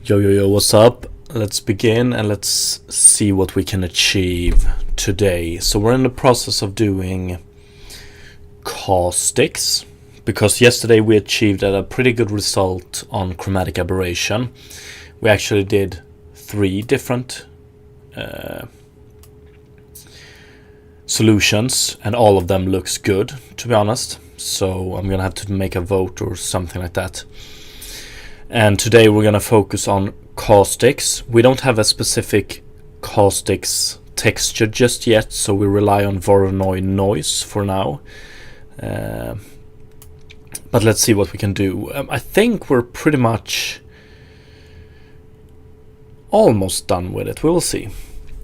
Yo, yo, yo, what's up? Let's begin and let's see what we can achieve today. So we're in the process of doing caustics, because yesterday we achieved a pretty good result on chromatic aberration. We actually did 3 different solutions, and all of them looks good, to be honest. So I'm gonna have to make a vote or something like that. And today we're gonna focus on caustics. We don't have a specific caustics texture just yet, so we rely on Voronoi noise for now. But let's see what we can do. I think we're pretty much almost done with it. We will see.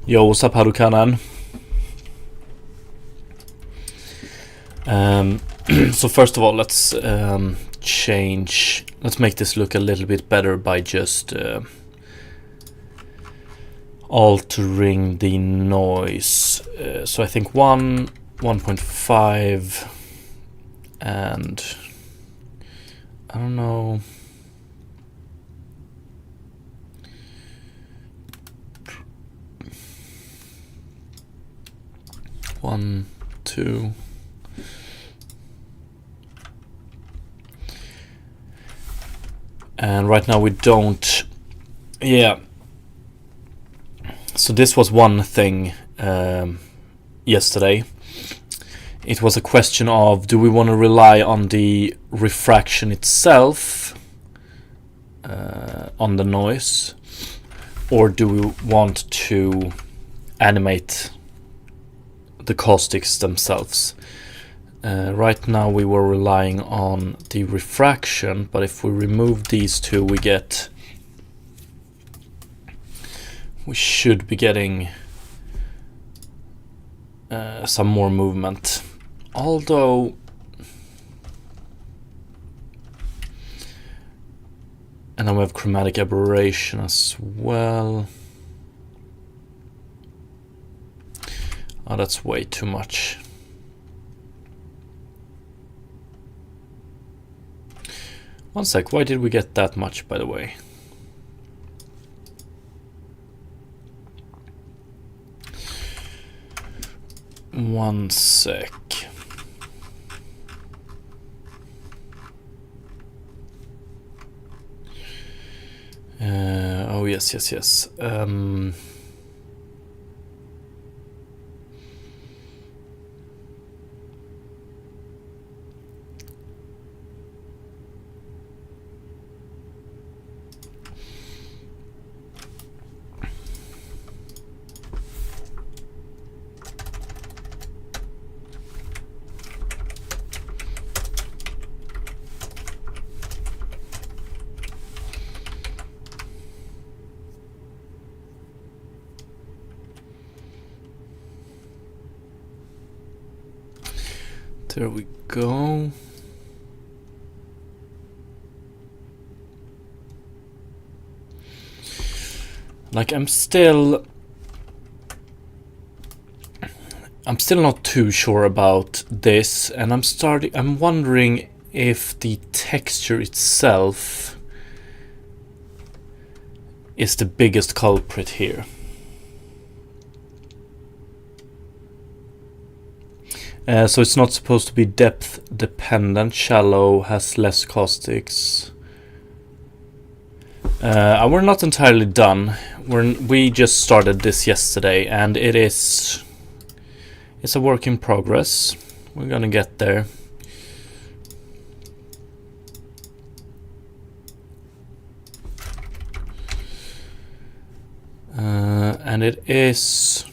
Yo, what's up, Harukanan? So first of all, let's make this look a little bit better by just altering the noise. So I think 1.5, and I don't know, 1, 2. And right now we don't. Yeah. So this was one thing yesterday. It was a question of, do we want to rely on the refraction itself, on the noise, or do we want to animate the caustics themselves? Right now we were relying on the refraction, but if we remove these two, we should be getting some more movement. Although, and then we have chromatic aberration as well. Oh, that's way too much. One sec, why did we get that much, by the way? One sec. Oh, yes. There we go. Like, I'm still not too sure about this, and I'm wondering if the texture itself is the biggest culprit here. So it's not supposed to be depth dependent. Shallow has less caustics. We're not entirely done. We just started this yesterday, and it's a work in progress. We're gonna get there. And it is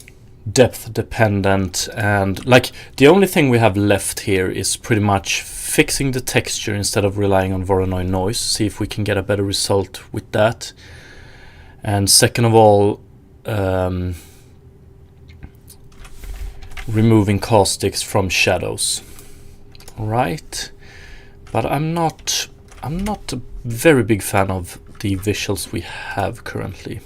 depth dependent, and like the only thing we have left here is pretty much fixing the texture instead of relying on Voronoi noise. See if we can get a better result with that. And second of all, removing caustics from shadows. Alright, but I'm not a very big fan of the visuals we have currently,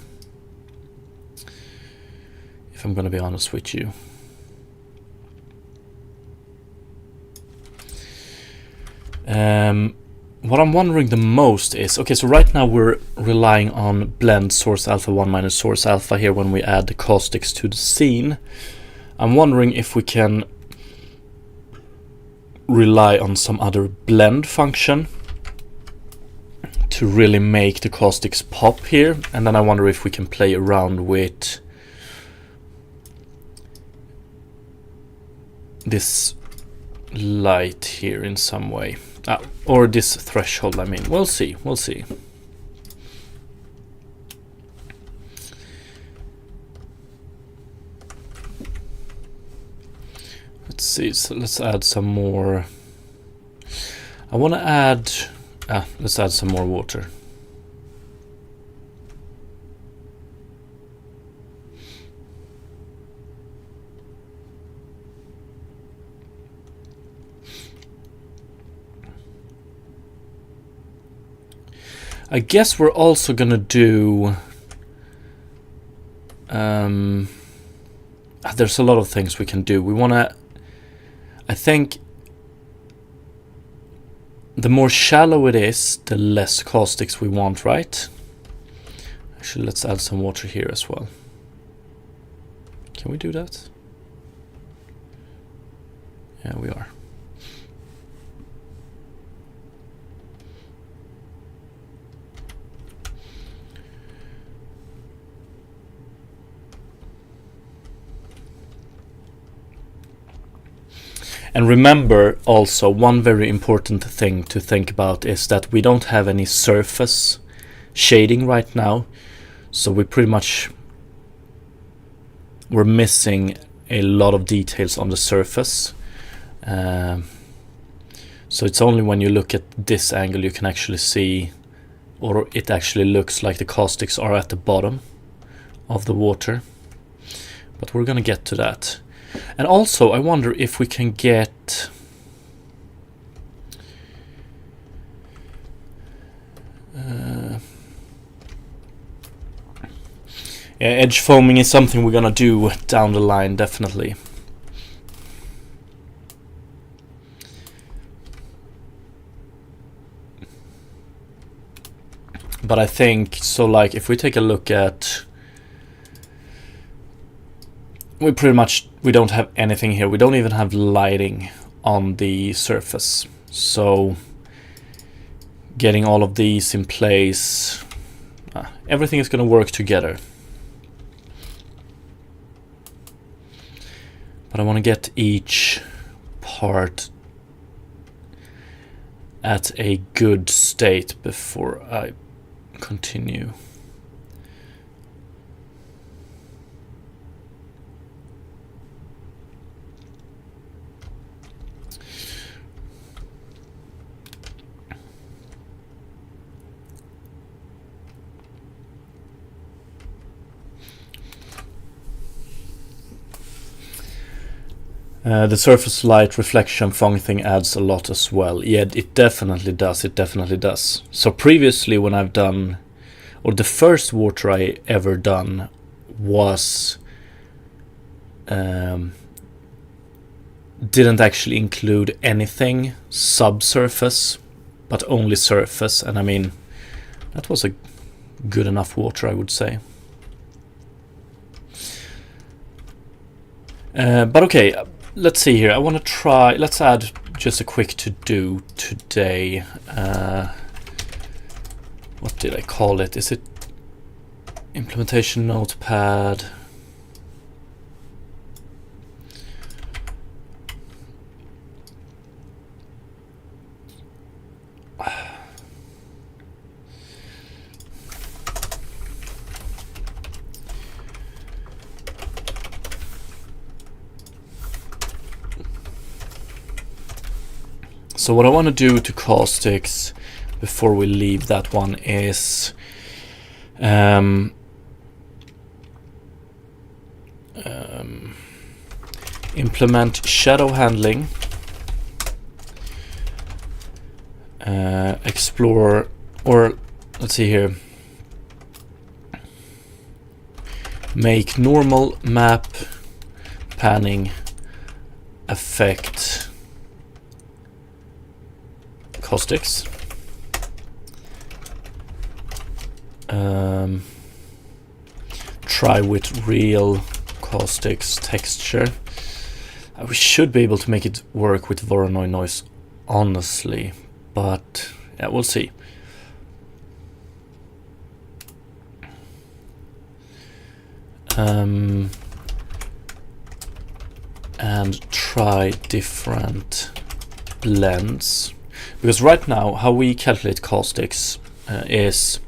if I'm gonna be honest with you. what I'm wondering the most is, okay, so right now we're relying on blend source alpha 1 minus source alpha here when we add the caustics to the scene. I'm wondering if we can rely on some other blend function to really make the caustics pop here, and then I wonder if we can play around with this light here in some way, or this threshold. I mean, we'll see. Let's see. So let's add some more. I want to add. Let's add some more water. I guess we're also gonna do. There's a lot of things we can do. We wanna. I think the more shallow it is, the less caustics we want, right? Actually, let's add some water here as well. Can we do that? Yeah, we are. And remember also, one very important thing to think about is that we don't have any surface shading right now, so we're missing a lot of details on the surface. So it's only when you look at this angle you can actually see, or it actually looks like the caustics are at the bottom of the water. But we're gonna get to that. And also, I wonder if we can get edge foaming is something we're gonna do down the line, definitely. But I think, so like, if we take a look at, we don't have anything here. We don't even have lighting on the surface. So getting all of these in place, everything is going to work together. But I want to get each part at a good state before I continue. The surface light reflection Phong thing adds a lot as well. Yeah, it definitely does. It definitely does. So previously, when I've done, or the first water I ever done was didn't actually include anything subsurface, but only surface. And I mean, that was a good enough water, I would say. But okay. Let's see here. I want to try. Let's add just a quick to-do today. What did I call it? Is it implementation notepad? So what I want to do to caustics before we leave that one is implement shadow handling, explore, or let's see here, make normal map panning affect caustics. try with real caustics texture. We should be able to make it work with Voronoi noise, honestly, but yeah, we'll see. And try different blends, because right now how we calculate caustics is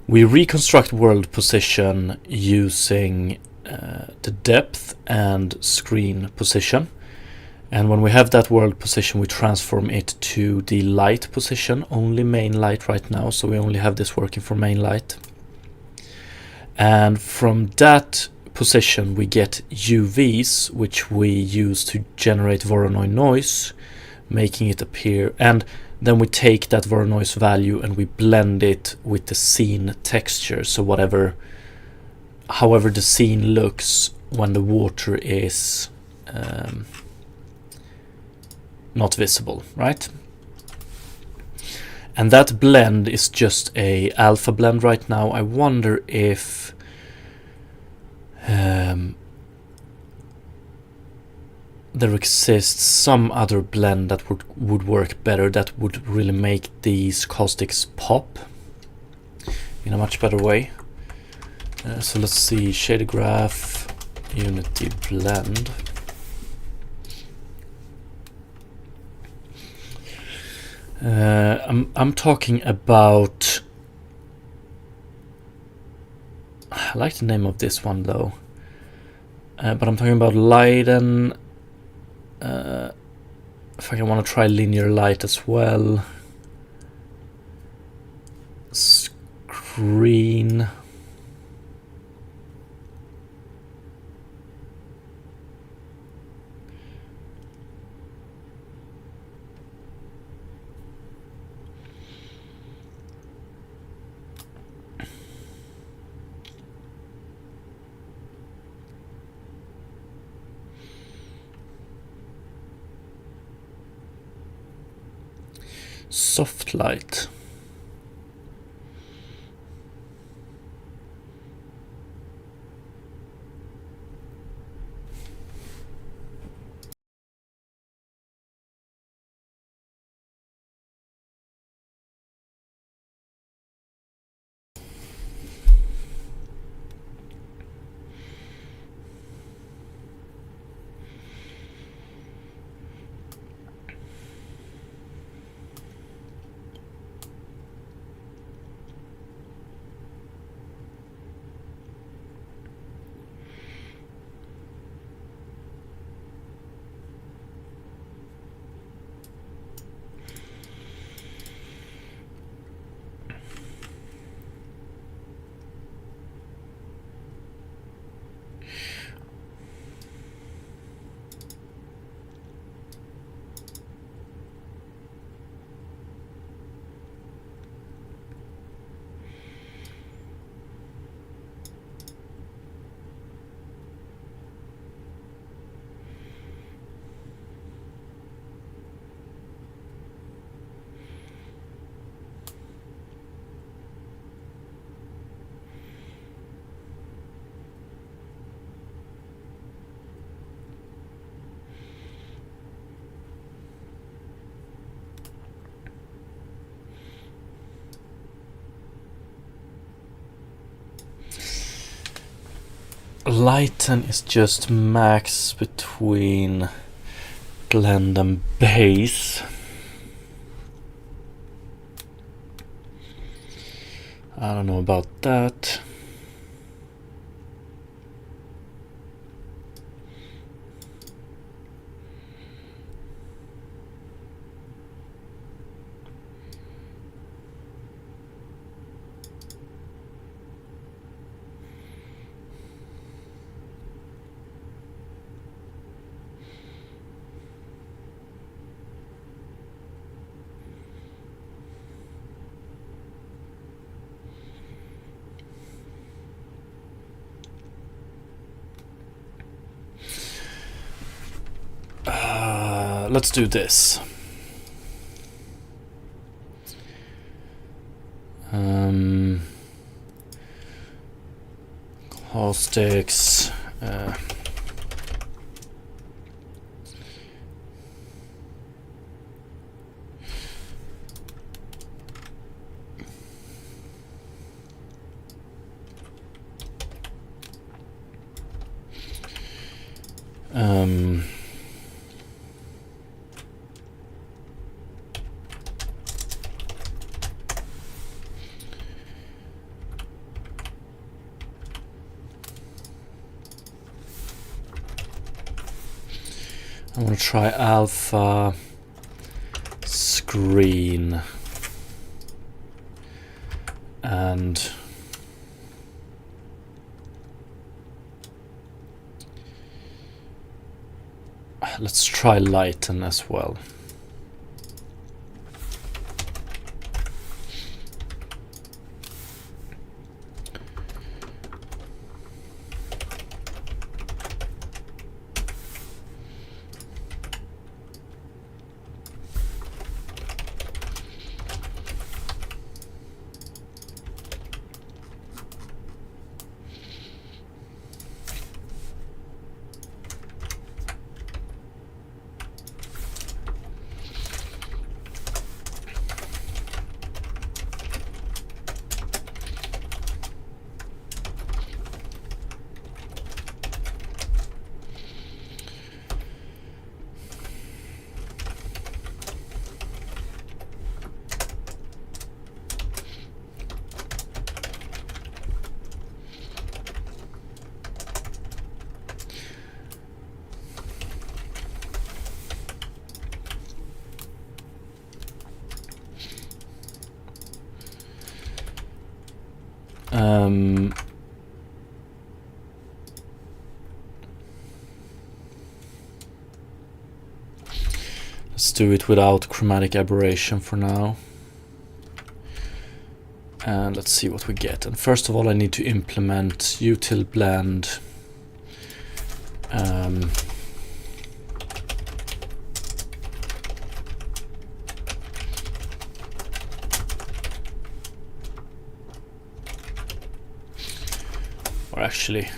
we reconstruct world position using the depth and screen position, and when we have that world position we transform it to the light position, only main light right now, so we only have this working for main light. And from that position we get UVs, which we use to generate Voronoi noise, making it appear, and then we take that Voronoi value and we blend it with the scene texture, so however the scene looks when the water is not visible, right? And that blend is just a alpha blend right now. I wonder if there exists some other blend that would work better, that would really make these caustics pop in a much better way. So let's see, shader graph, Unity blend. I'm talking about, I like the name of this one though, but I'm talking about Leiden. If I want to try linear light as well, screen. Soft light. Lighten is just max between blend and base. I don't know about that. Let's do this. caustics. I'm gonna try alpha screen and let's try lighten as well. Let's do it without chromatic aberration for now. And let's see what we get. And first of all, I need to implement util blend. Or actually,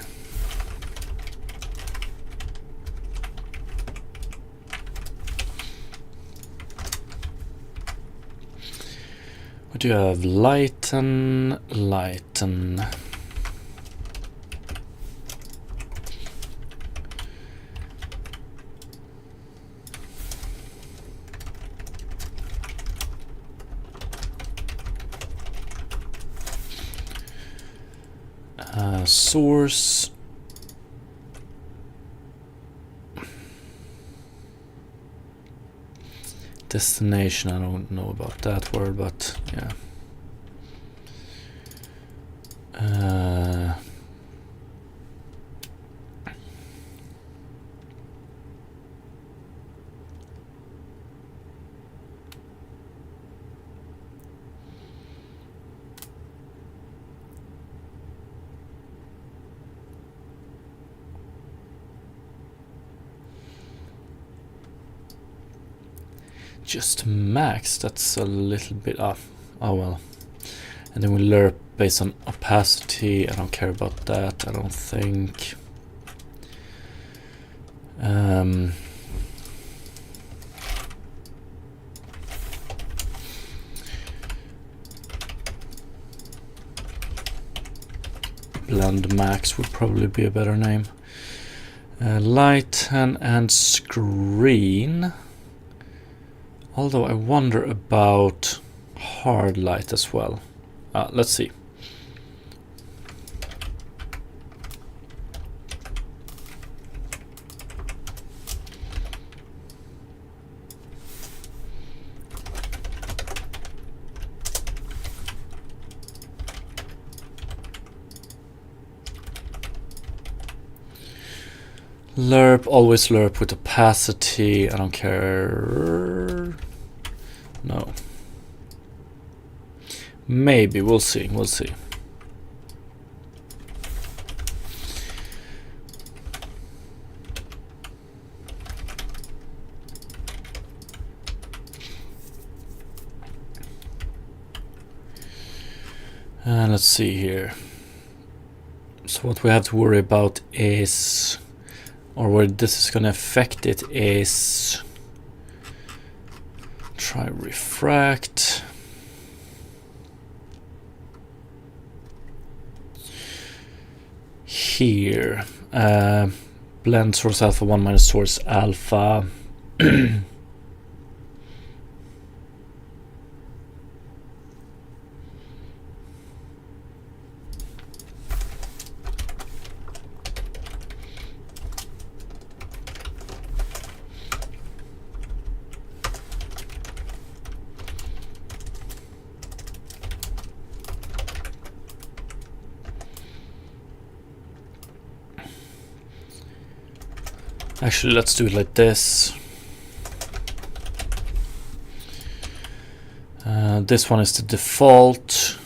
what do you have? Lighten. Source. Destination, I don't know about that word, but yeah. Just max, that's a little bit off. Oh well. And then we lerp based on opacity. I don't care about that, I don't think. Blend max would probably be a better name. Lighten and screen. Although I wonder about hard light as well. Let's see. Lerp, always lerp with opacity. I don't care. No. Maybe, we'll see, we'll see. Let's see here. So what we have to worry about is, or where this is going to affect it is, try refract. Here, blend source alpha 1 minus source alpha. Actually, let's do it like this. This one is the default.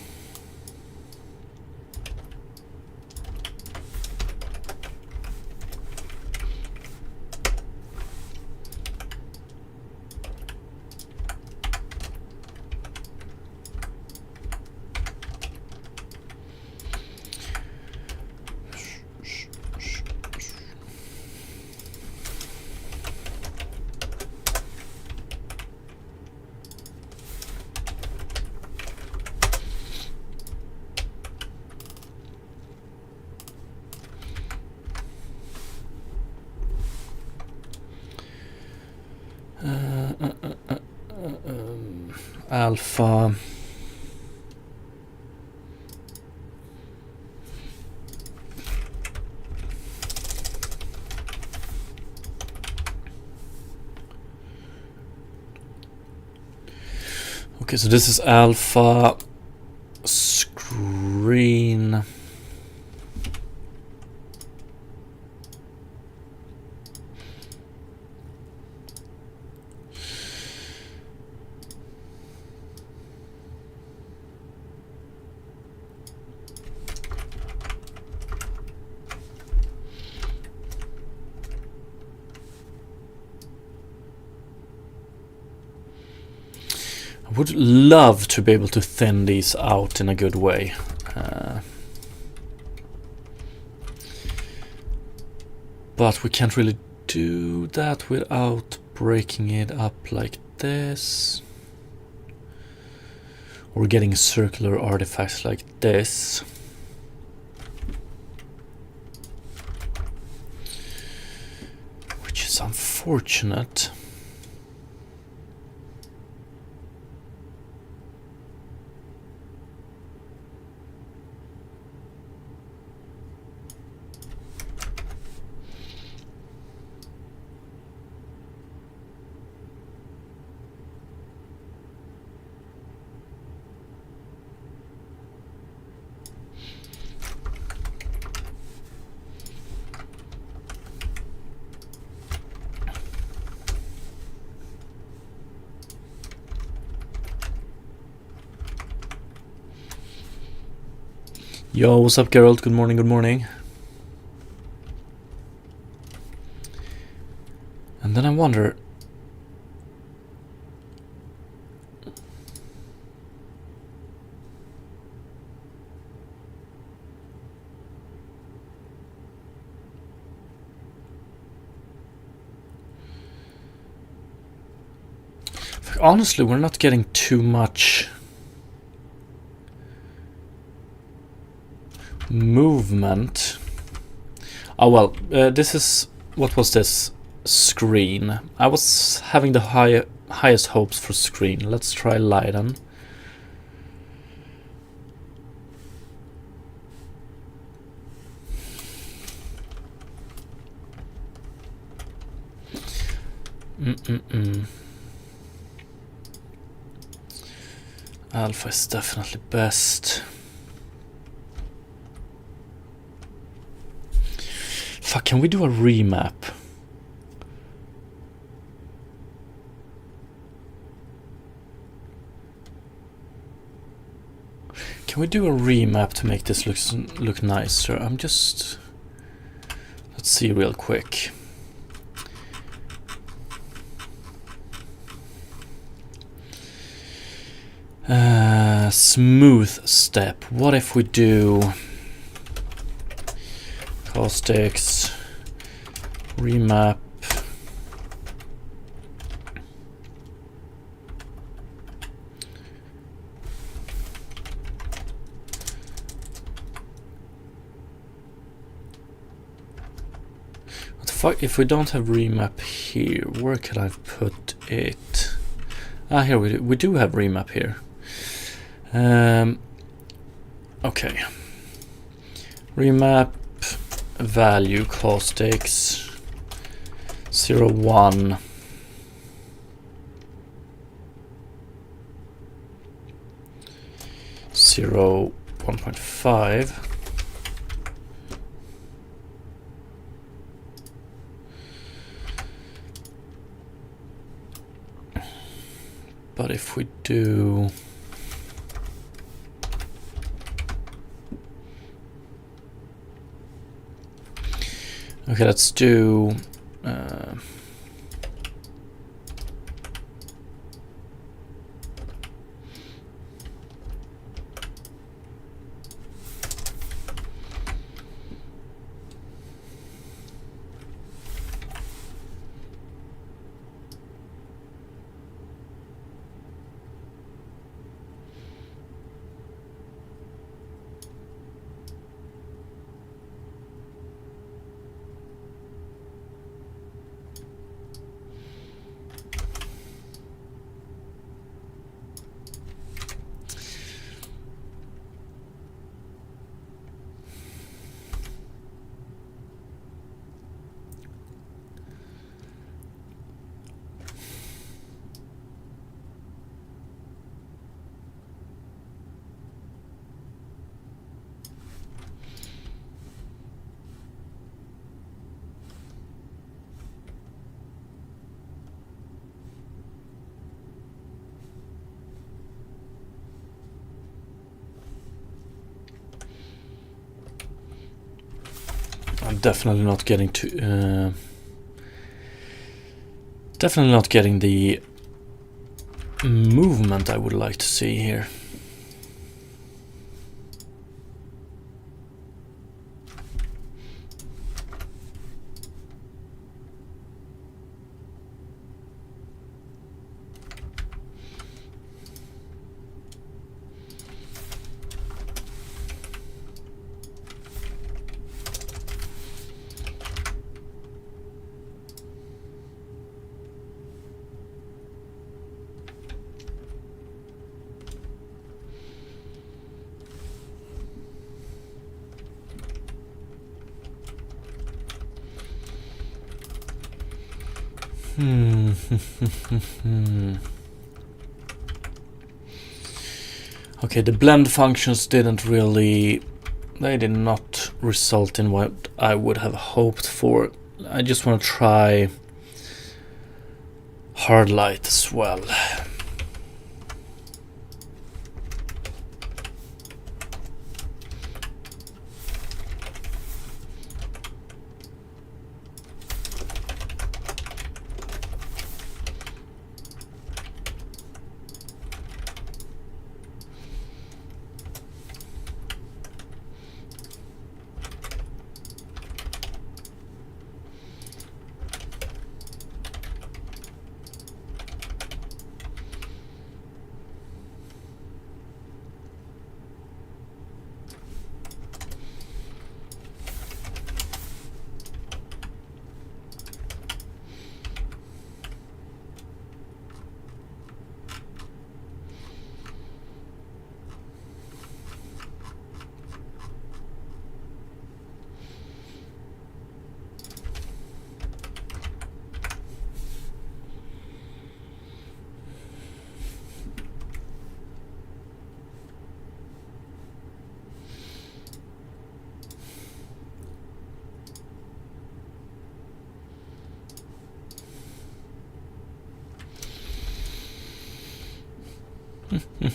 Alpha. Okay, so this is alpha screen. I would love to be able to thin these out in a good way. But we can't really do that without breaking it up like this. Or getting circular artifacts like this. Which is unfortunate. Yo, what's up, Geralt? Good morning, good morning. And then I wonder... honestly, we're not getting too much movement. Oh well, this is... what was this? Screen. I was having the highest hopes for screen. Let's try Leiden. Alpha is definitely best. Fuck, can we do a remap? Can we do a remap to make this look nicer? I'm just... let's see real quick. Smooth step. What if we do... caustics, remap, what the fuck, if we don't have remap here, where can I put it? Ah, here we do have remap here. Okay, remap value caustics 0.1 1.5 but if we do okay, let's do I'm definitely not getting to definitely not getting the movement I would like to see here. Okay, the blend functions didn't really, they did not result in what I would have hoped for. I just want to try hard light as well.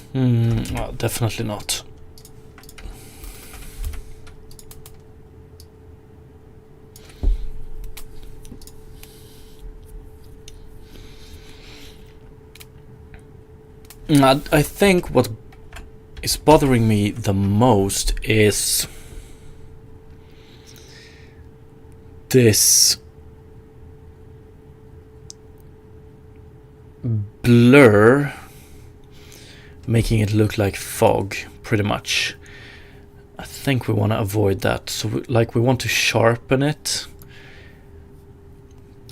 Well, definitely not. I think what is bothering me the most is this blur, making it look like fog, pretty much. I think we want to avoid that. So we want to sharpen it.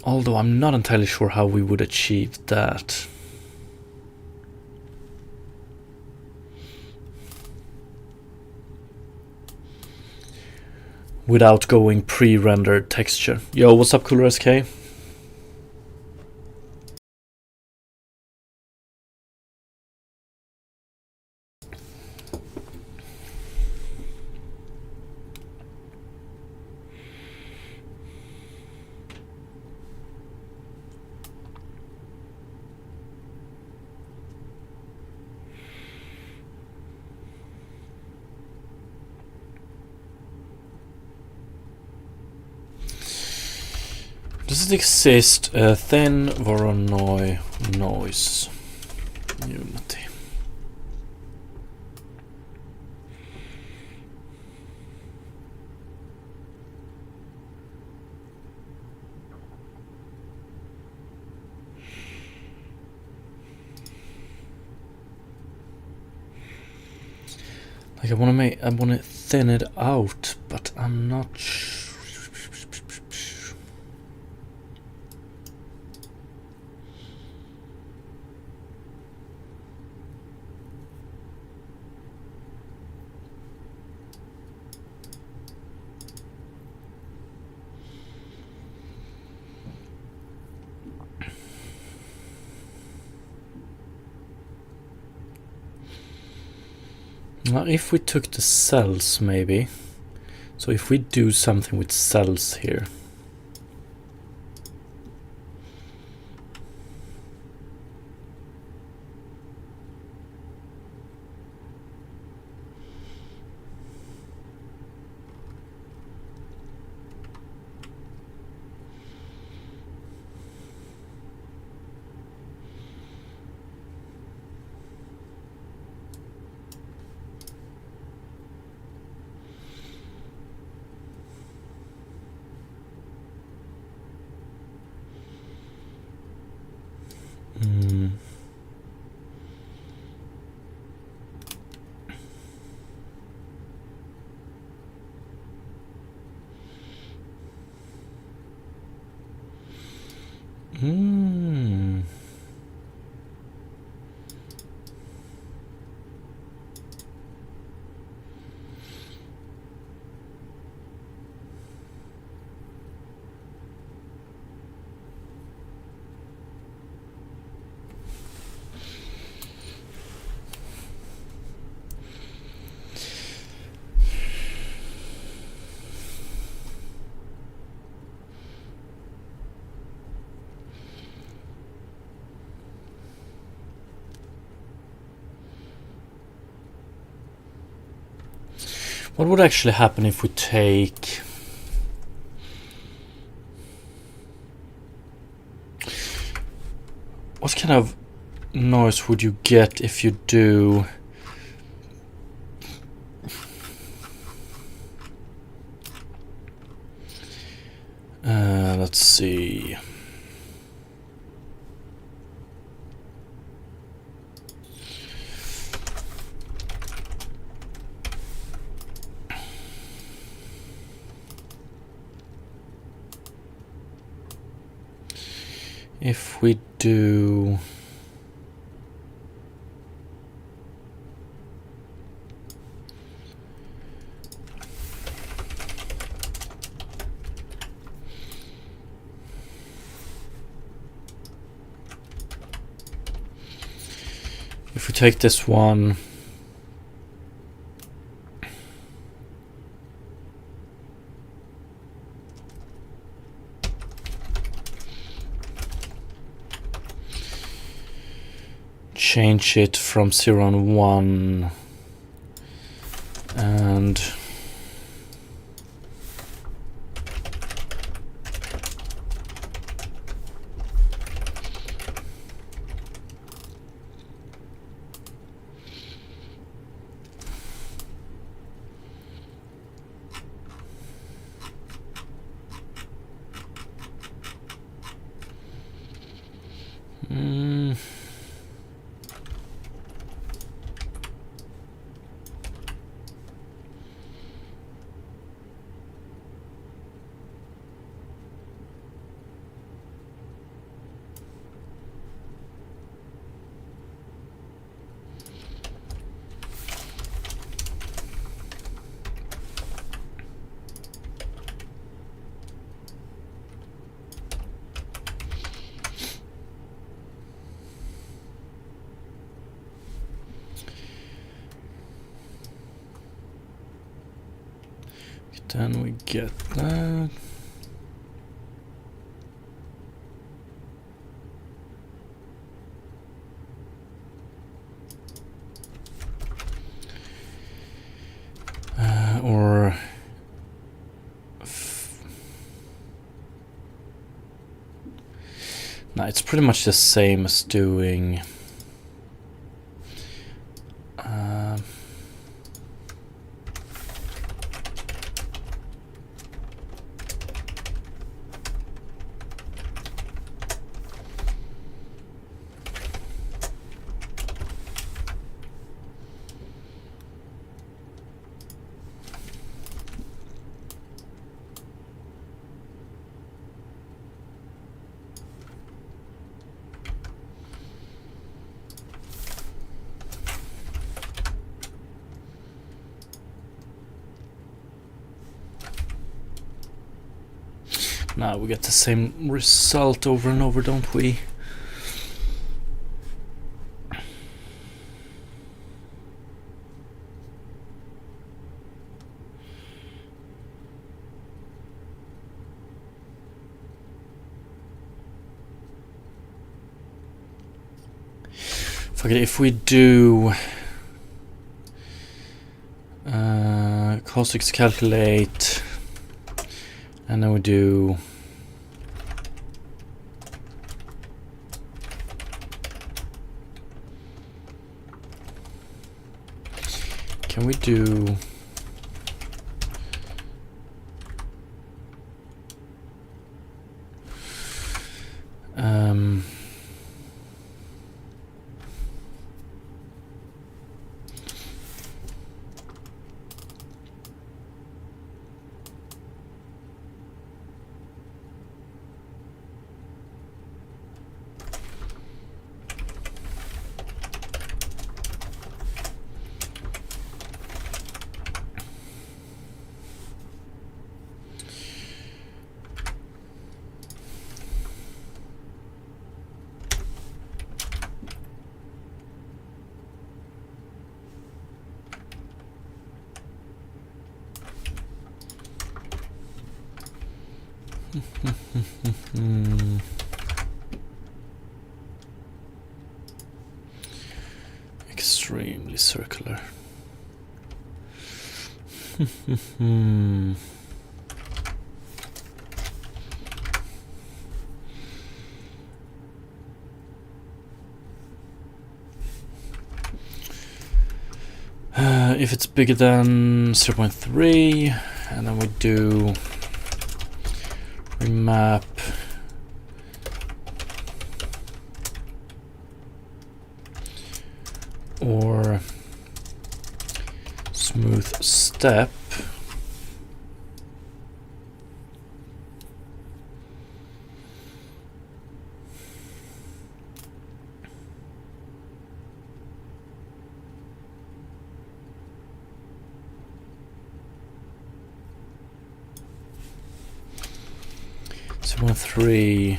Although I'm not entirely sure how we would achieve that. Without going pre-rendered texture. Yo, what's up, Cooler SK? Does it exist a thin Voronoi noise Unity? Like I want to thin it out, but I'm not sure. Now, if we took the cells, maybe. So if we do something with cells here. What would actually happen if we take... What kind of noise would you get if you do... let's see... If we do... If we take this one... Change it from 0 and 1 and Then we get that. Or no, it's pretty much the same as doing now we get the same result over and over, don't we? Okay, if we do caustics calculate, and then we do can we do extremely circular. If it's bigger than 0.3, and then we do remap or smooth step. So 130.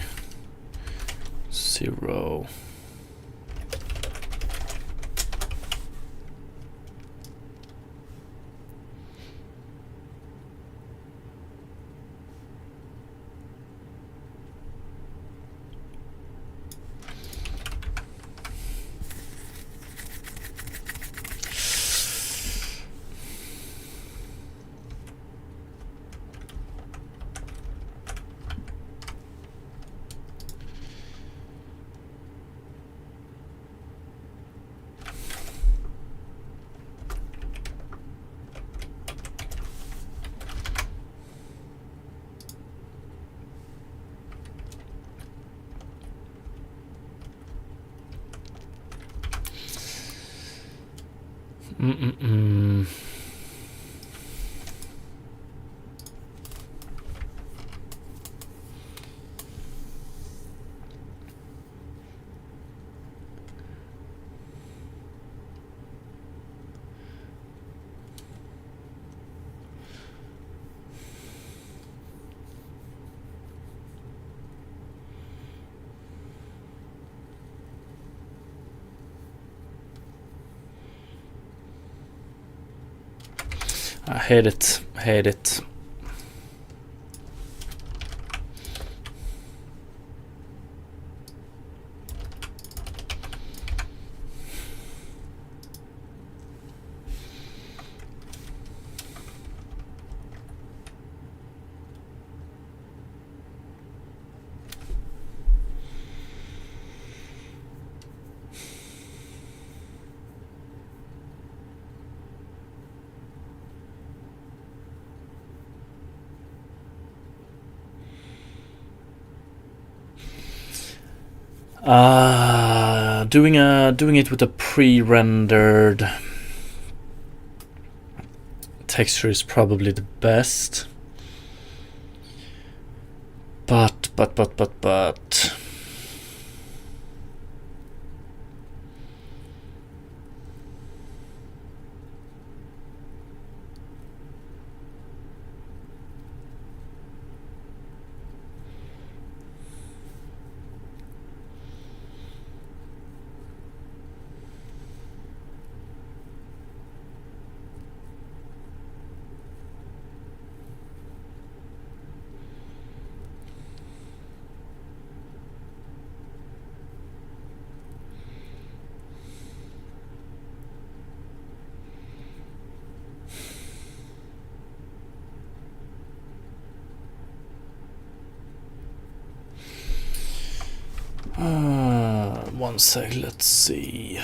I hate it. Doing it with a pre-rendered texture is probably the best. But one sec, let's see.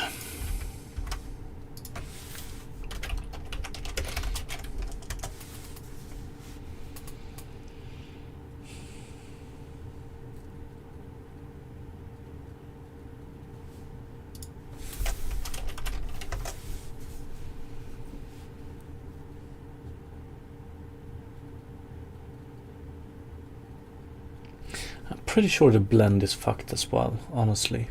I'm pretty sure the blend is fucked as well, honestly.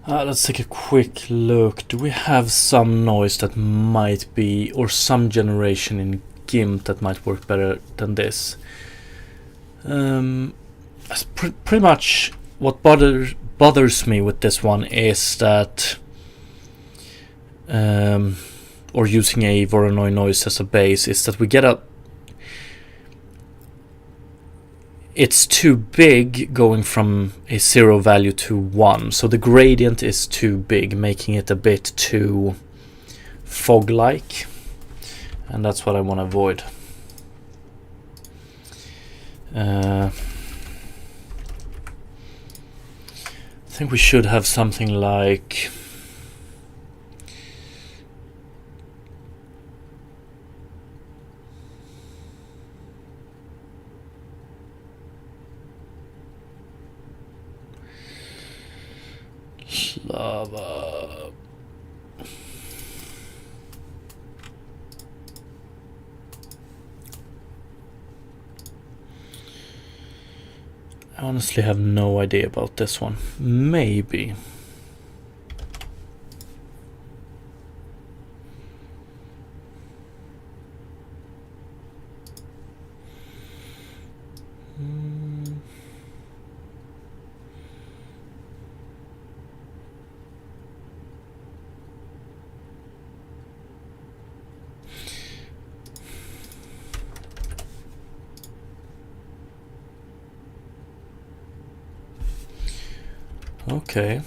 Let's take a quick look. Do we have some noise that might be, or some generation in GIMP that might work better than this? Pretty much what bothers me with this one is that, or using a Voronoi noise as a base, is that we get it's too big going from a 0 value to 1. So the gradient is too big, making it a bit too fog-like. And that's what I want to avoid. I think we should have something like... Lava. I honestly have no idea about this one. Maybe. Okay.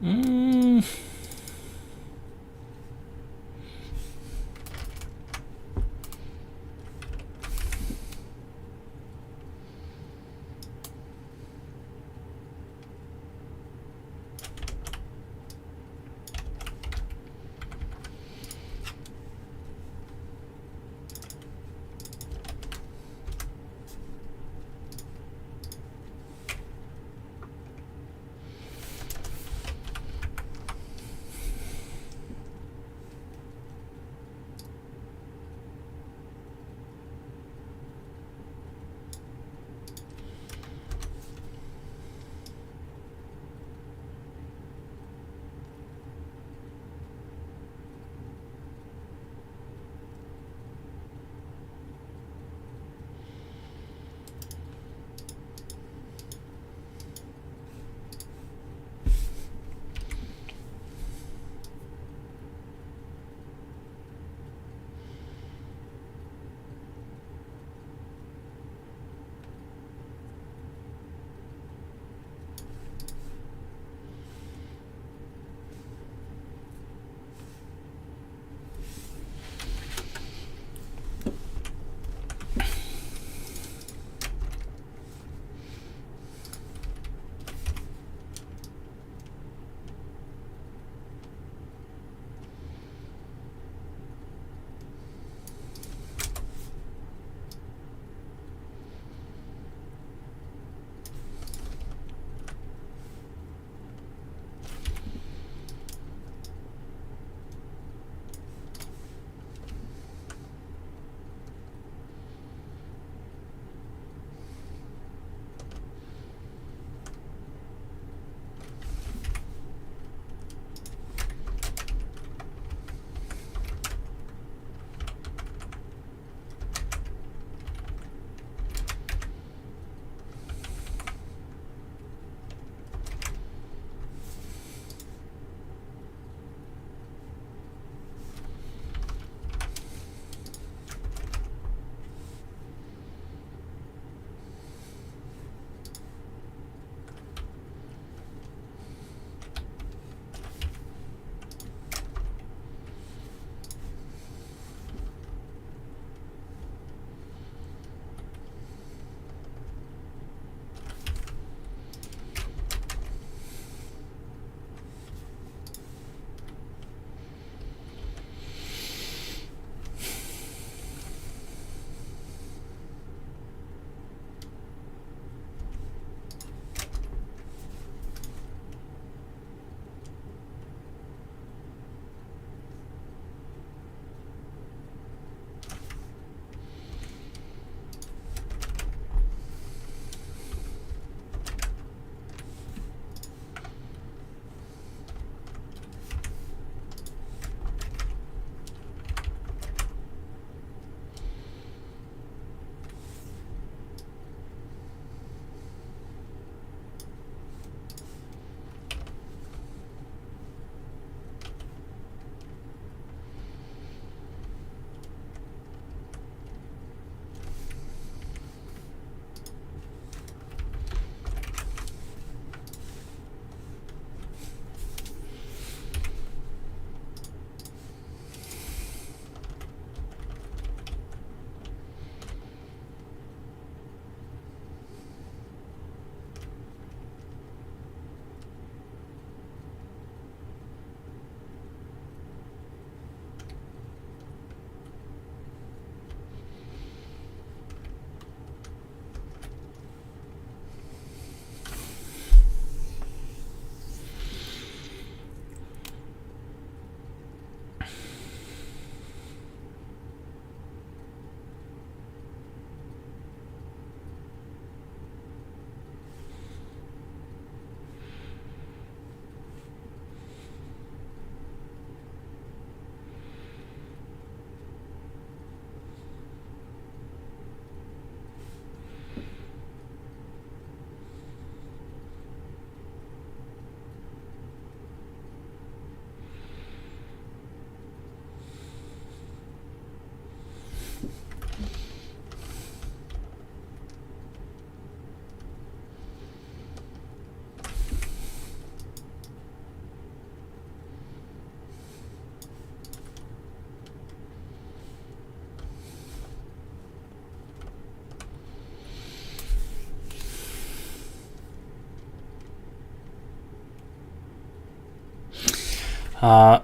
Mm. Both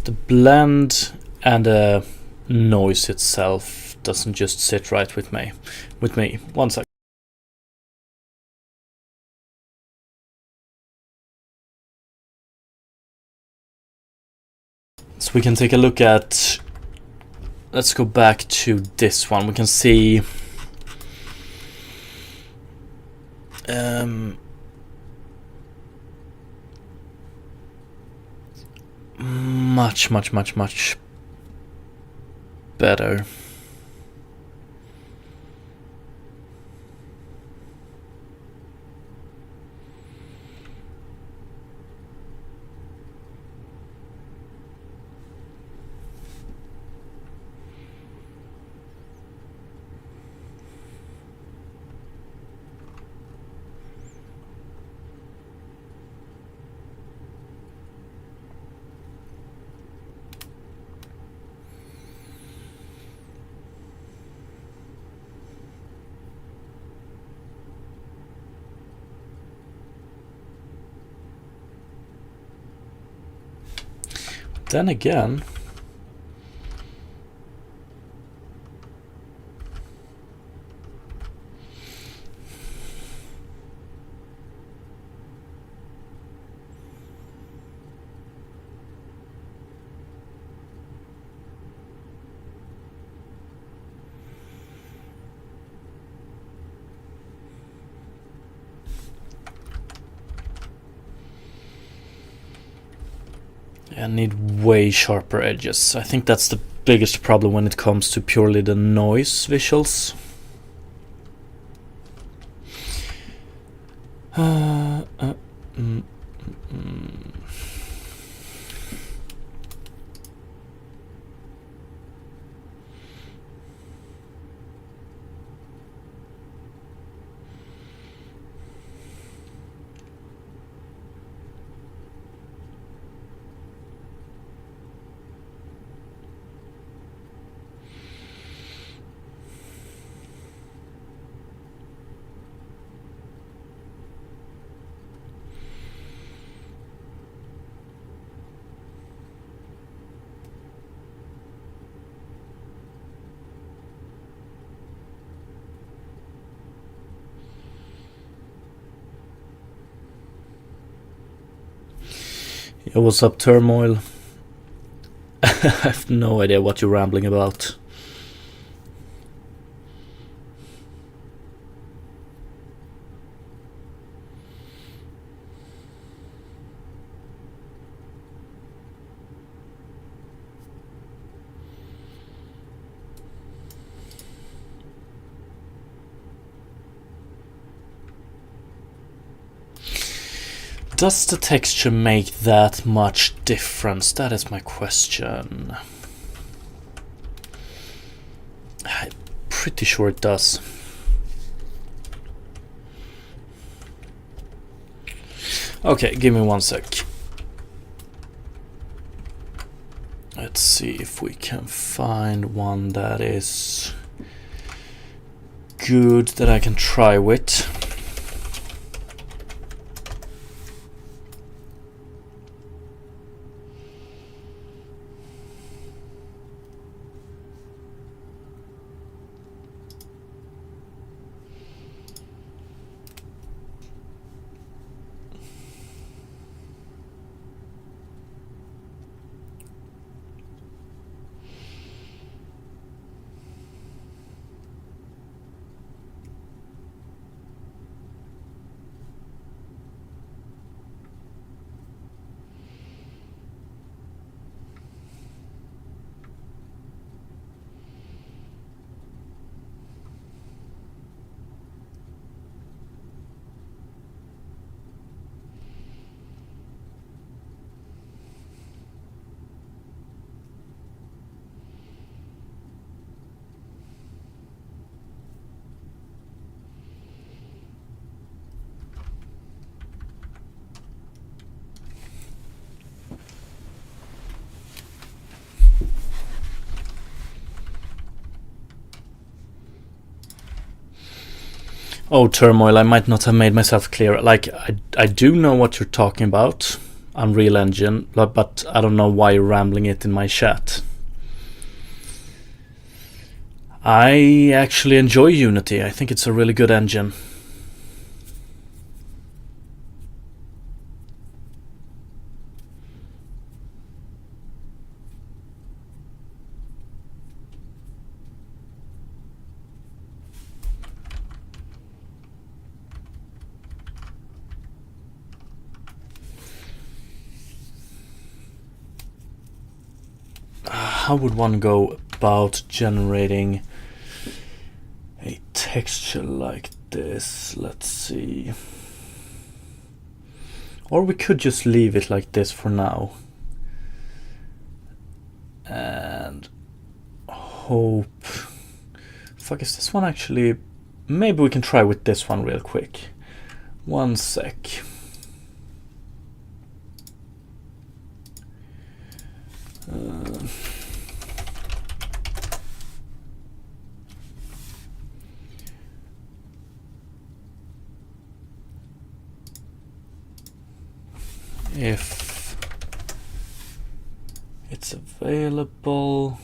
the blend and the noise itself doesn't just sit right with me. One sec. So we can take a look at, let's go back to this one. We can see much better. Then again, I need way sharper edges. I think that's the biggest problem when it comes to purely the noise visuals. Yo, what's up, Turmoil? I have no idea what you're rambling about. Does the texture make that much difference? That is my question. I'm pretty sure it does. Okay, give me one sec. Let's see if we can find one that is good that I can try with. Oh, Turmoil, I might not have made myself clear. Like, I do know what you're talking about, Unreal Engine, but I don't know why you're rambling it in my chat. I actually enjoy Unity. I think it's a really good engine. How would one go about generating a texture like this? Let's see. Or we could just leave it like this for now. And hope. Fuck, is this one actually... Maybe we can try with this one real quick. One sec. If it's available.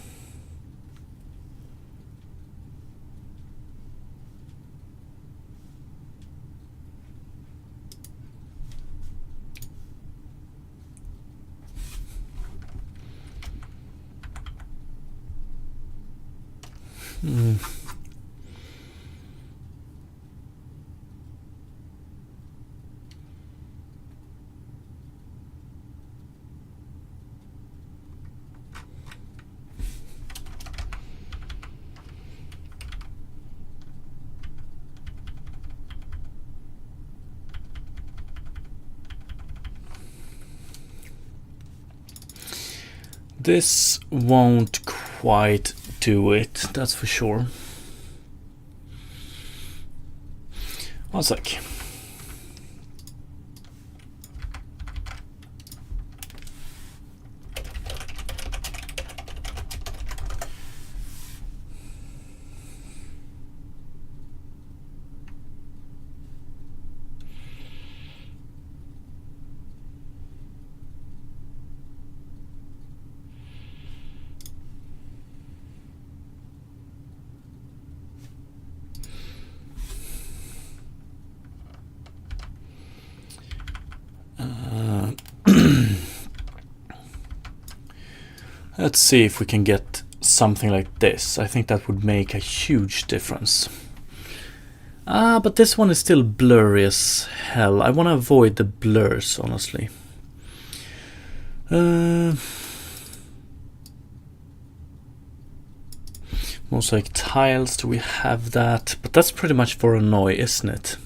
This won't quite do it, that's for sure. One sec. Let's see if we can get something like this. I think that would make a huge difference. But this one is still blurry as hell. I want to avoid the blurs, honestly. Mosaic tiles, do we have that? But that's pretty much for annoy, isn't it?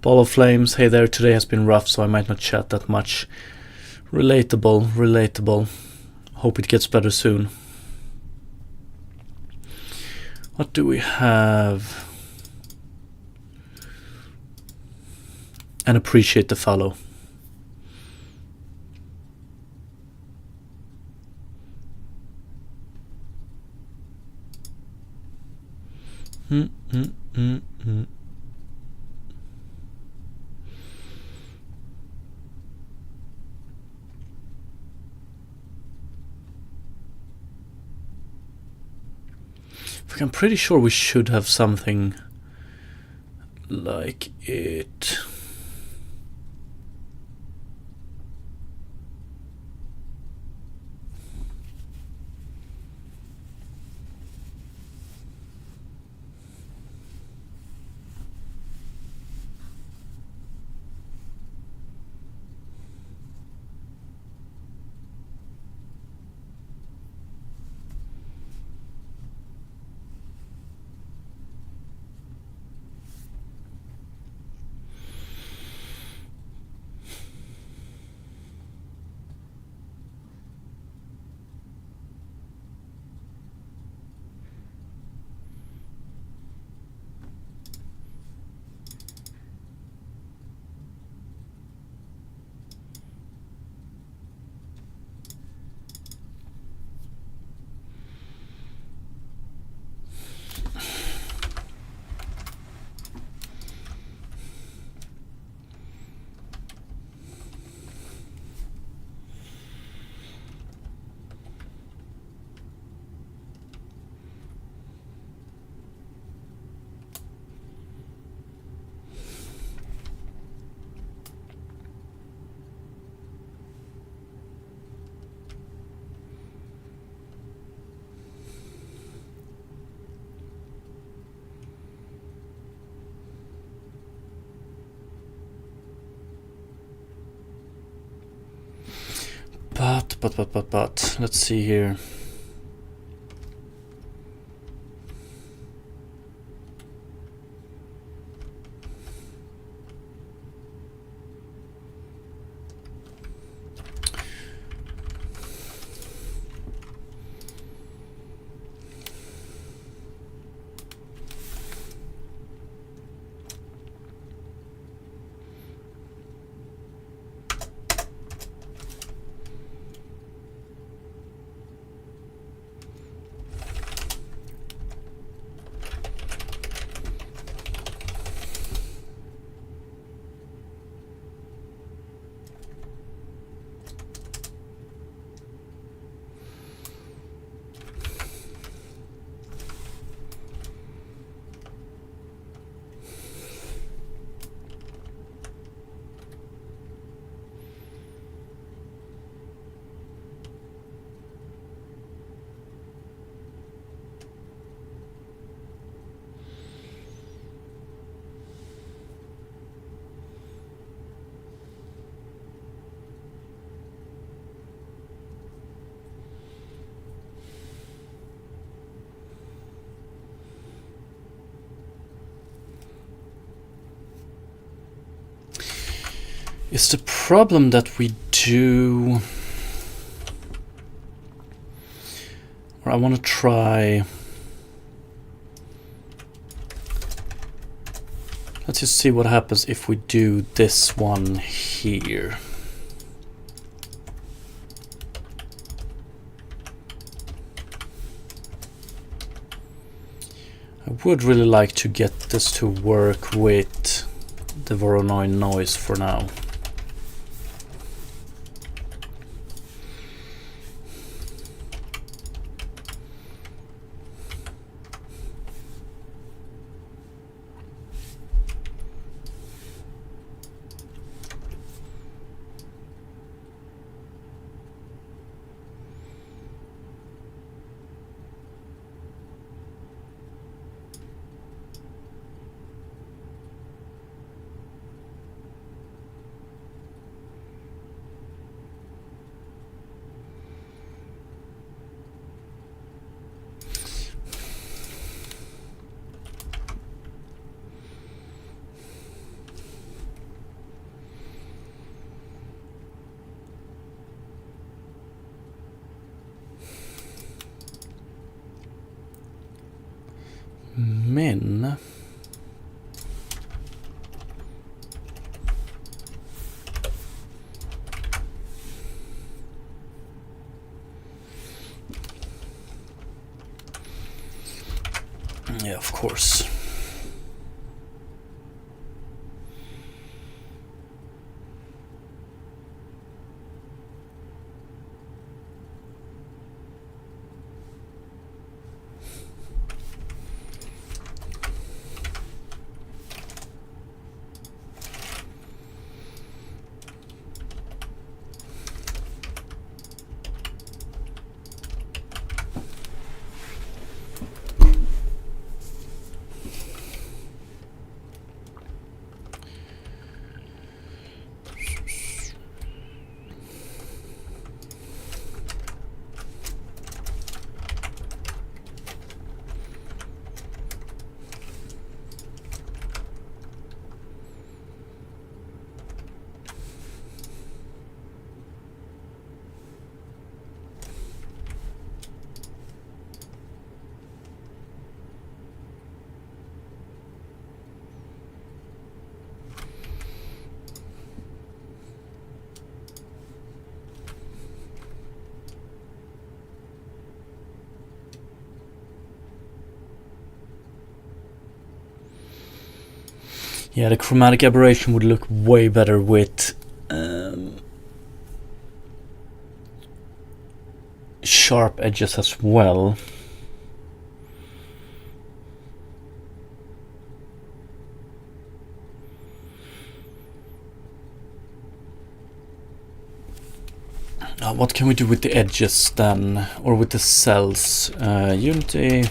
Ball of Flames, hey there, today has been rough, so I might not chat that much. Relatable. Hope it gets better soon. What do we have? And appreciate the follow. I'm pretty sure we should have something like it. But let's see here. Is the problem that we do, or I want to try, let's just see what happens if we do this one here. I would really like to get this to work with the Voronoi noise for now. Men. Yeah, of course. Yeah, the chromatic aberration would look way better with sharp edges as well. What can we do with the edges then, or with the cells? Unity.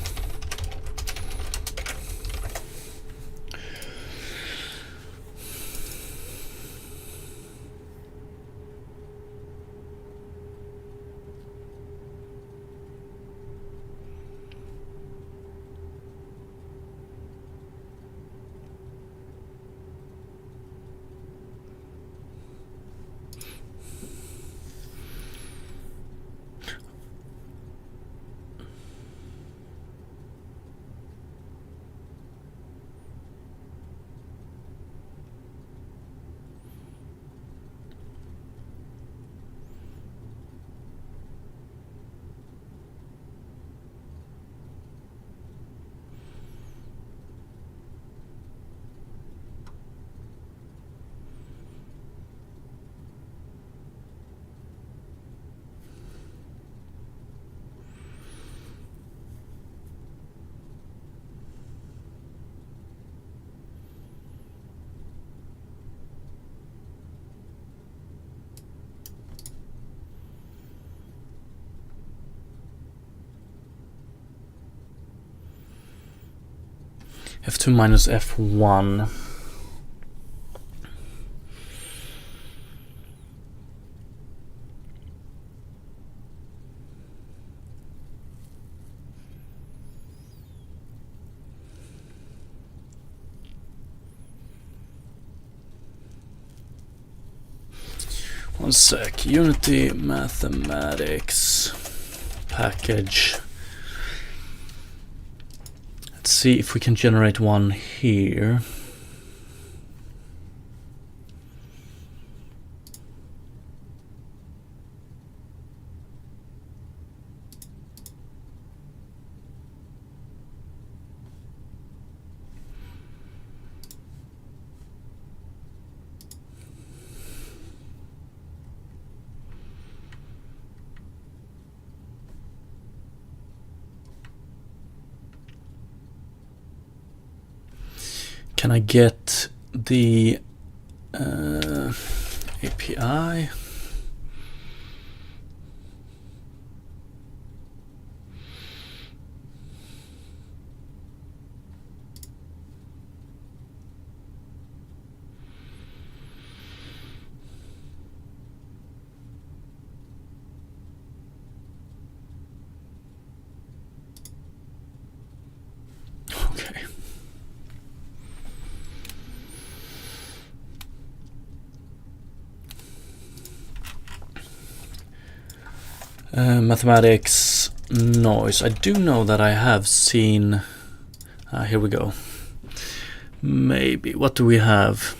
f2 minus f1. One sec. Unity mathematics package. Let's see if we can generate one here. Can I get the API? Okay. Mathematics noise. I do know that I have seen. Here we go. Maybe. What do we have?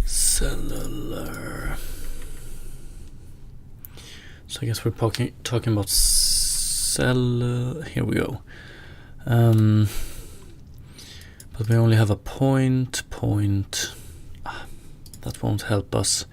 Cellular. So I guess we're talking about cell. Here we go. But we only have a point. That won't help us.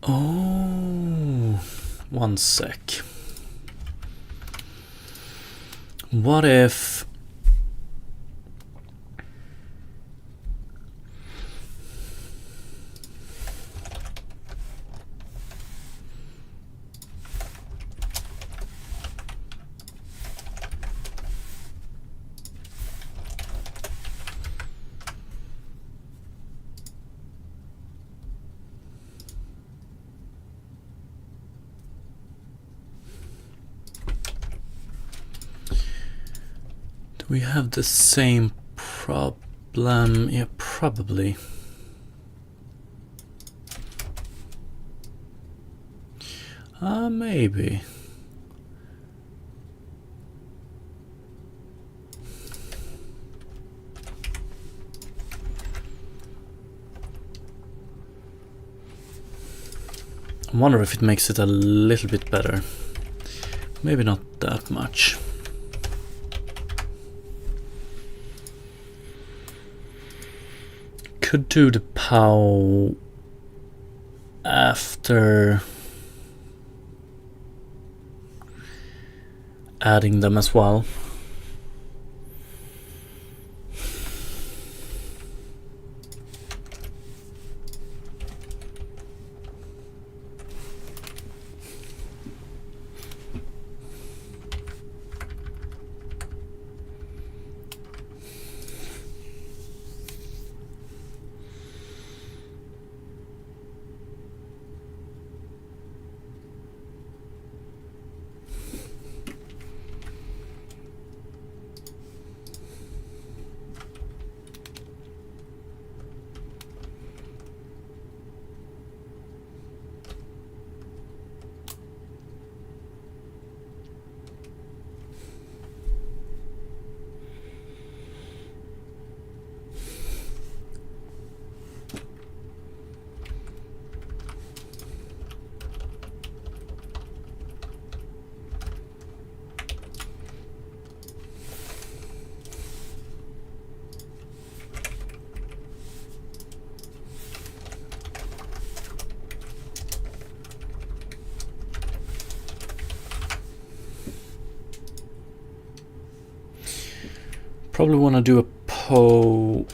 Oh, one sec. What if we have the same problem? Yeah, probably. Maybe. I wonder if it makes it a little bit better. Maybe not that much. Could do the POW after adding them as well. Probably want to do a POW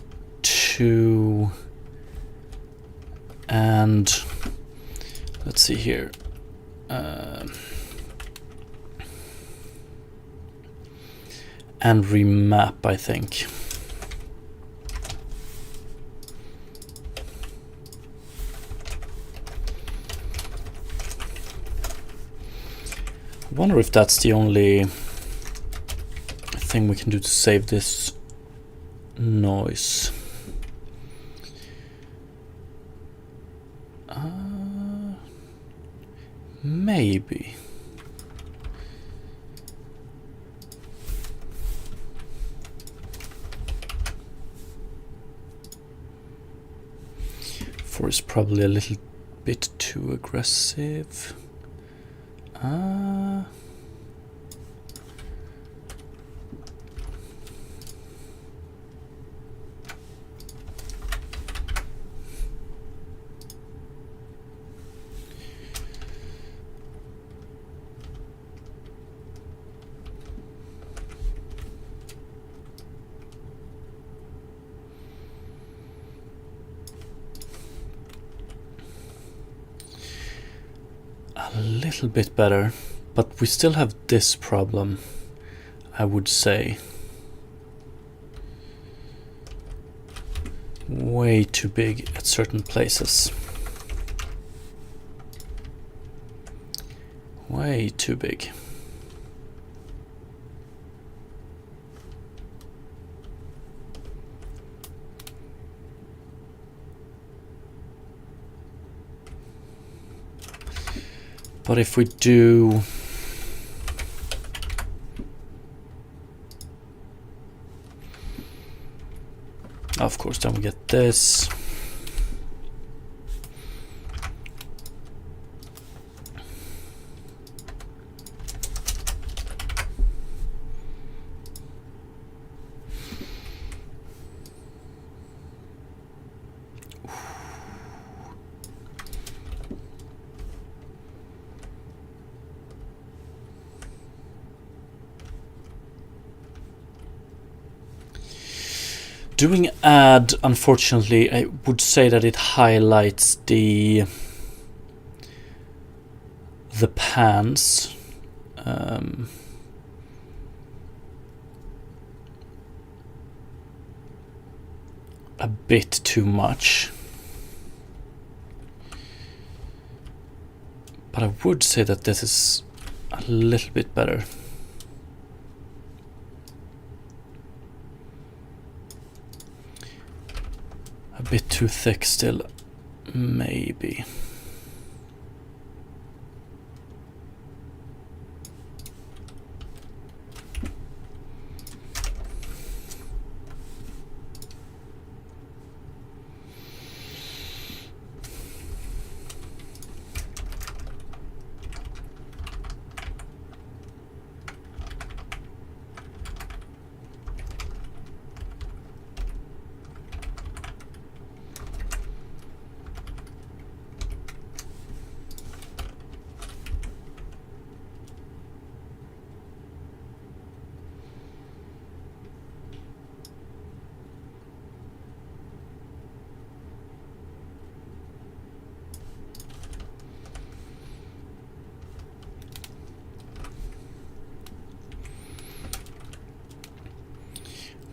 2 and let's see here. And remap, I think. I wonder if that's the only thing we can do to save this noise. Maybe. Four is probably a little bit too aggressive. A little bit better, but we still have this problem, I would say. Way too big at certain places. Way too big. But if we do of course, then we get this. Doing add, unfortunately, I would say that it highlights the pans. A bit too much. But I would say that this is a little bit better. bit too thick still, maybe.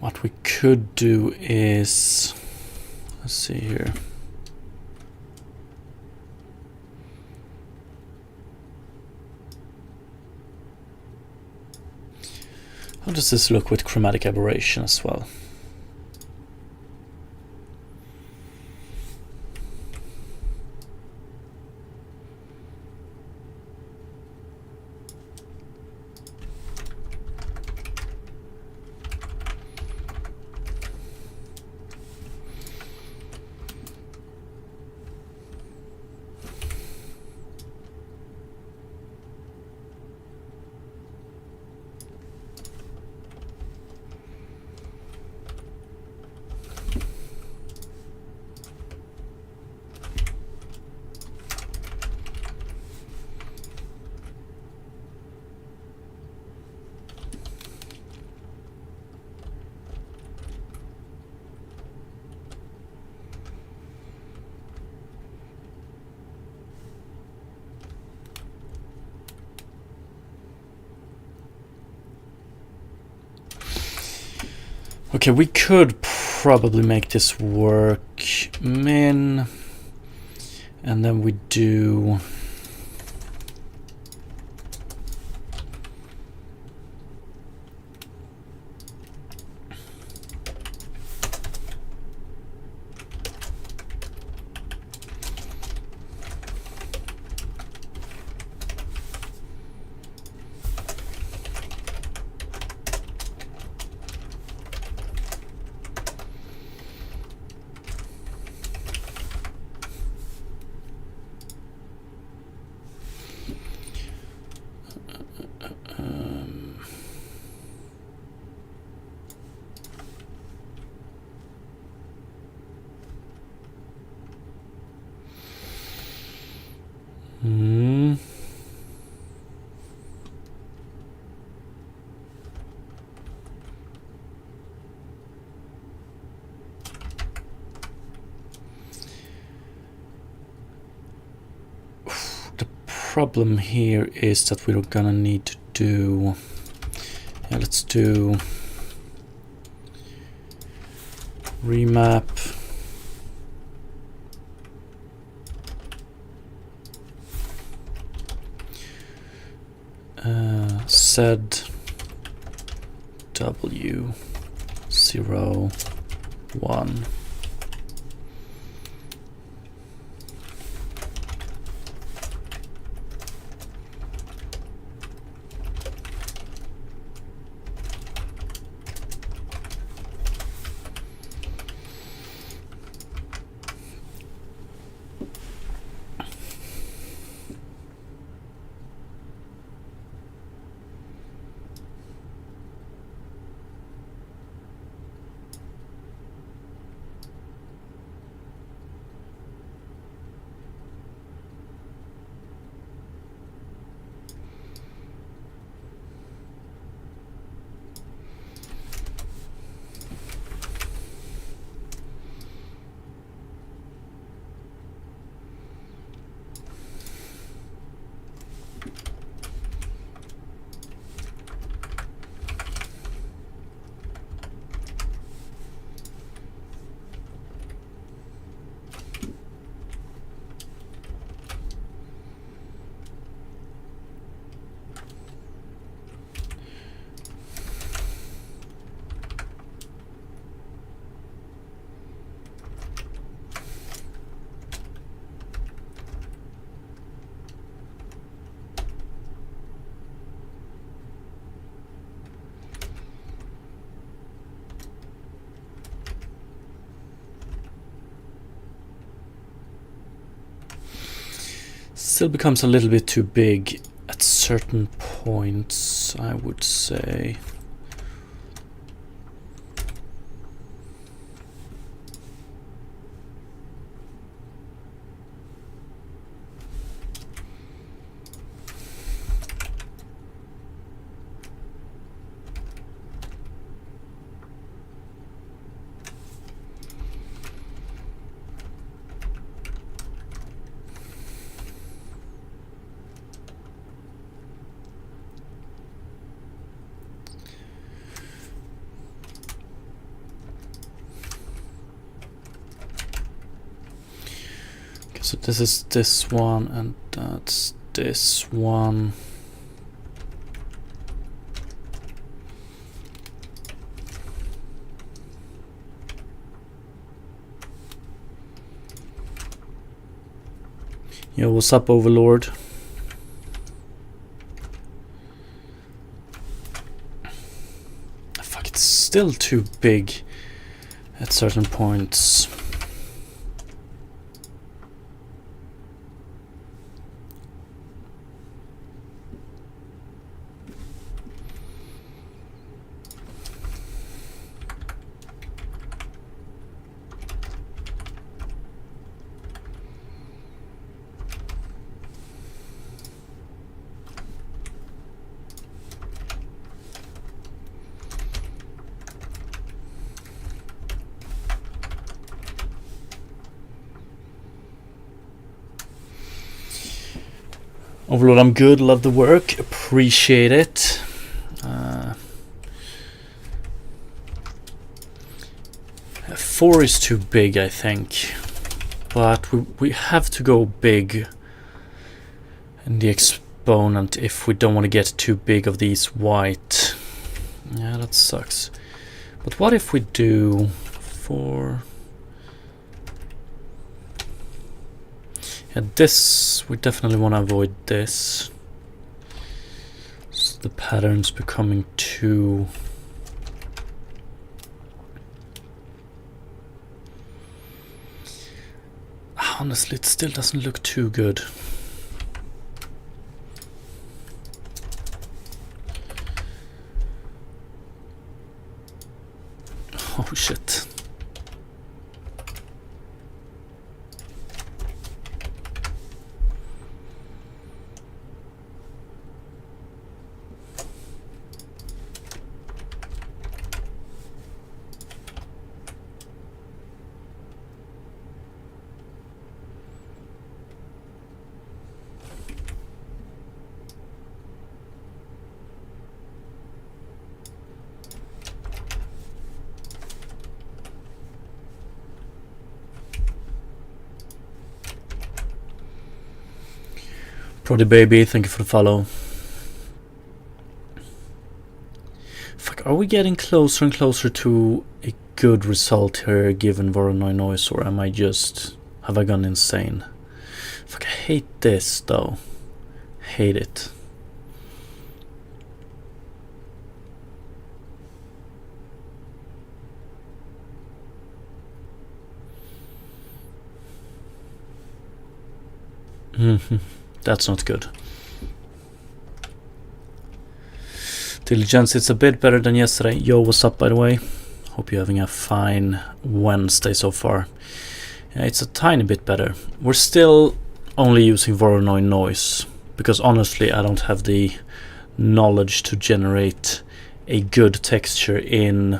What we could do is, let's see here. How does this look with chromatic aberration as well? Okay, we could probably make this work, min, and then we do problem here is that we're gonna need to do, yeah, let's do remap sed w 0 1. still becomes a little bit too big at certain points, I would say. So this is this one, and that's this one. Yo, what's up, Overlord? Fuck, it's still too big at certain points. Overlord, I'm good, love the work, appreciate it. 4 is too big, I think, but we have to go big in the exponent if we don't want to get too big of these white. Yeah, that sucks. But what if we do 4? Yeah, this, we definitely want to avoid this. So the pattern's becoming too... Honestly, it still doesn't look too good. Oh shit. Prody baby, thank you for the follow. Fuck, are we getting closer and closer to a good result here given Voronoi noise, or am I just... have I gone insane? Fuck, I hate this though. Hate it. That's not good. Diligence, it's a bit better than yesterday. Yo, what's up, by the way? Hope you're having a fine Wednesday so far. Yeah, it's a tiny bit better. We're still only using Voronoi noise, because honestly I don't have the knowledge to generate a good texture in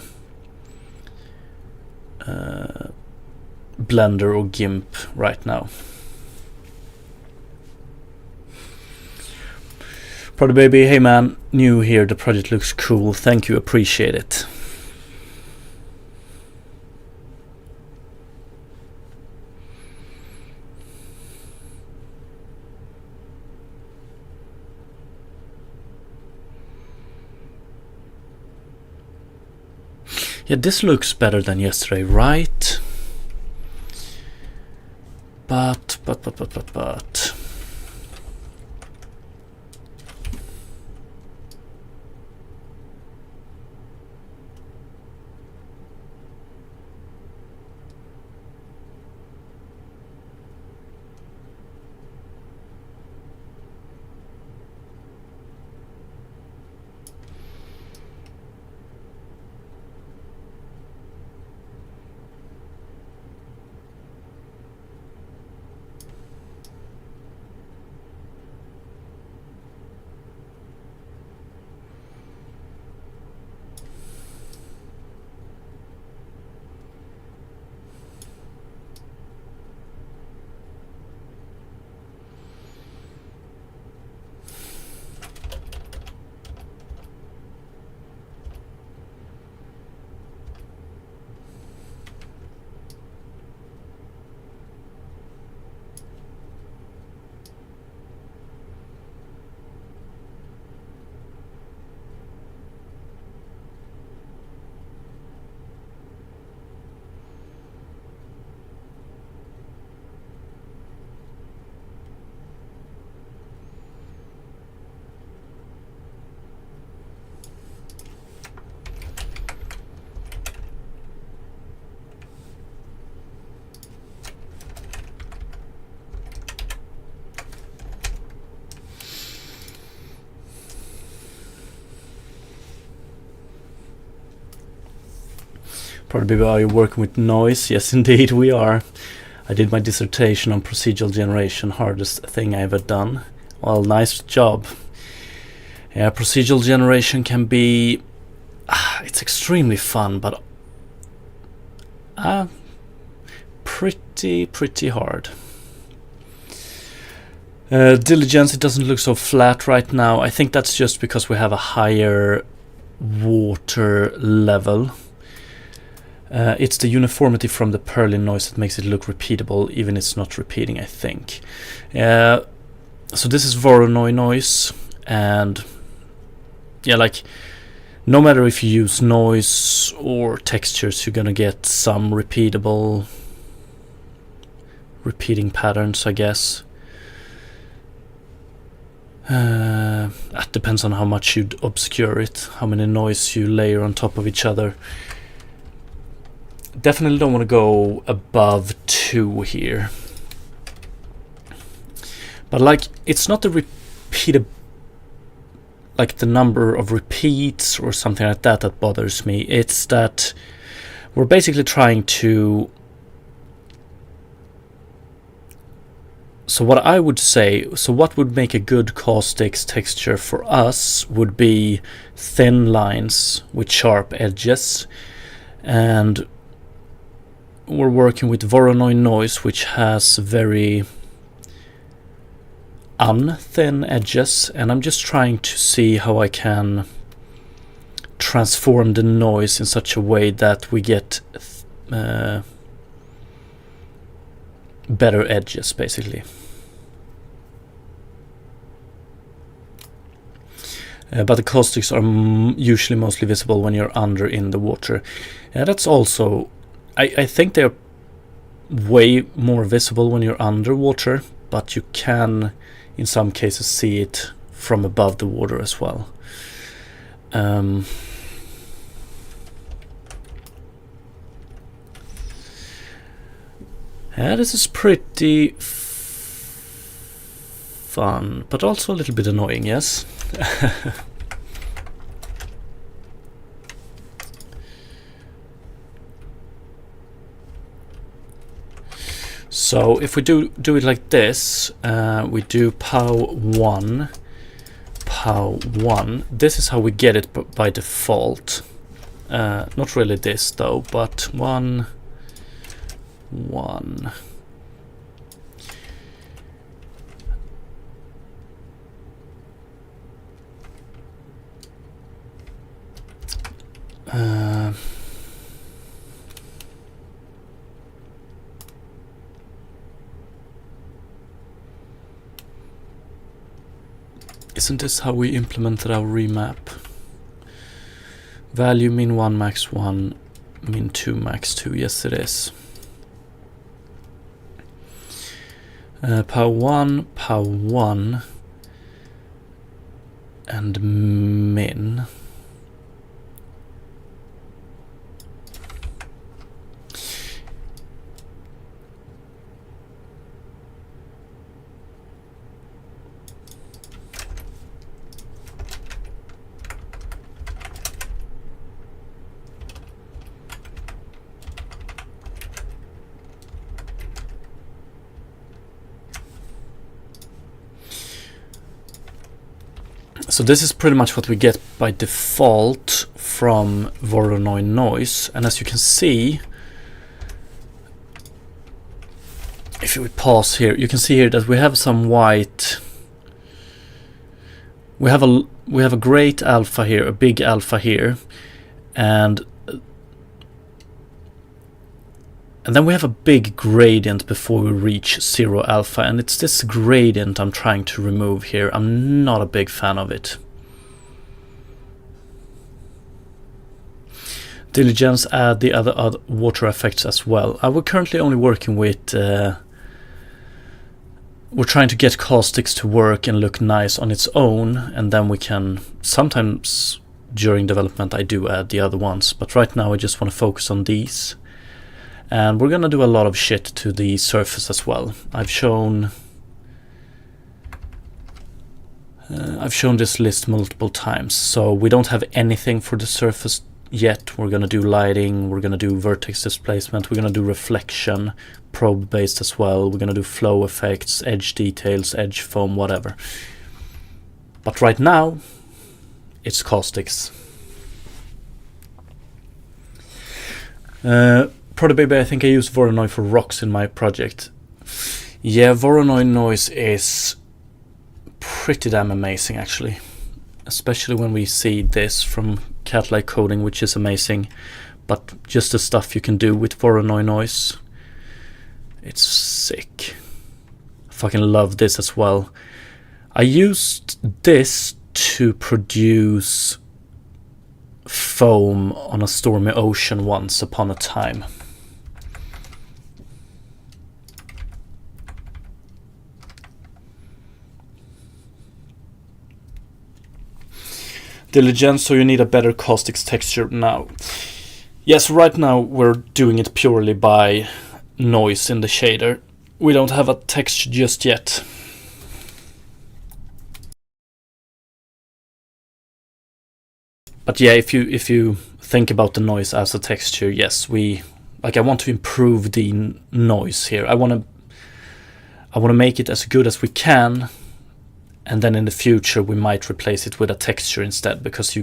Blender or GIMP right now. Prody baby, hey man, new here, the project looks cool, thank you, appreciate it. Yeah, this looks better than yesterday, right? But Probably are you working with noise? Yes, indeed we are. I did my dissertation on procedural generation, hardest thing I ever done. Well, nice job. Yeah, procedural generation can be... it's extremely fun, but... pretty hard. Diligence, it doesn't look so flat right now. I think that's just because we have a higher water level. It's the uniformity from the Perlin noise that makes it look repeatable, even it's not repeating, I think. So this is Voronoi noise, and yeah, like no matter if you use noise or textures, you're gonna get some repeating patterns, I guess. That depends on how much you'd obscure it, how many noise you layer on top of each other. Definitely don't want to go above 2 here. But like, it's not the repeated, like the number of repeats or something like that that bothers me. It's that we're basically trying to... So what I would say, so what would make a good caustics texture for us would be thin lines with sharp edges. And we're working with Voronoi noise, which has very unthin edges, and I'm just trying to see how I can transform the noise in such a way that we get better edges, basically. But the caustics are usually mostly visible when you're under in the water. That's also... I think they're way more visible when you're underwater, but you can in some cases see it from above the water as well. Yeah, this is pretty fun, but also a little bit annoying, yes? So if we do it like this, we do POW 1, POW 1. This is how we get it by default. Not really this though, but 1, 1. Isn't this how we implemented our remap? Value min 1 max 1 min 2 max 2. Yes, it is. POW 1, POW 1 and min. So this is pretty much what we get by default from Voronoi noise, and as you can see, if we pause here, you can see here that we have some white. We have a great alpha here, a big alpha here, and then we have a big gradient before we reach 0 alpha, and it's this gradient I'm trying to remove here. I'm not a big fan of it. Diligence add the other water effects as well. We're currently only working with... we're trying to get caustics to work and look nice on its own, and then we can... Sometimes during development I do add the other ones, but right now I just want to focus on these. And we're gonna do a lot of shit to the surface as well. I've shown this list multiple times, so we don't have anything for the surface yet. We're gonna do lighting, we're gonna do vertex displacement, we're gonna do reflection, probe based as well, we're gonna do flow effects, edge details, edge foam, whatever. But right now, it's caustics. Protobaby, I think I use Voronoi for rocks in my project. Yeah, Voronoi noise is pretty damn amazing actually. Especially when we see this from Cat-like coding, which is amazing. But just the stuff you can do with Voronoi noise, it's sick. I fucking love this as well. I used this to produce foam on a stormy ocean once upon a time. Diligence, so you need a better caustics texture now. Yes, right now we're doing it purely by noise in the shader. We don't have a texture just yet. But yeah, if you think about the noise as a texture, yes, I want to improve the noise here. I want to make it as good as we can, and then in the future we might replace it with a texture instead, because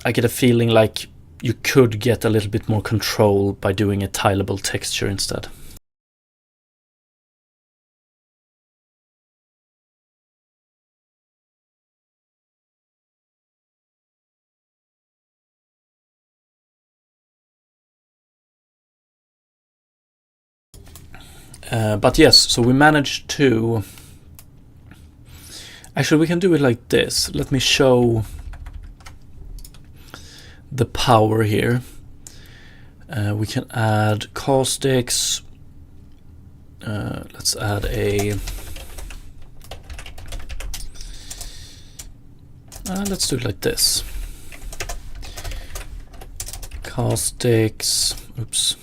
I get a feeling like you could get a little bit more control by doing a tileable texture instead. But yes, so we managed to... Actually, we can do it like this. Let me show the power here. We can add caustics. Let's add a... let's do it like this. Caustics... Oops.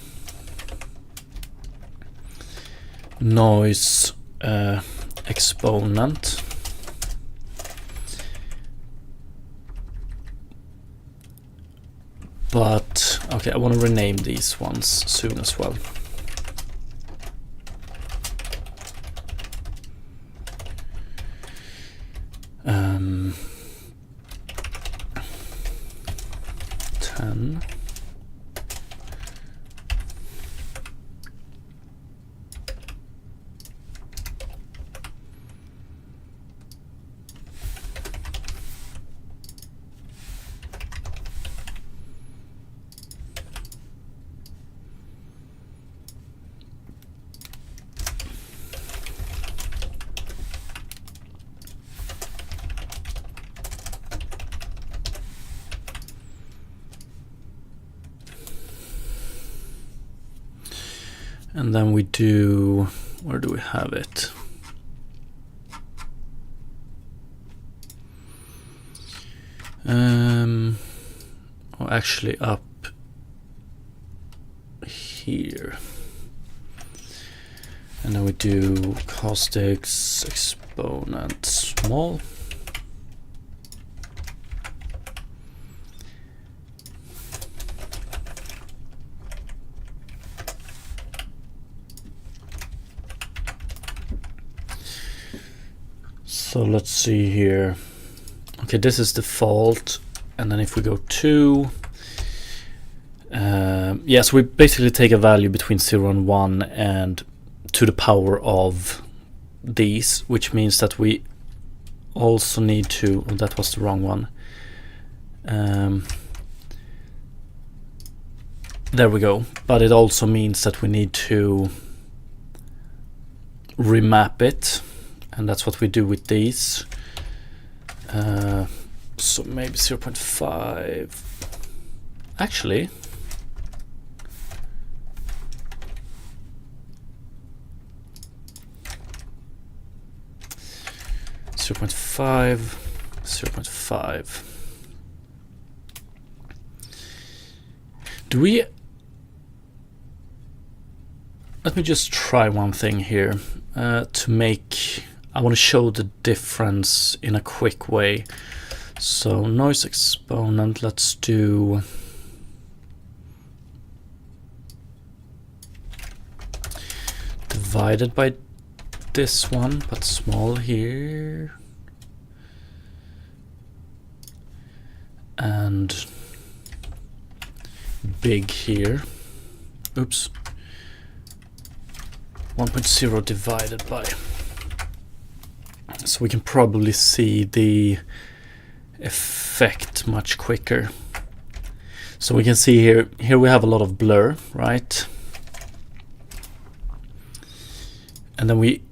Noise exponent. But okay, I want to rename these ones soon as well. Ten. And then we do, where do we have it? Oh, actually up here. And then we do caustics exponent small. So let's see here. Okay, this is default, and then if we go to yes, we basically take a value between 0 and 1 and to the power of these, which means that we also need to, oh, that was the wrong one. There we go. But it also means that we need to remap it, and that's what we do with these. So maybe 0.5. Actually, zero point 0.5. Do we... Let me just try one thing here to make... I want to show the difference in a quick way. So noise exponent, let's do divided by this one, but small here, and big here. Oops. 1.0 divided by. So we can probably see the effect much quicker. So we can see here we have a lot of blur, right? And then we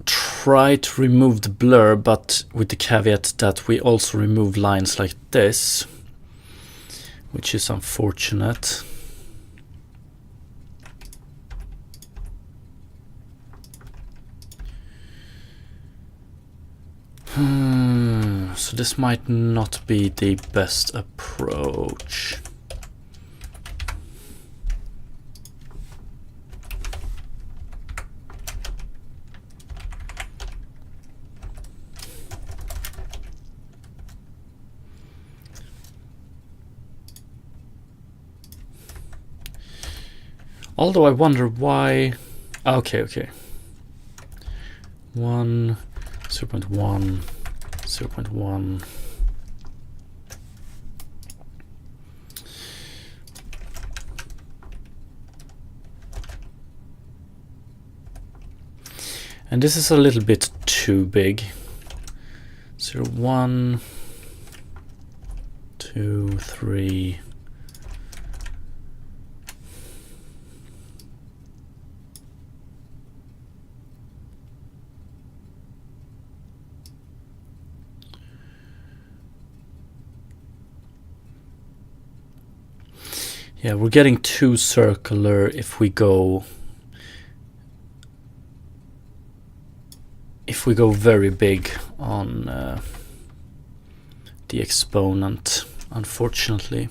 try to remove the blur, but with the caveat that we also remove lines like this, which is unfortunate. So this might not be the best approach. Although I wonder why. Okay. 1, 0.1, 0.1. And this is a little bit too big. 0, 1, 2, 3. Yeah, we're getting too circular if we go very big on the exponent, unfortunately.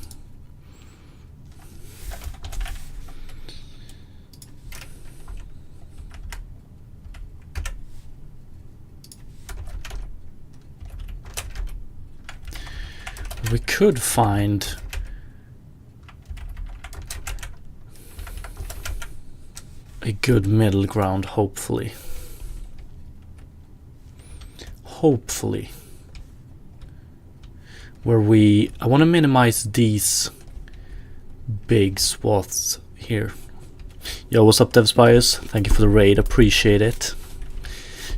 We could find a good middle ground, hopefully. Where I want to minimize these big swaths here. Yo, what's up, DevSpies? Thank you for the raid, appreciate it.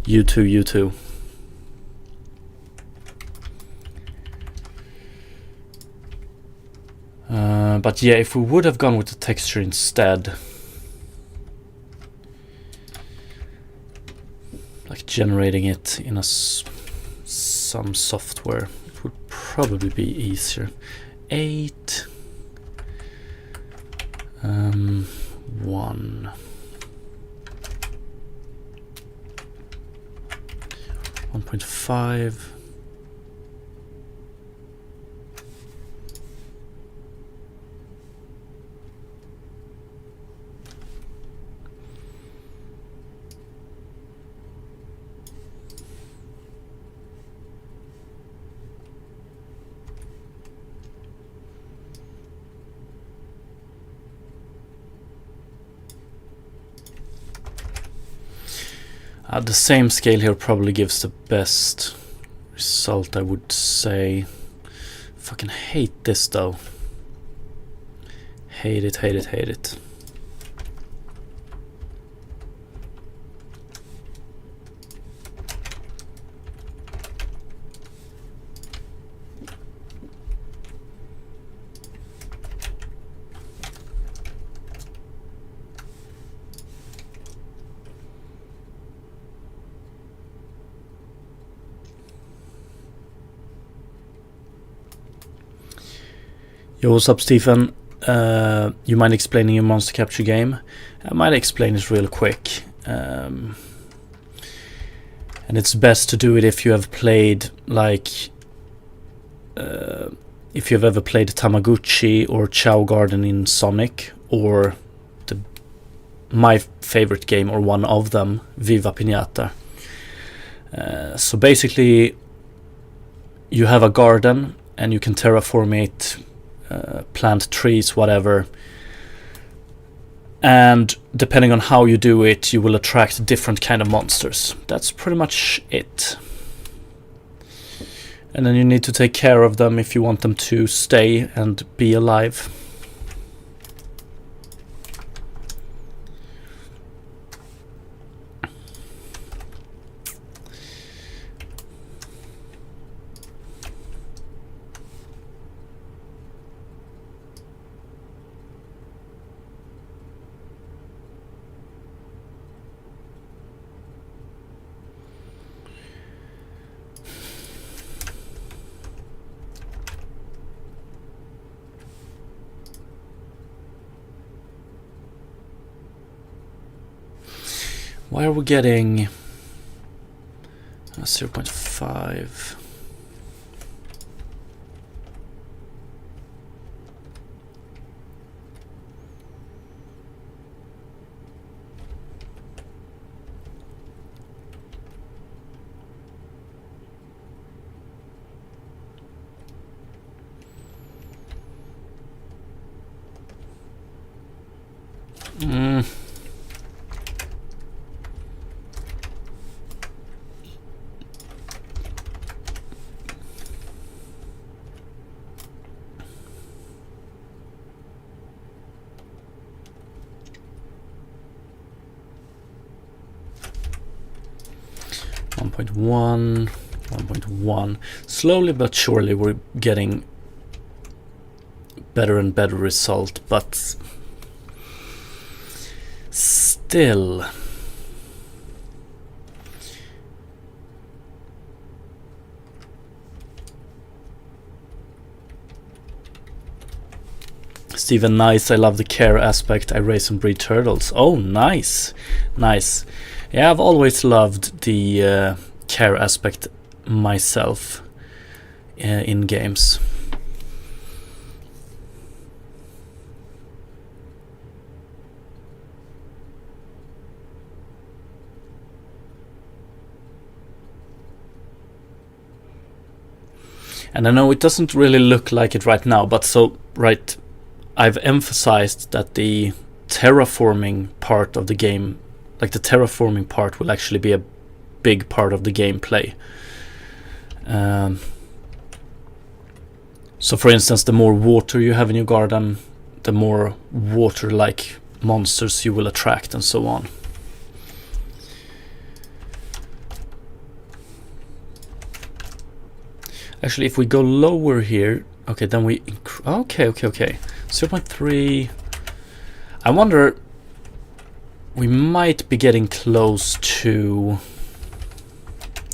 You too. But yeah, if we would have gone with the texture instead, like generating it in some software, it would probably be easier. 8, 1, 1.5. The same scale here probably gives the best result, I would say. Fucking hate this though. Hate it. Yo, what's up, Stephen? You mind explaining your monster capture game? I might explain it real quick. And it's best to do it if you have played, like, if you've ever played Tamagotchi or Chow Garden in Sonic, or my favorite game, or one of them, Viva Pinata. So basically, you have a garden and you can terraform it, plant trees, whatever. And depending on how you do it, you will attract different kind of monsters. That's pretty much it. And then you need to take care of them if you want them to stay and be alive. Why are we getting 0.5? Mm. .1, 1.1. Slowly but surely we're getting better and better result, but still. Steven, nice. I love the care aspect. I raise and breed turtles. Oh, nice. Nice. Yeah, I've always loved the care aspect myself in games. And I know it doesn't really look like it right now, but I've emphasized that the terraforming part of the game, like the terraforming part, will actually be a big part of the gameplay. So for instance, the more water you have in your garden, the more water-like monsters you will attract, and so on. Actually, if we go lower here, okay, then we okay. 0.3. I wonder, we might be getting close to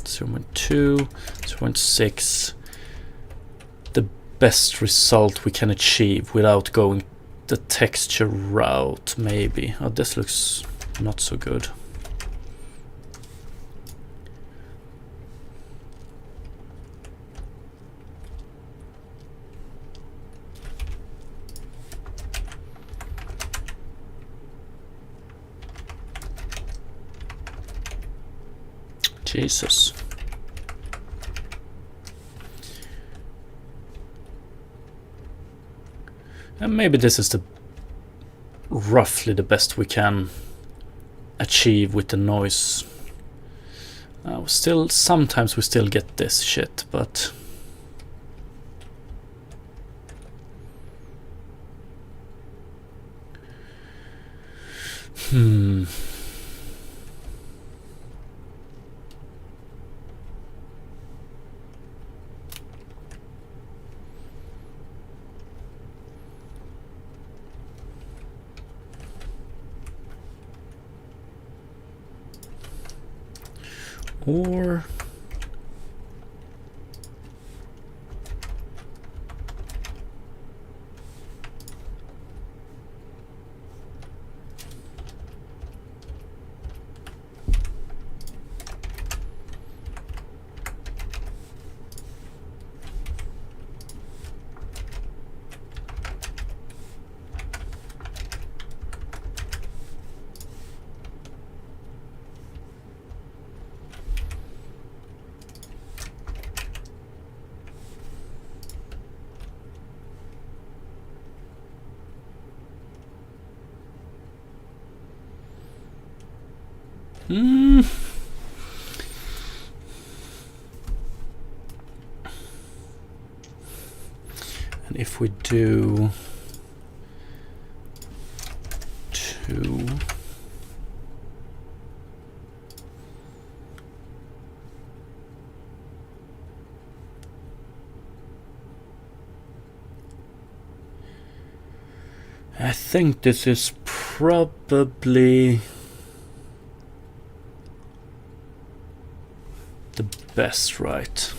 0.2, 0.6, the best result we can achieve without going the texture route, maybe. Oh, this looks not so good. Jesus. And maybe this is roughly the best we can achieve with the noise. Sometimes we still get this shit, but or And if we do 2, I think this is probably the best, right?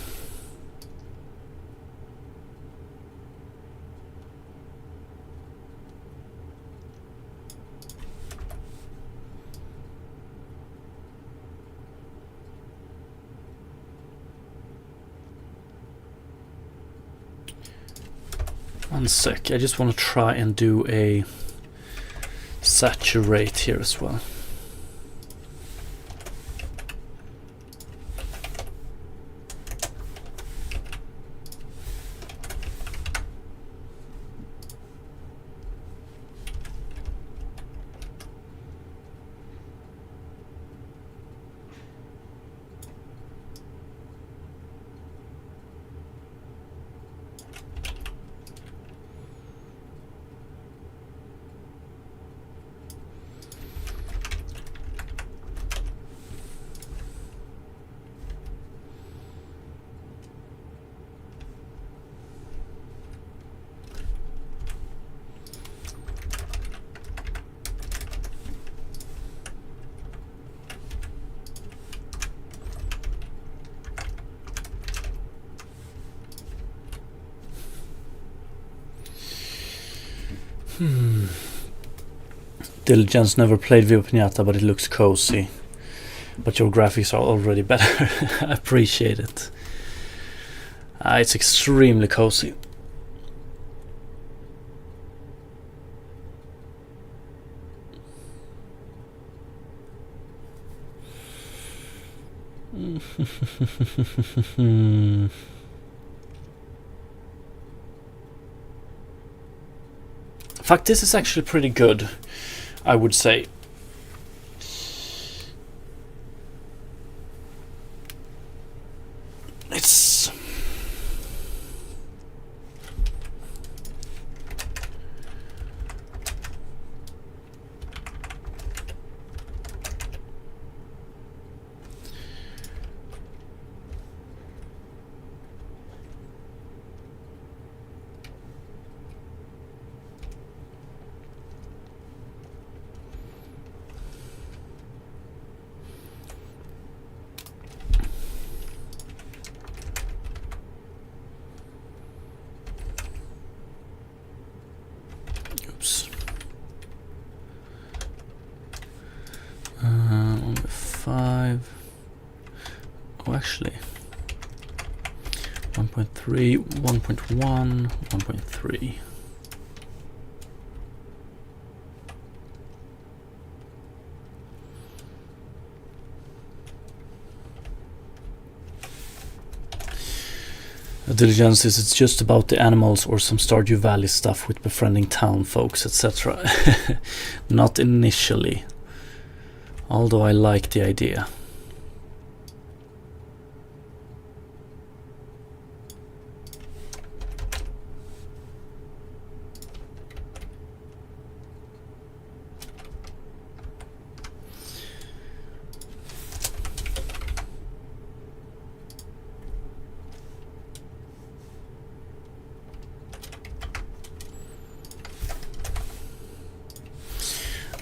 One sec, I just want to try and do a saturate here as well. Diligence never played Viva Pinata, but it looks cozy. But your graphics are already better. I appreciate it. It's extremely cozy. In fact, this is actually pretty good, I would say. It's on the 5. Oh, actually 1.3, 1.1, 1.3. Diligence is it's just about the animals or some Stardew Valley stuff with befriending town folks, etc. Not initially, although I like the idea.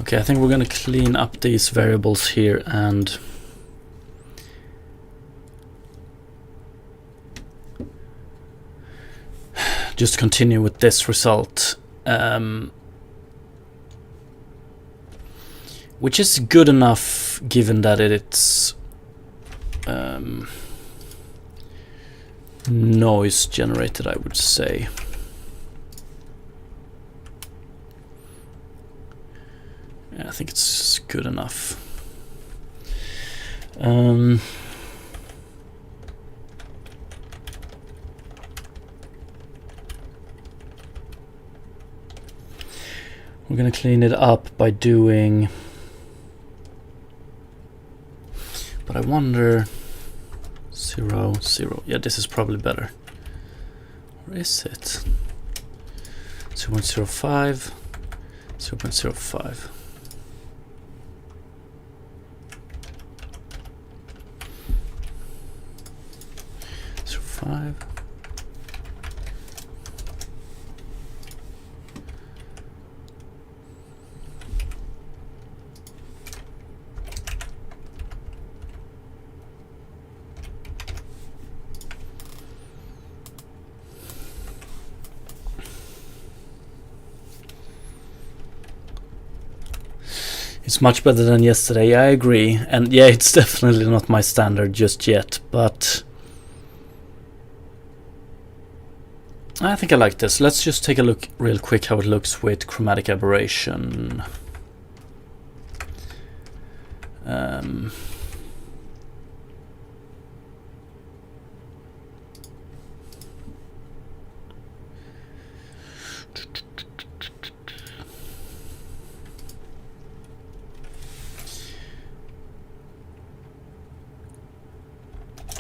Okay, I think we're gonna clean up these variables here and just continue with this result, which is good enough given that it's noise generated, I would say. Yeah, I think it's good enough. We're gonna clean it up by doing But I wonder... 0, 0. Yeah, this is probably better. Or is it? 0.05, 0.05. Five. It's much better than yesterday, I agree. And yeah, it's definitely not my standard just yet, but I think I like this. Let's just take a look real quick how it looks with chromatic aberration. I'm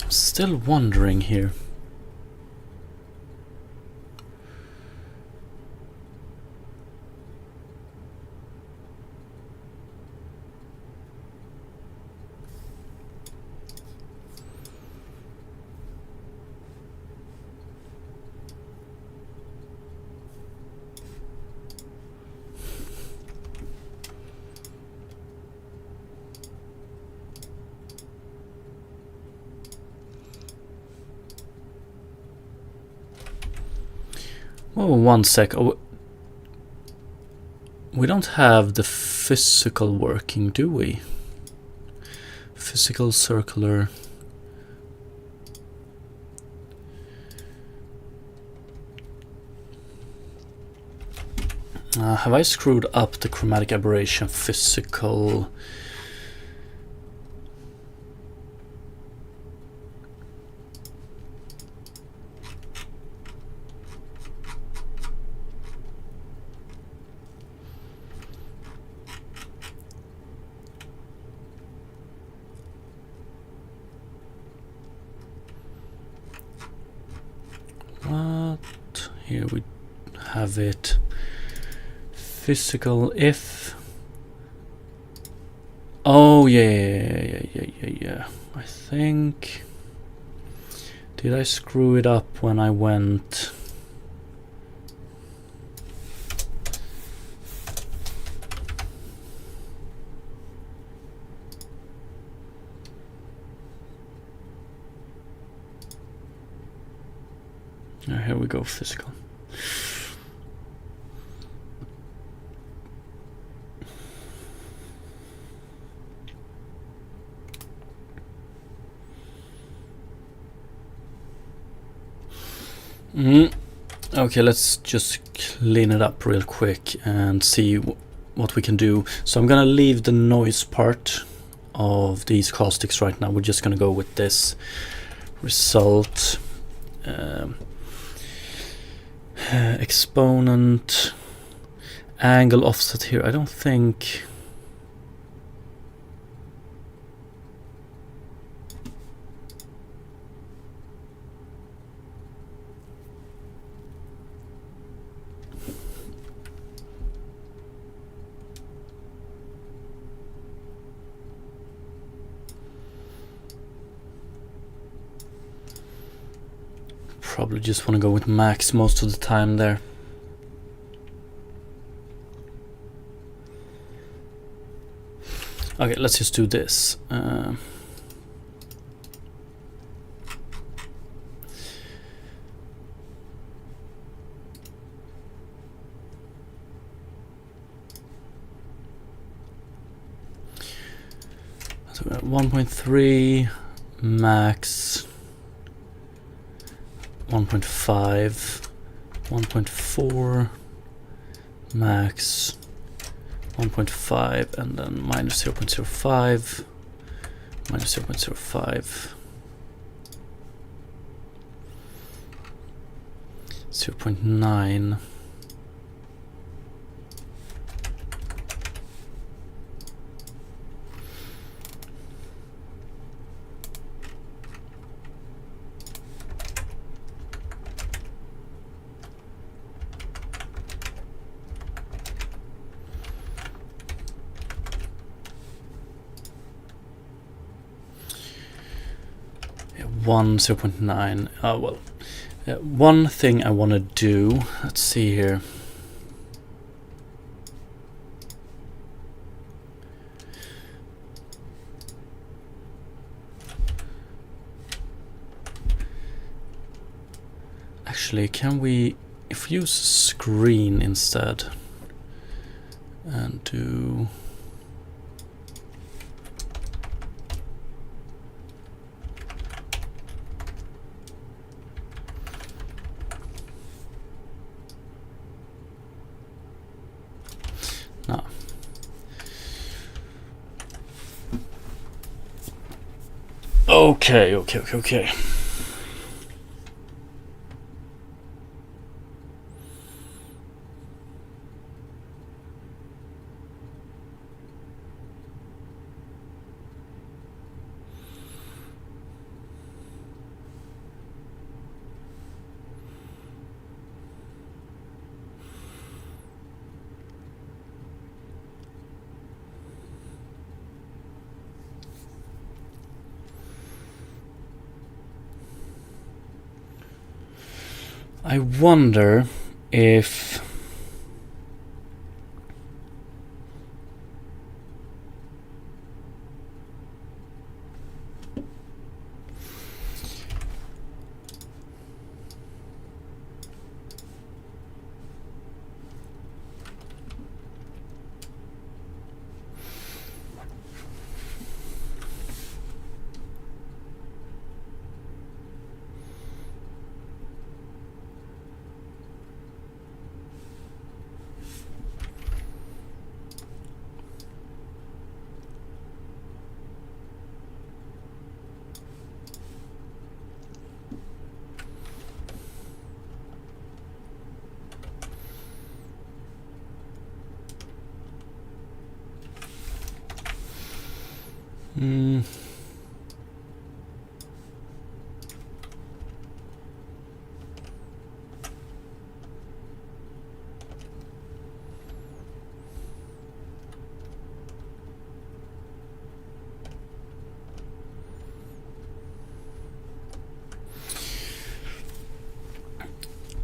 still wondering here. Oh, 1 sec. Oh, we don't have the physical working, do we? Physical circular. Have I screwed up the chromatic aberration physical? What? Here we have it. Physical if. Oh yeah. I think. Did I screw it up when I went? Here we go, physical. Okay, let's just clean it up real quick and see what we can do. So I'm gonna leave the noise part of these caustics right now. We're just gonna go with this result. Exponent, angle offset here. I don't think. Probably just want to go with max most of the time there. Okay, let's just do this. So we're at 1.3 max. 1.5, 1.4 max, 1.5, and then minus 0.05, minus 0.05, 0.9, 1, 0.9. Oh well. One thing I want to do, let's see here. Actually, can we, if we use screen instead and do no. Okay. I wonder if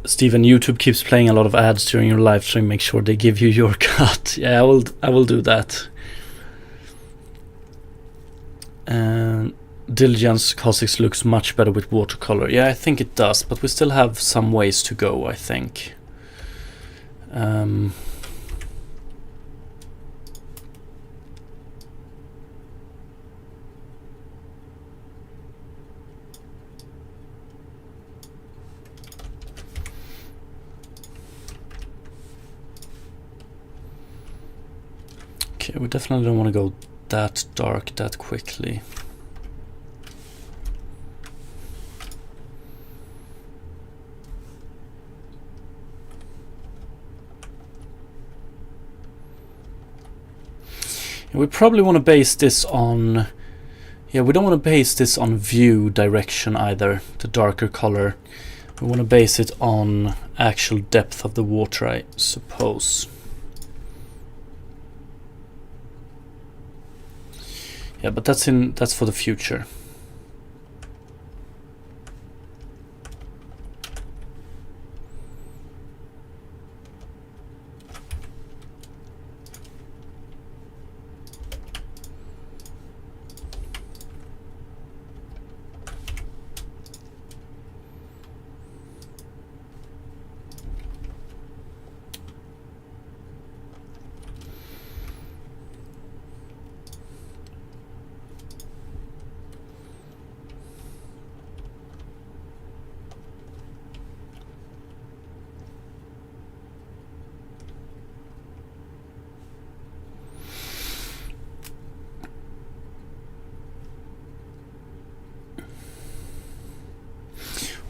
Steven, YouTube keeps playing a lot of ads during your live stream. Make sure they give you your cut. Yeah, I will do that. Diligence Caustics looks much better with watercolor. Yeah, I think it does, but we still have some ways to go, I think. Okay, we definitely don't want to go that dark that quickly. We probably want to base this on, yeah, we don't want to base this on view direction either, the darker color. We want to base it on actual depth of the water, I suppose. Yeah, but that's for the future.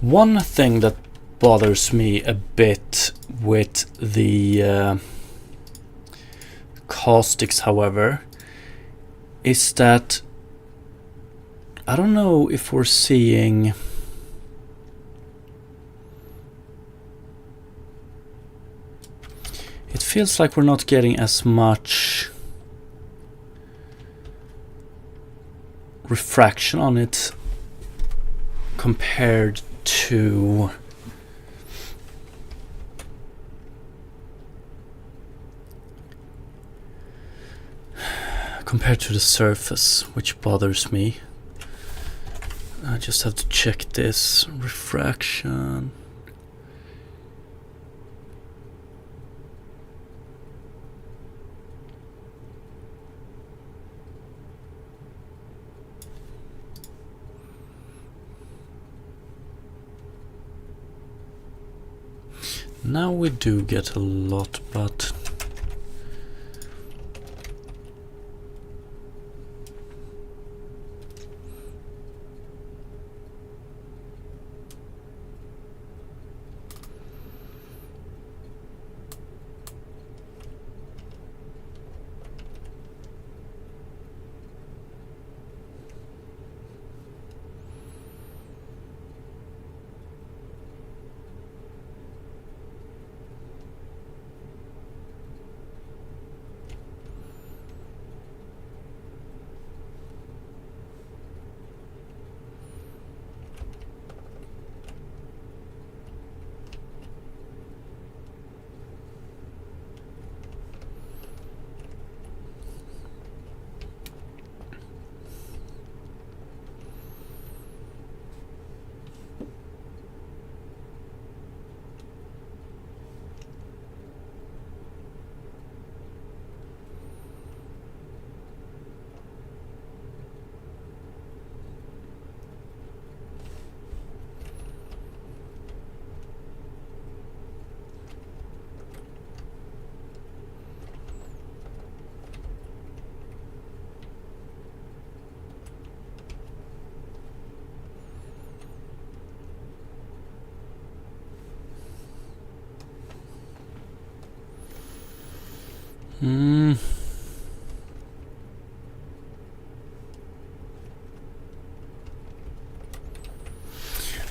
One thing that bothers me a bit with the caustics, however, is that I don't know if we're seeing it feels like we're not getting as much refraction on it compared to the surface, which bothers me. I just have to check this refraction. Now we do get a lot, but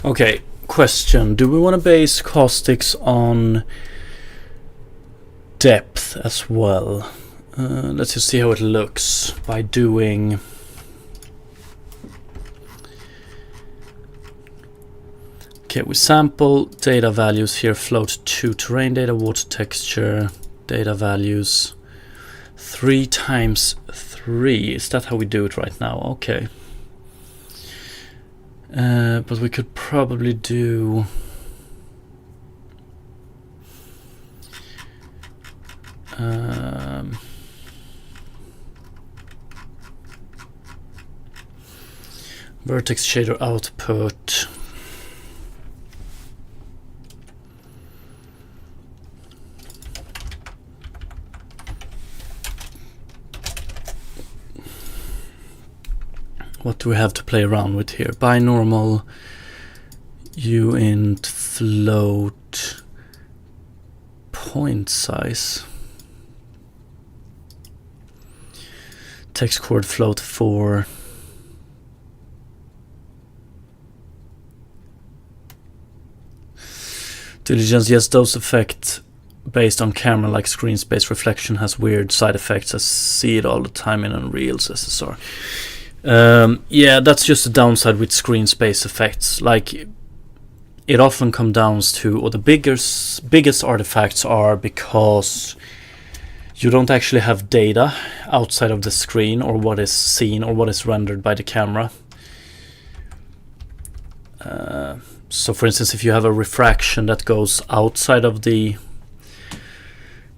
okay, question. Do we want to base caustics on depth as well? Let's just see how it looks by doing okay, we sample data values here, float 2 terrain data, water texture, data values 3 times 3. Is that how we do it right now? Okay. But we could probably do vertex shader output. What do we have to play around with here? Binormal, uint, float, point size, text chord float 4. Diligence, yes, those effects based on camera like screen space reflection has weird side effects. I see it all the time in Unreal's SSR. Yeah, that's just a downside with screen space effects. Like, it often comes down to, or the biggest artifacts are because you don't actually have data outside of the screen or what is seen or what is rendered by the camera. So for instance, if you have a refraction that goes outside of the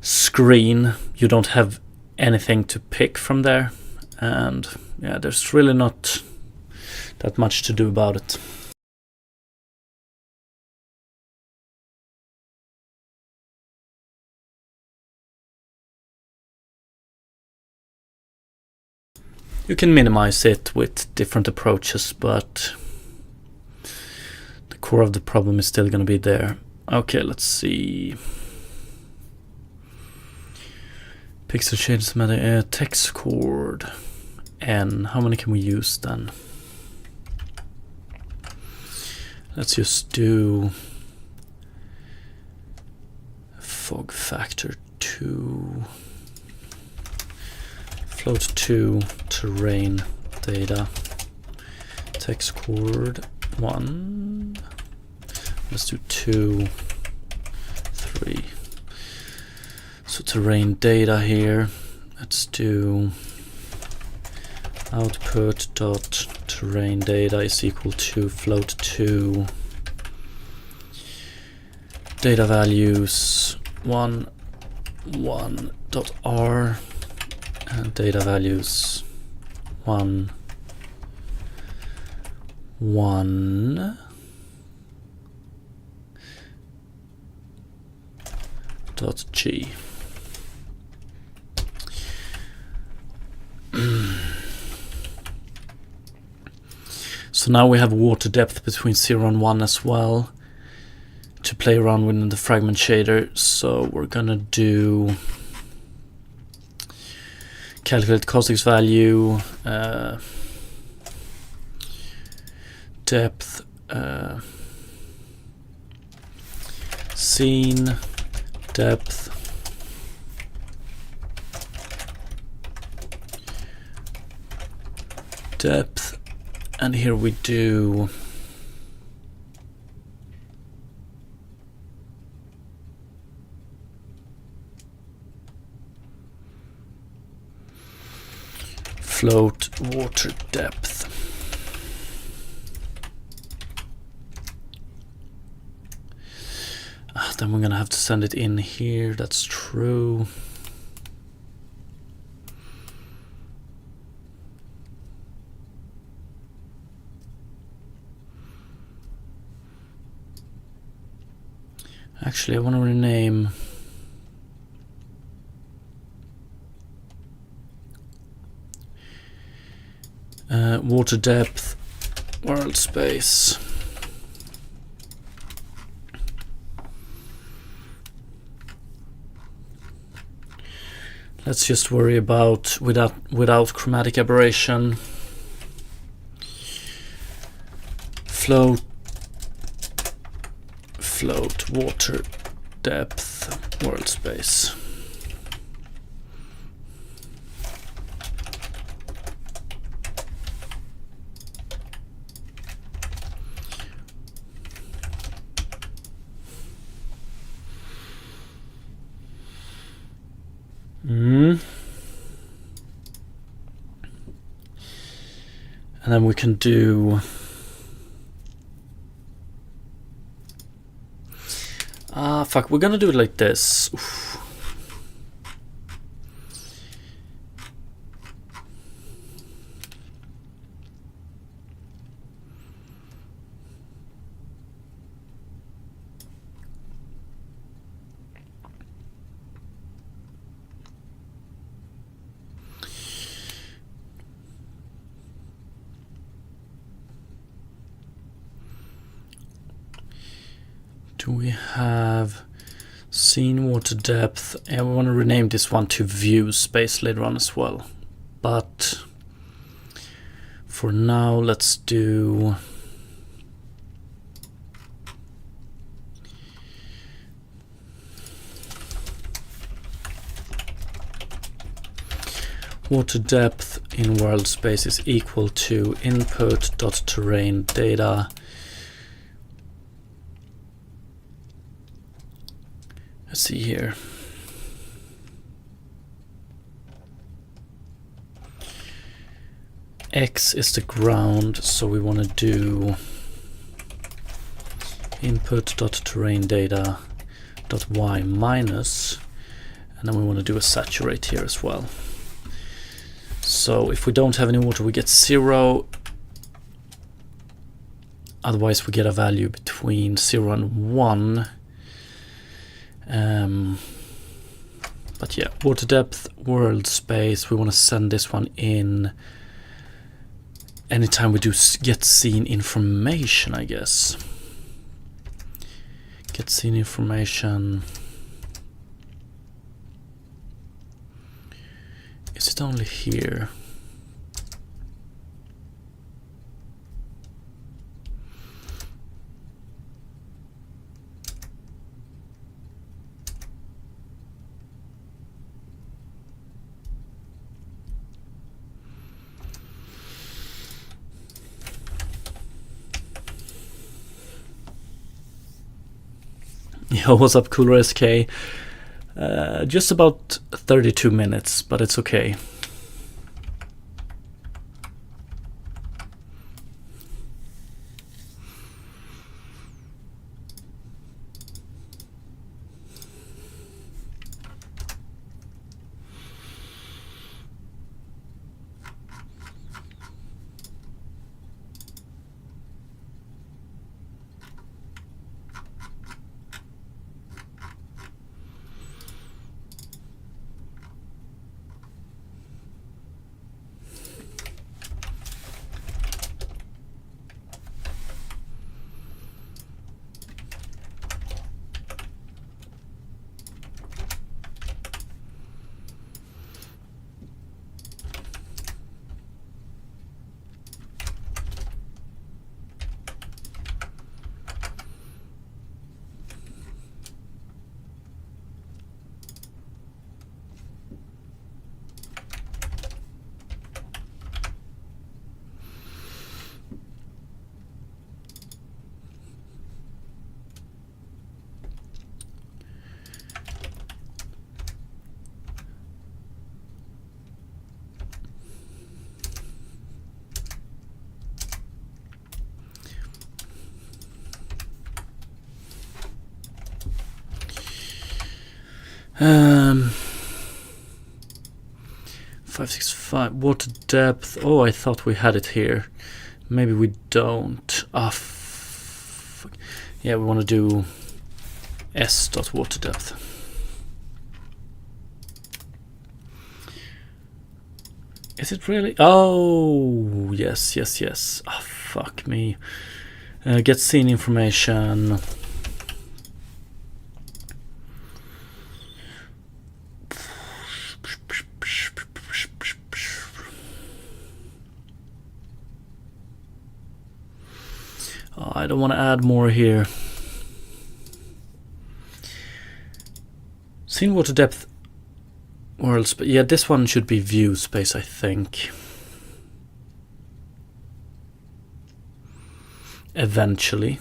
screen, you don't have anything to pick from there, and yeah, there's really not that much to do about it. You can minimize it with different approaches, but the core of the problem is still going to be there. Okay, let's see. Pixel shades, text chord. N. How many can we use then? Let's just do fog factor 2, float 2, terrain data, text chord 1. Let's do 2, 3. So terrain data here. Let's do output dot terrain data is equal to float 2 data values 1 dot r and data values 1 dot g. So now we have water depth between 0 and 1 as well to play around within the fragment shader. So we're gonna do calculate caustic's value, depth, scene depth, and here we do float water depth. Then we're gonna have to send it in here, that's true. Actually, I want to rename water depth world space. Let's just worry about without chromatic aberration. Float water depth world space. And then we can do fuck, we're gonna do it like this. Oof. Do we have scene water depth? And we want to rename this one to view space later on as well. But for now, let's do water depth in world space is equal to input.terrain data. Let's see here. X is the ground, so we want to do input.terrain data.y minus, and then we want to do a saturate here as well. So if we don't have any water, we get 0. Otherwise, we get a value between 0 and 1. But yeah, water depth, world space, we want to send this one in anytime we do get scene information, I guess. Get scene information. Is it only here? Yo, what's up, Cooler SK? Just about 32 minutes, but it's okay. Um, 565 water depth. Oh, I thought we had it here. Maybe we don't. Yeah, we want to do s dot water depth. Is it really? Oh, yes, yes, yes. Oh, fuck me. Get scene information. Oh, I don't want to add more here. Scene water depth world space. Yeah, this one should be view space, I think. Eventually.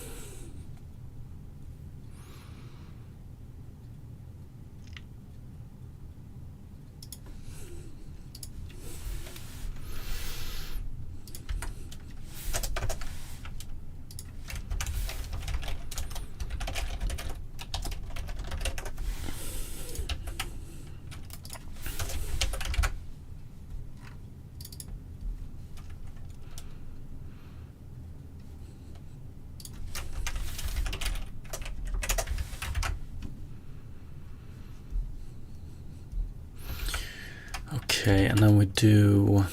Okay, and then we do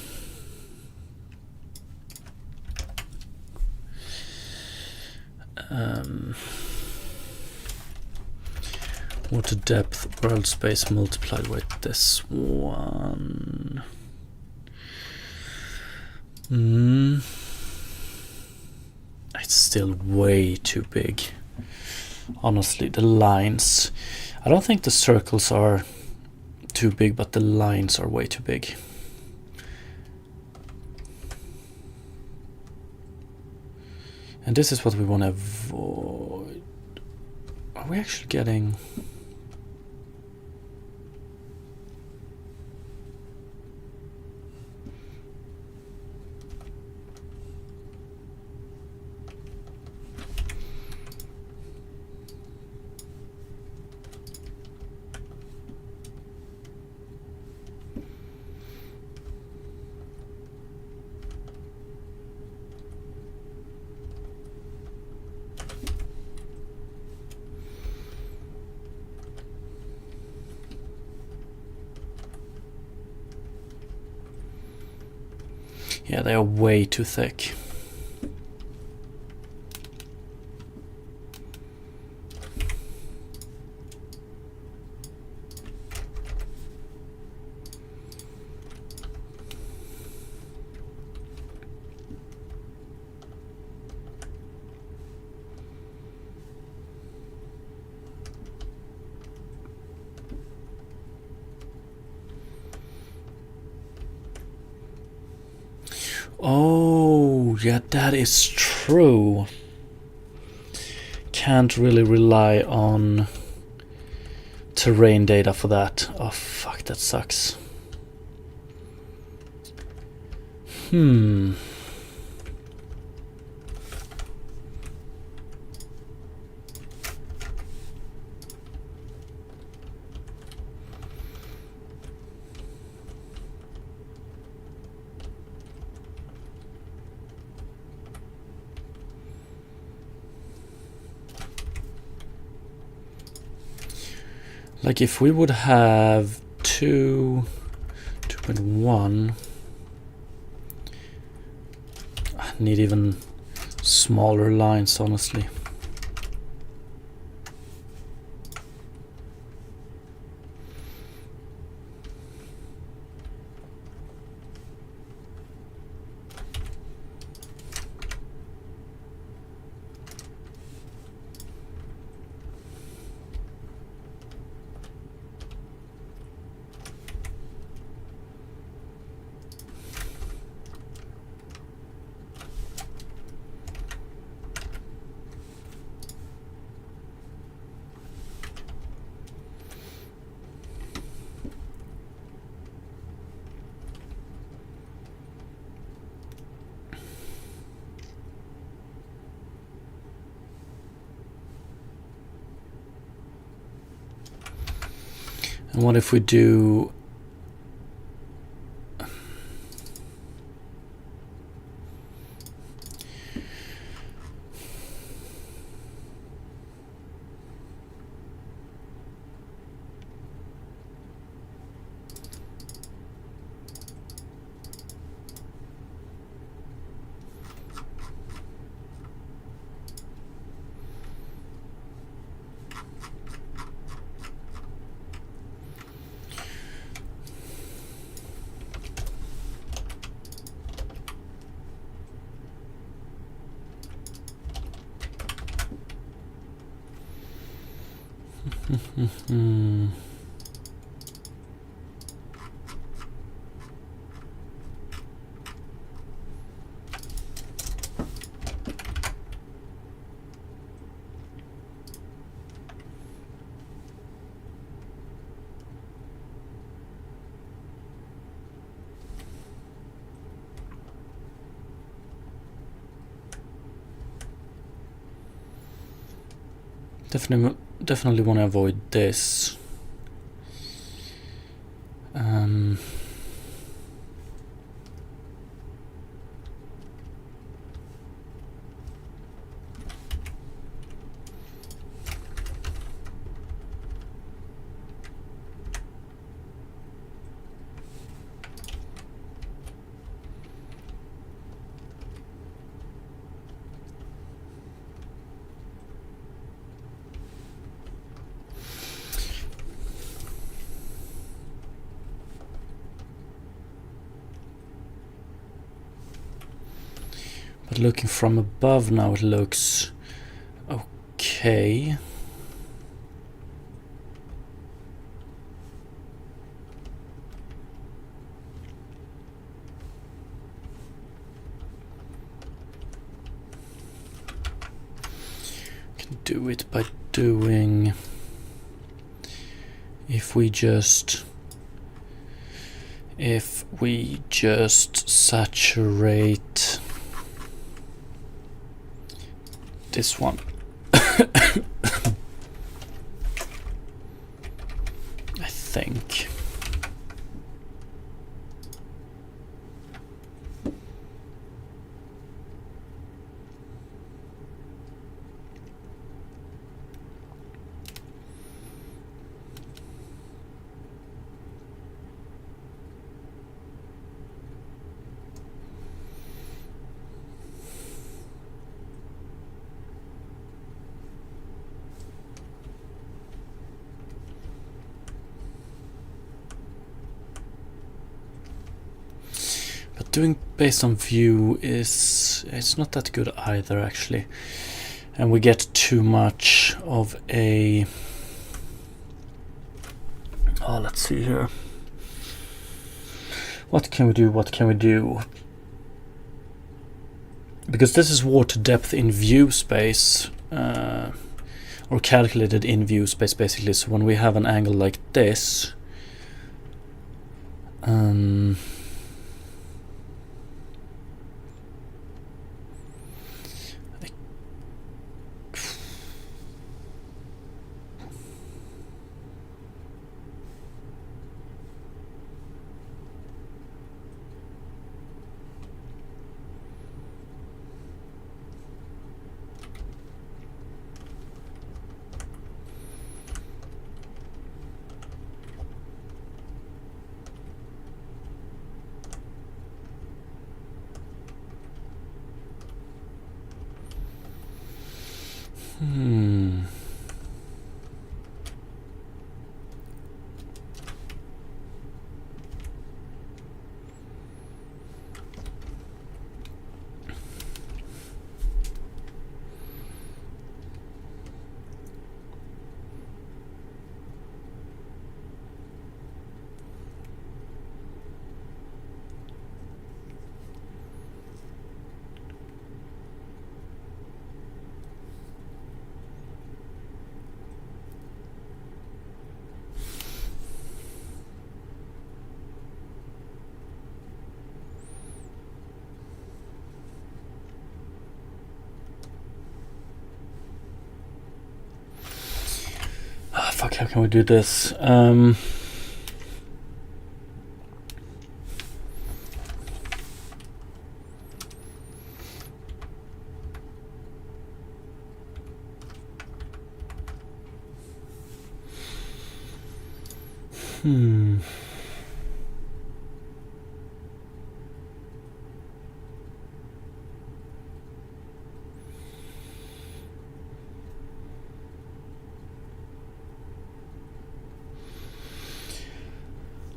water depth world space multiplied with this one. It's still way too big. Honestly, the lines. I don't think the circles are too big, but the lines are way too big. And this is what we want to avoid. Are we actually getting... Yeah, they are way too thick. Oh, yeah, that is true. Can't really rely on terrain data for that. Oh fuck, that sucks. Like if we would have 2.1, I need even smaller lines, honestly. And what if we do definitely want to avoid this. But looking from above now, it looks okay. Can do it by doing, if we just saturate this one. I think. Doing based on view it's not that good either, actually, and we get too much of a, let's see here, what can we do, because this is water depth in view space. or calculated in view space basically. So when we have an angle like this, fuck, how can we do this?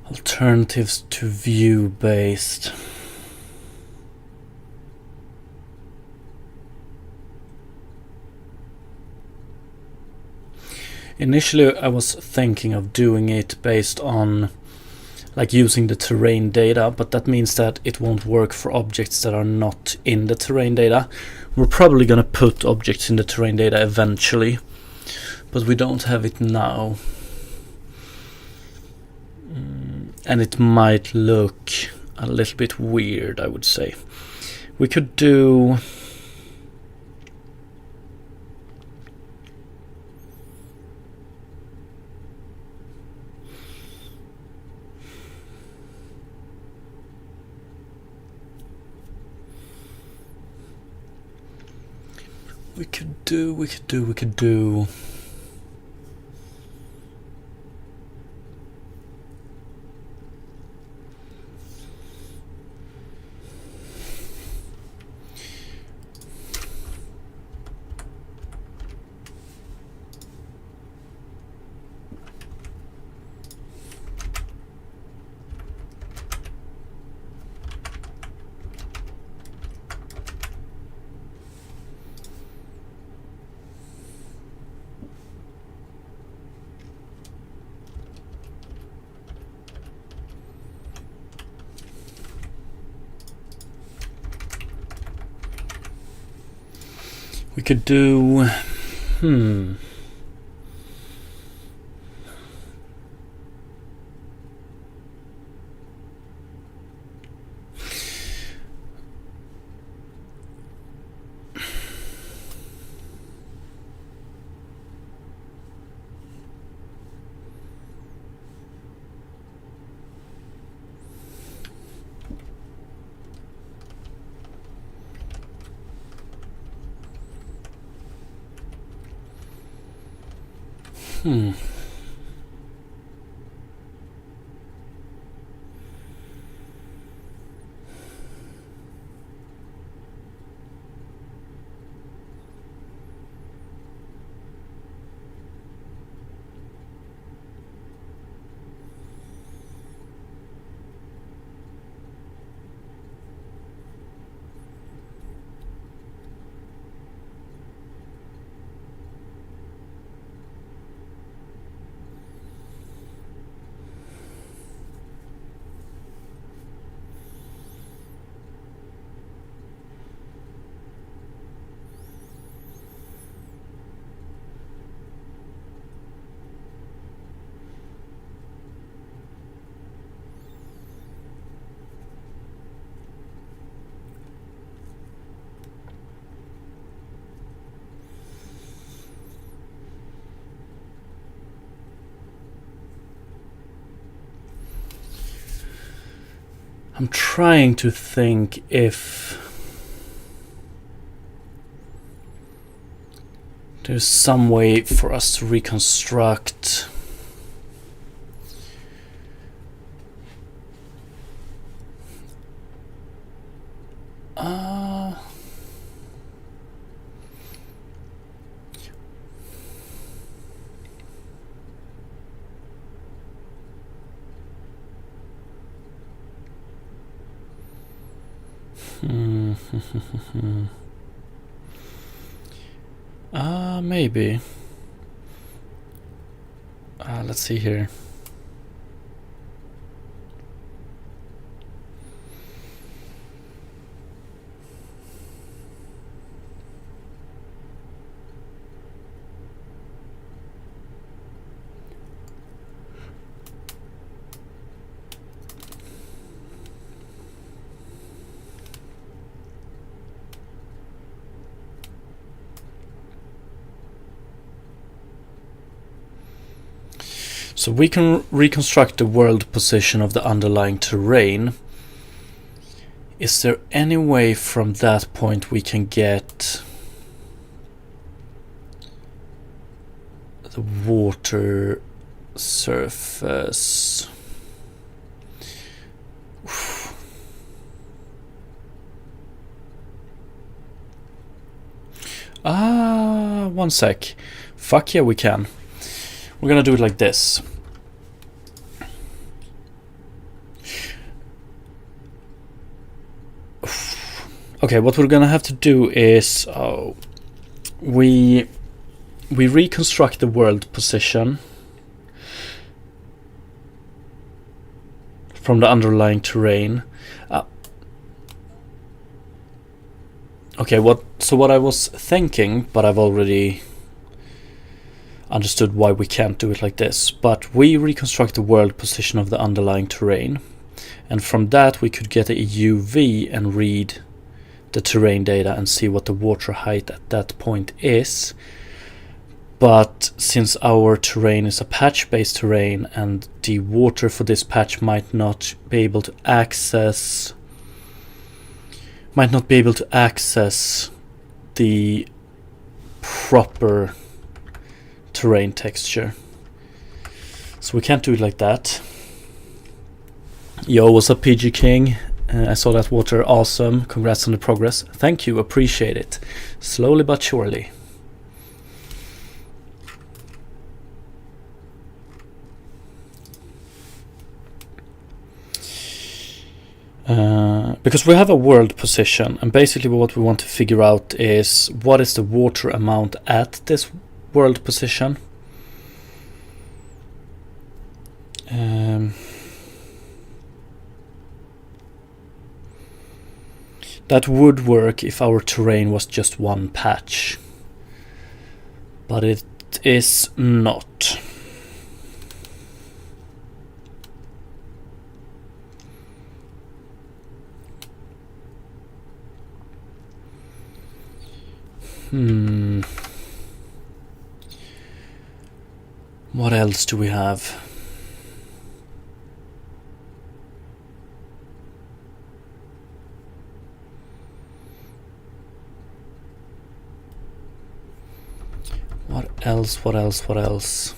Alternatives to view based. Initially I was thinking of doing it based on like using the terrain data, but that means that it won't work for objects that are not in the terrain data. We're probably gonna put objects in the terrain data eventually, but we don't have it now. And it might look a little bit weird, I would say. We could do... We could do... We could do... I'm trying to think if there's some way for us to reconstruct maybe. Let's see here. So we can reconstruct the world position of the underlying terrain. Is there any way from that point we can get the water surface? One sec. Fuck yeah, we can. We're gonna do it like this. Okay, what we're gonna have to do is we reconstruct the world position from the underlying terrain. Okay, what I was thinking, but I've already understood why we can't do it like this, but we reconstruct the world position of the underlying terrain, and from that we could get a UV and read the terrain data and see what the water height at that point is. But since our terrain is a patch-based terrain and the water for this patch might not be able to access the proper terrain texture, so we can't do it like that. Yo, what's up, PG King? I saw that water, awesome. Congrats on the progress. Thank you, appreciate it. Slowly but surely. Because we have a world position, and basically what we want to figure out is what is the water amount at this world position. That would work if our terrain was just one patch, but it is not. What else do we have? What else?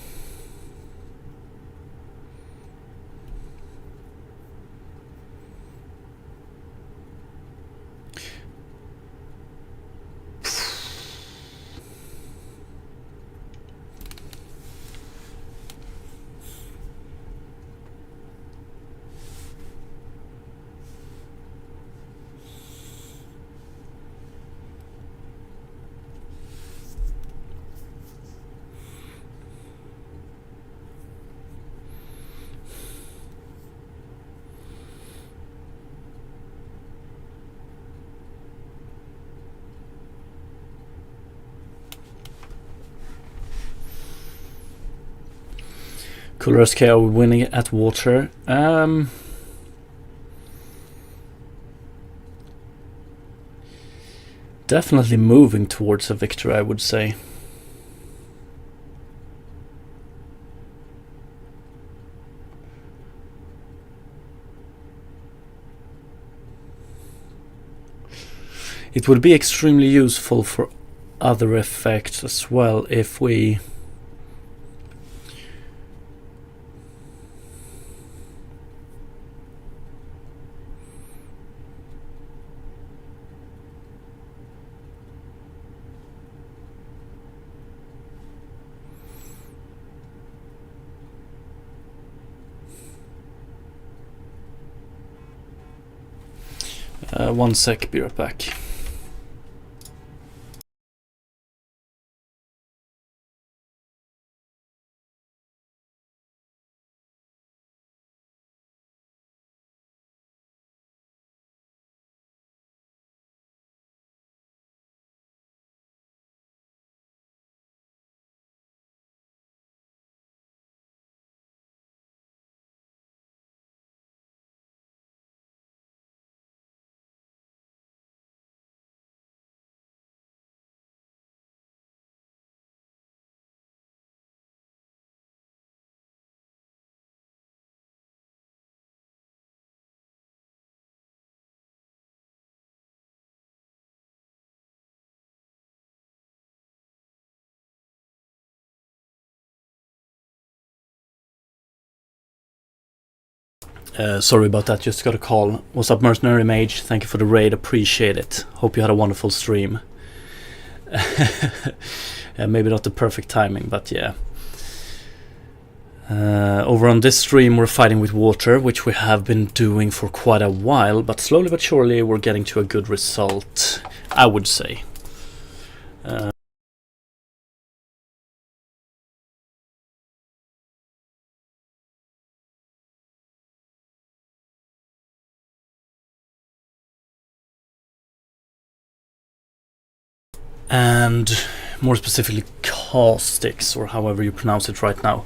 Cooler SK, are we winning at water? Definitely moving towards a victory, I would say. It would be extremely useful for other effects as well if we one sec, be right back. Sorry about that, just got a call. What's up, Mercenary Mage? Thank you for the raid, appreciate it. Hope you had a wonderful stream. Maybe not the perfect timing, but yeah. Over on this stream we're fighting with water, which we have been doing for quite a while, but slowly but surely we're getting to a good result, I would say. And more specifically caustics, or however you pronounce it right now.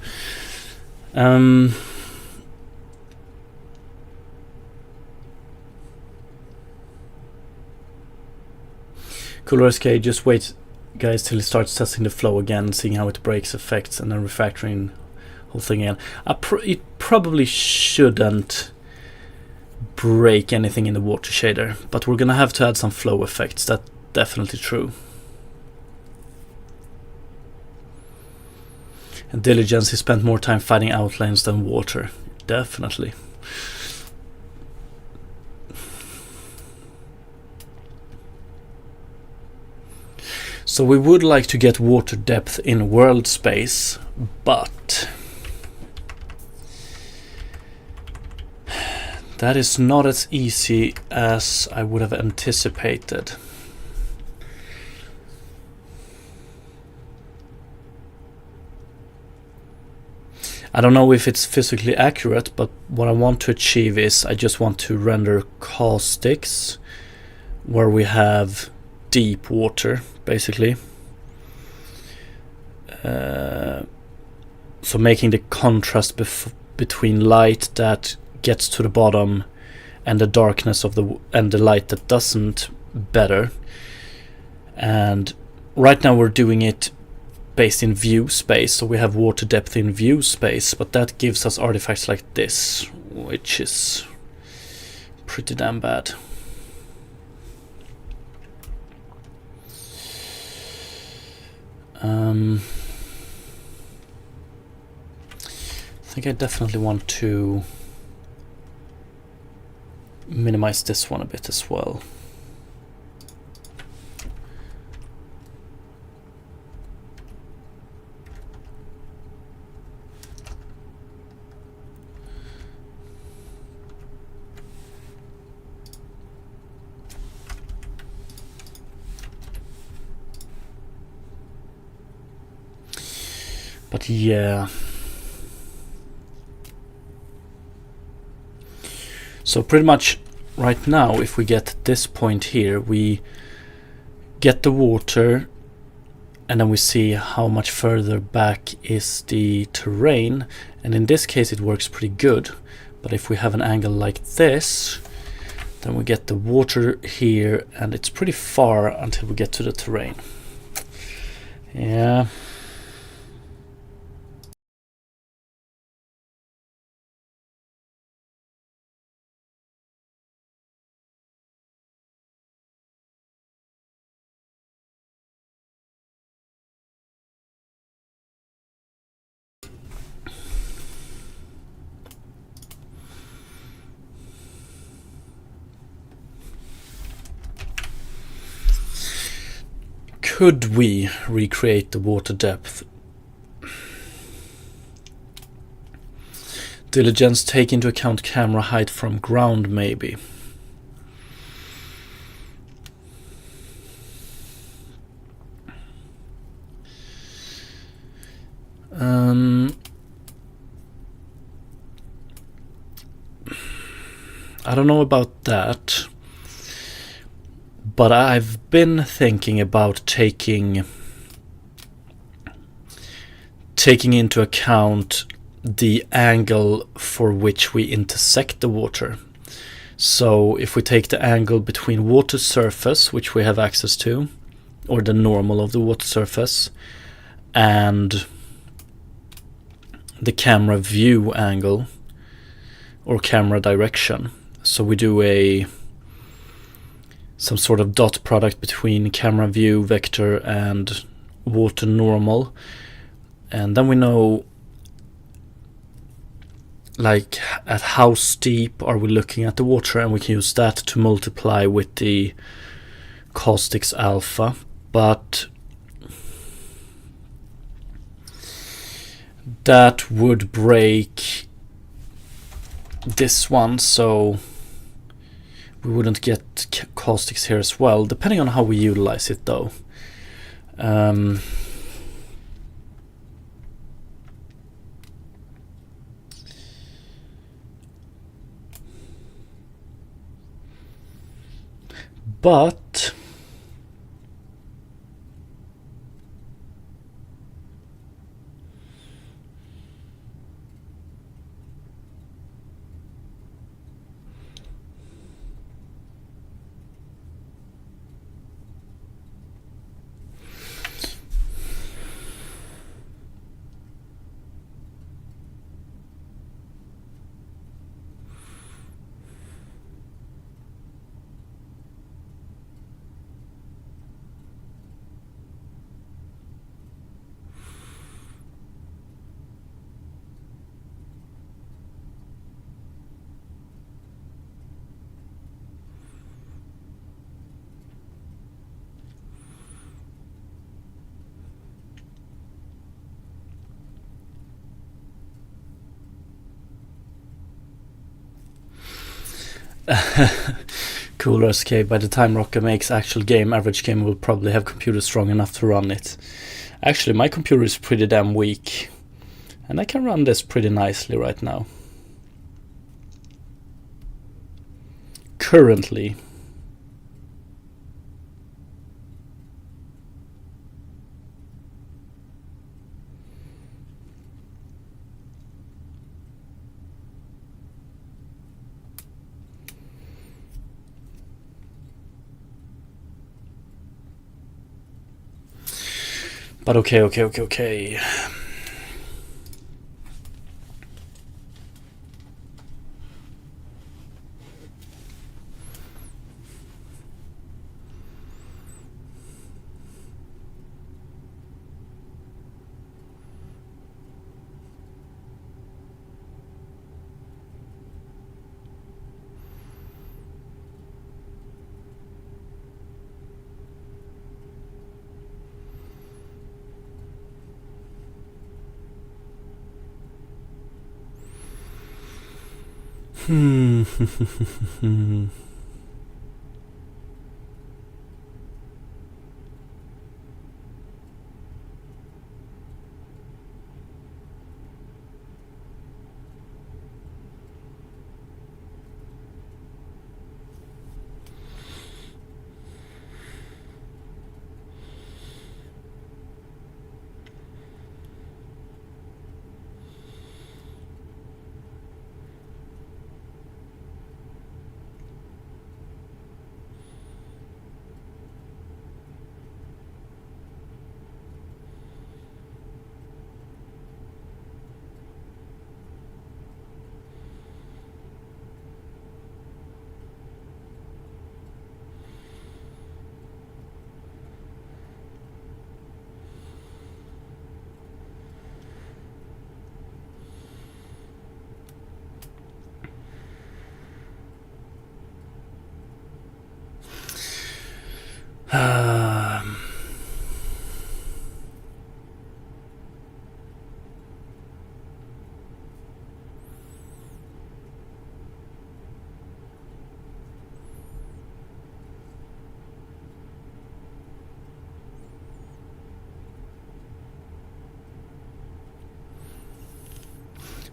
Cooler SK, just wait guys till he starts testing the flow again, seeing how it breaks effects, and then refactoring whole thing again. It probably shouldn't break anything in the water shader, but we're gonna have to add some flow effects, that's definitely true. And Diligence, he spent more time fighting outlanes than water. Definitely. So we would like to get water depth in world space, but that is not as easy as I would have anticipated. I don't know if it's physically accurate, but what I want to achieve is I just want to render caustics where we have deep water, basically. So making the contrast between light that gets to the bottom and the darkness of the light that doesn't better. And right now we're doing it based in view space, so we have water depth in view space, but that gives us artifacts like this, which is pretty damn bad. I think I definitely want to minimize this one a bit as well. But yeah. So pretty much right now, if we get this point here, we get the water and then we see how much further back is the terrain, and in this case it works pretty good. But if we have an angle like this, then we get the water here and it's pretty far until we get to the terrain. Yeah. Could we recreate the water depth? Diligence, take into account camera height from ground, maybe. I don't know about that, but I've been thinking about taking into account the angle for which we intersect the water. So if we take the angle between water surface, which we have access to, or the normal of the water surface, and the camera view angle or camera direction. So we do some sort of dot product between camera view vector and water normal, and then we know like at how steep are we looking at the water, and we can use that to multiply with the caustics alpha. But that would break this one, so we wouldn't get caustics here as well, depending on how we utilize it though. But Cooler SK, by the time Rocka makes actual game, average game will probably have computers strong enough to run it. Actually, my computer is pretty damn weak, and I can run this pretty nicely right now. Currently. But okay.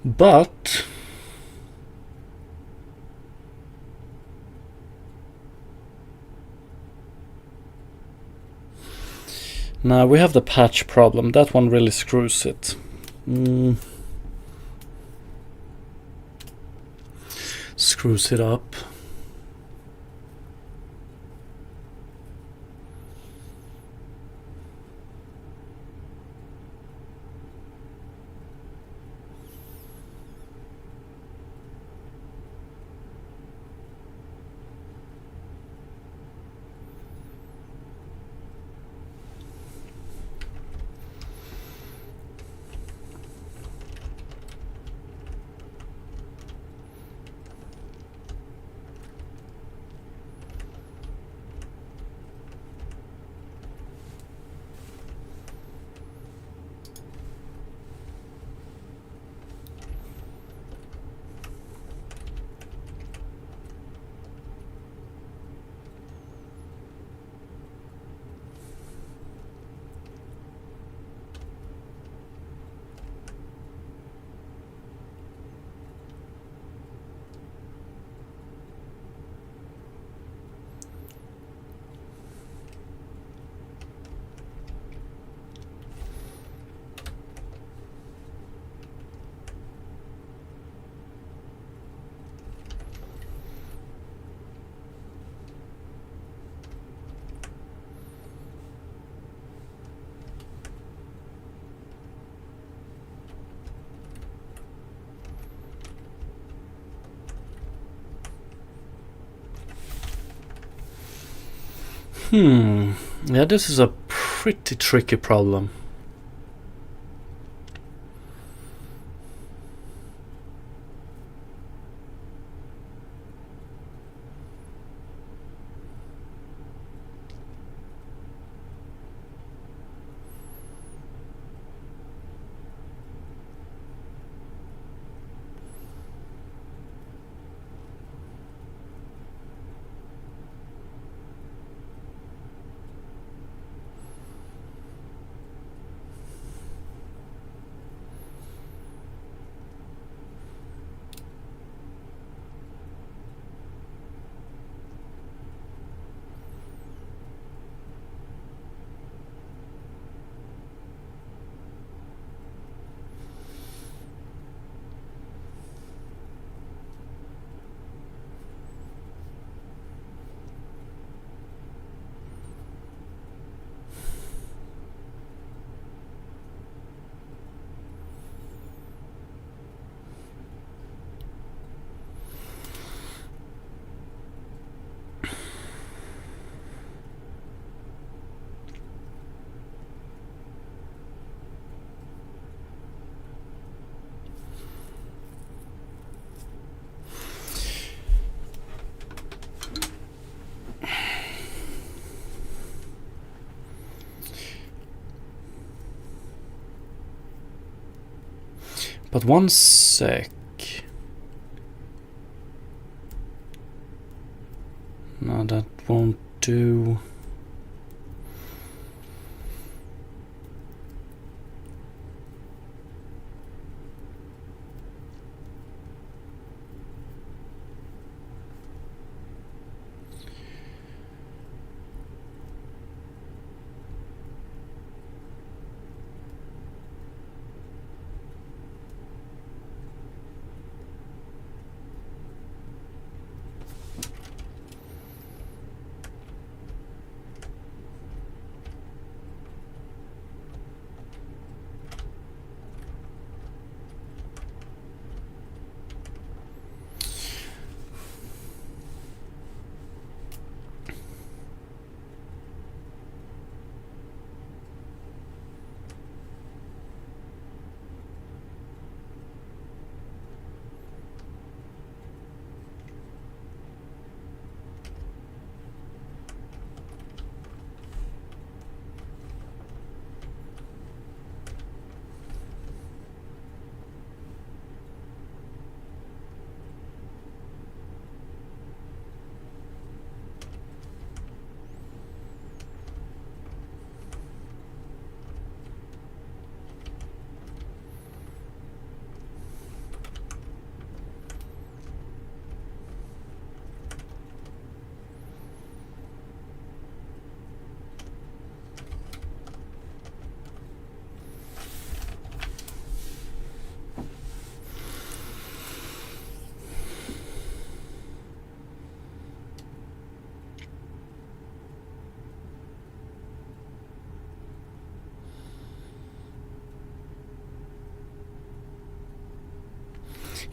But now we have the patch problem. That one really screws it. Screws it up. Yeah, this is a pretty tricky problem. But one sec. No, that won't do.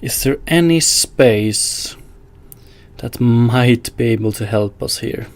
Is there any space that might be able to help us here?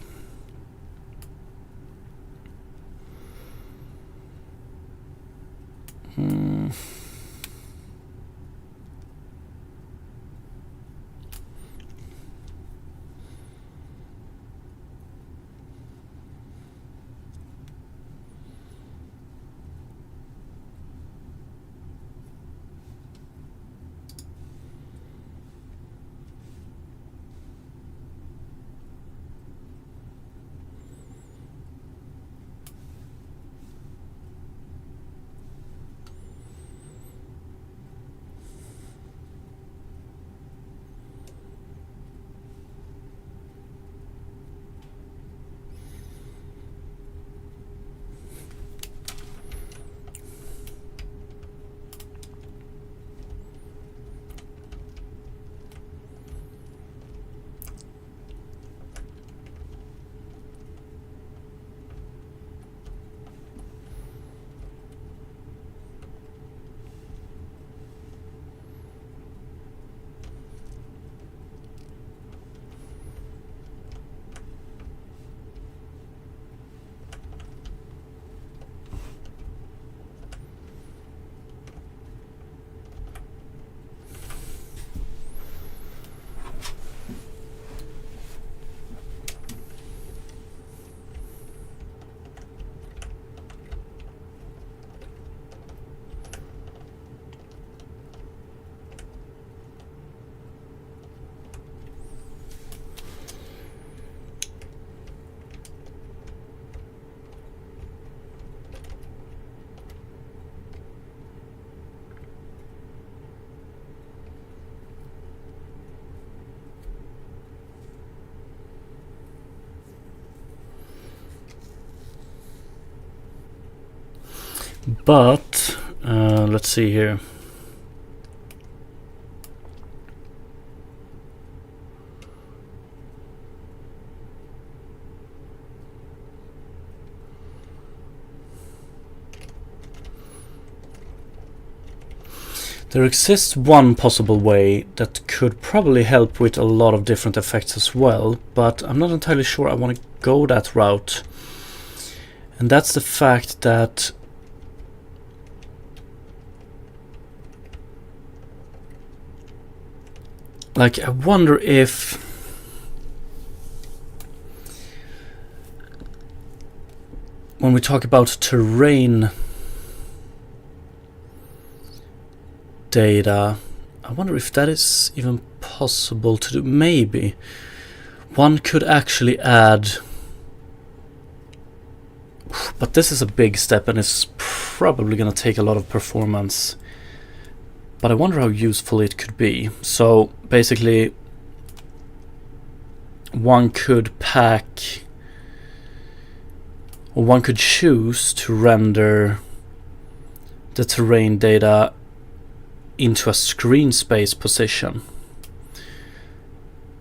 But let's see here. There exists one possible way that could probably help with a lot of different effects as well, but I'm not entirely sure I want to go that route. And that's the fact that like, I wonder if when we talk about terrain data, I wonder if that is even possible to do. Maybe one could actually add, but this is a big step and it's probably gonna take a lot of performance. But I wonder how useful it could be. So basically, one could pack, or one could choose to render the terrain data into a screen space position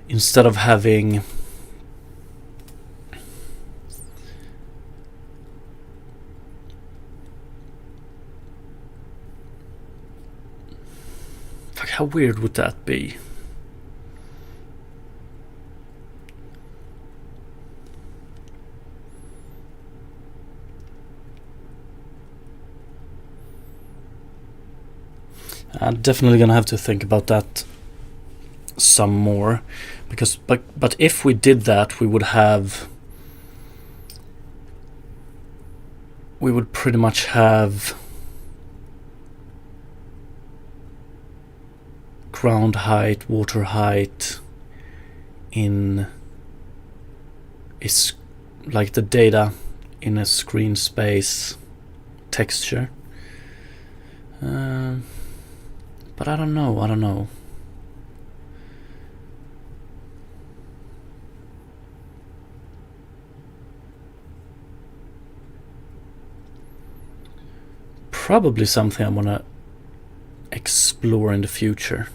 instead of having how weird would that be? I'm definitely gonna have to think about that some more, because but if we did that, we would pretty much have ground height, water height in is like the data in a screen space texture. But I don't know. Probably something I want to explore in the future.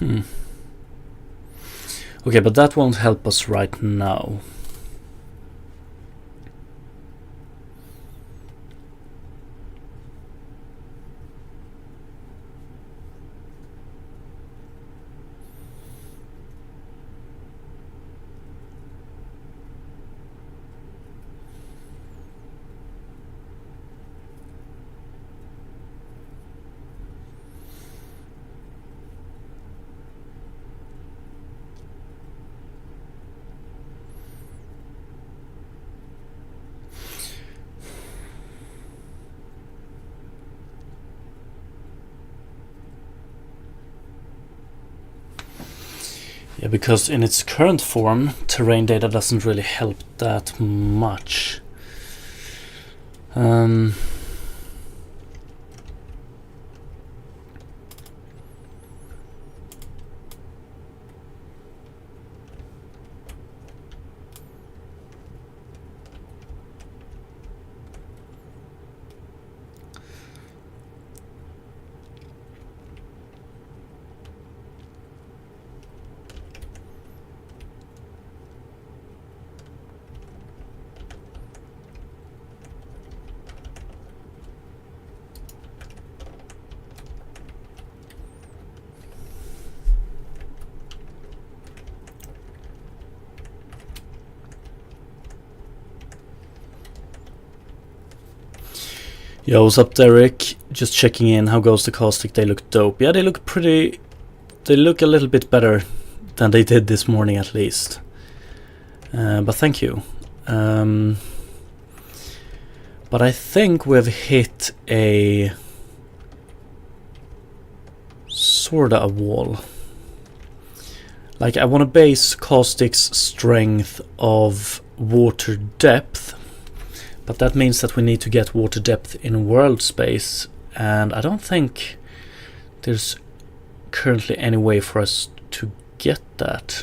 Okay, but that won't help us right now. Yeah, because in its current form, terrain data doesn't really help that much. Yo, what's up, Derek? Just checking in. How goes the caustic? They look dope. Yeah, they look pretty... They look a little bit better than they did this morning, at least. But thank you. But I think we've hit a... sorta a wall. Like, I want to base caustic's strength of water depth. But that means that we need to get water depth in world space, and I don't think there's currently any way for us to get that.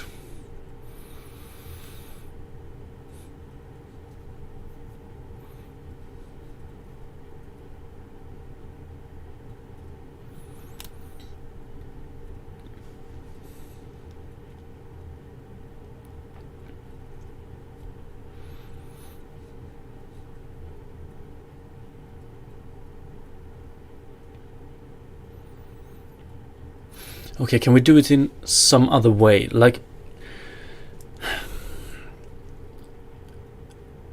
Okay, can we do it in some other way? Like,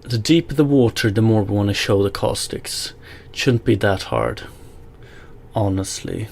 the deeper the water, the more we want to show the caustics. It shouldn't be that hard, honestly.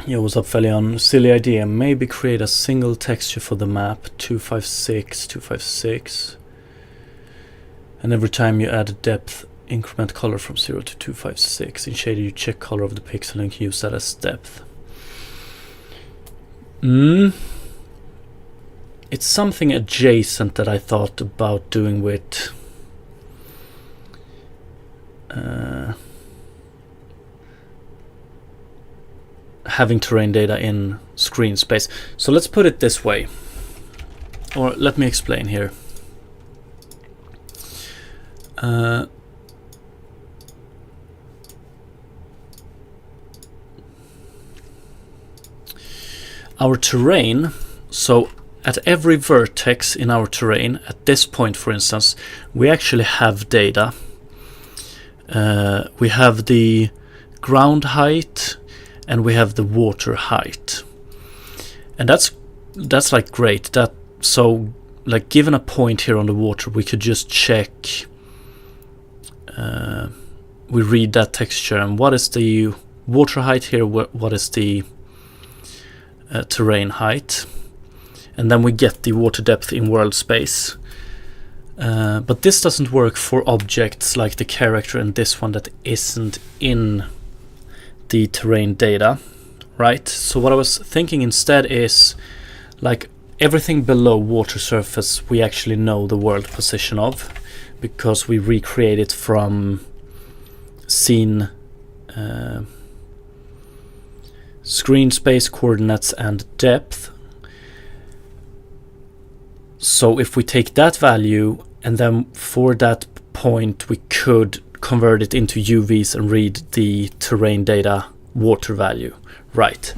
Yo, what's up, Felion? Silly idea. Maybe create a single texture for the map, 256, 256. And every time you add a depth, increment color from 0 to 256. In shader, you check color of the pixel and use that as depth. It's something adjacent that I thought about doing with... having terrain data in screen space. So let's put it this way, or let me explain here. Our terrain, so at every vertex in our terrain, at this point for instance, we actually have data. We have the ground height and we have the water height, and that's like great. That, so like, given a point here on the water, we could just check we read that texture, and what is the water height here, what is the terrain height, and then we get the water depth in world space. But this doesn't work for objects like the character and this one that isn't in the terrain data, right? So what I was thinking instead is, like, everything below water surface we actually know the world position of, because we recreate it from scene screen space, coordinates, and depth. So if we take that value, and then for that point we could convert it into UVs and read the terrain data water value, right?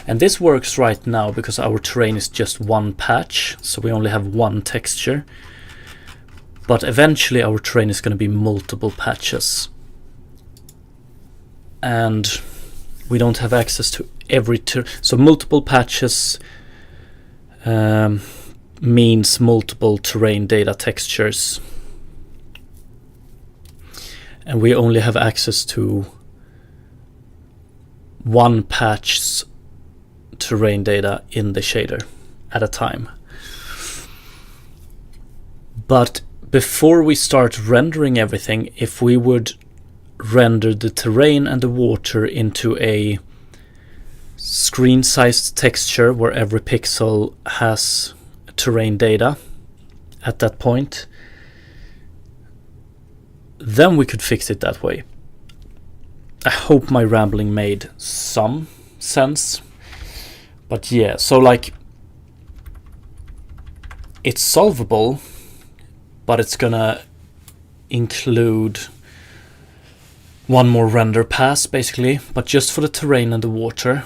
And this works right now because our terrain is just one patch, so we only have one texture. But eventually our terrain is going to be multiple patches, and we don't have access to every so multiple patches means multiple terrain data textures, and we only have access to one patch's terrain data in the shader at a time. But before we start rendering everything, if we would render the terrain and the water into a screen-sized texture where every pixel has terrain data at that point, then we could fix it that way. I hope my rambling made some sense. But yeah, so like, it's solvable, but it's gonna include one more render pass basically, but just for the terrain and the water.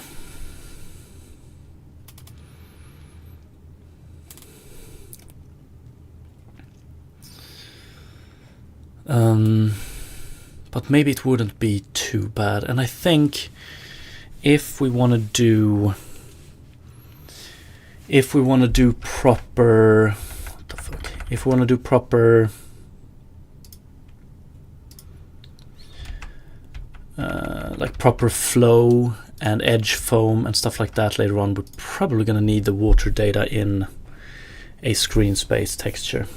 But maybe it wouldn't be too bad. And I think if we want to do proper, what the fuck? If we want to do proper like proper flow and edge foam and stuff like that later on, we're probably going to need the water data in a screen space texture.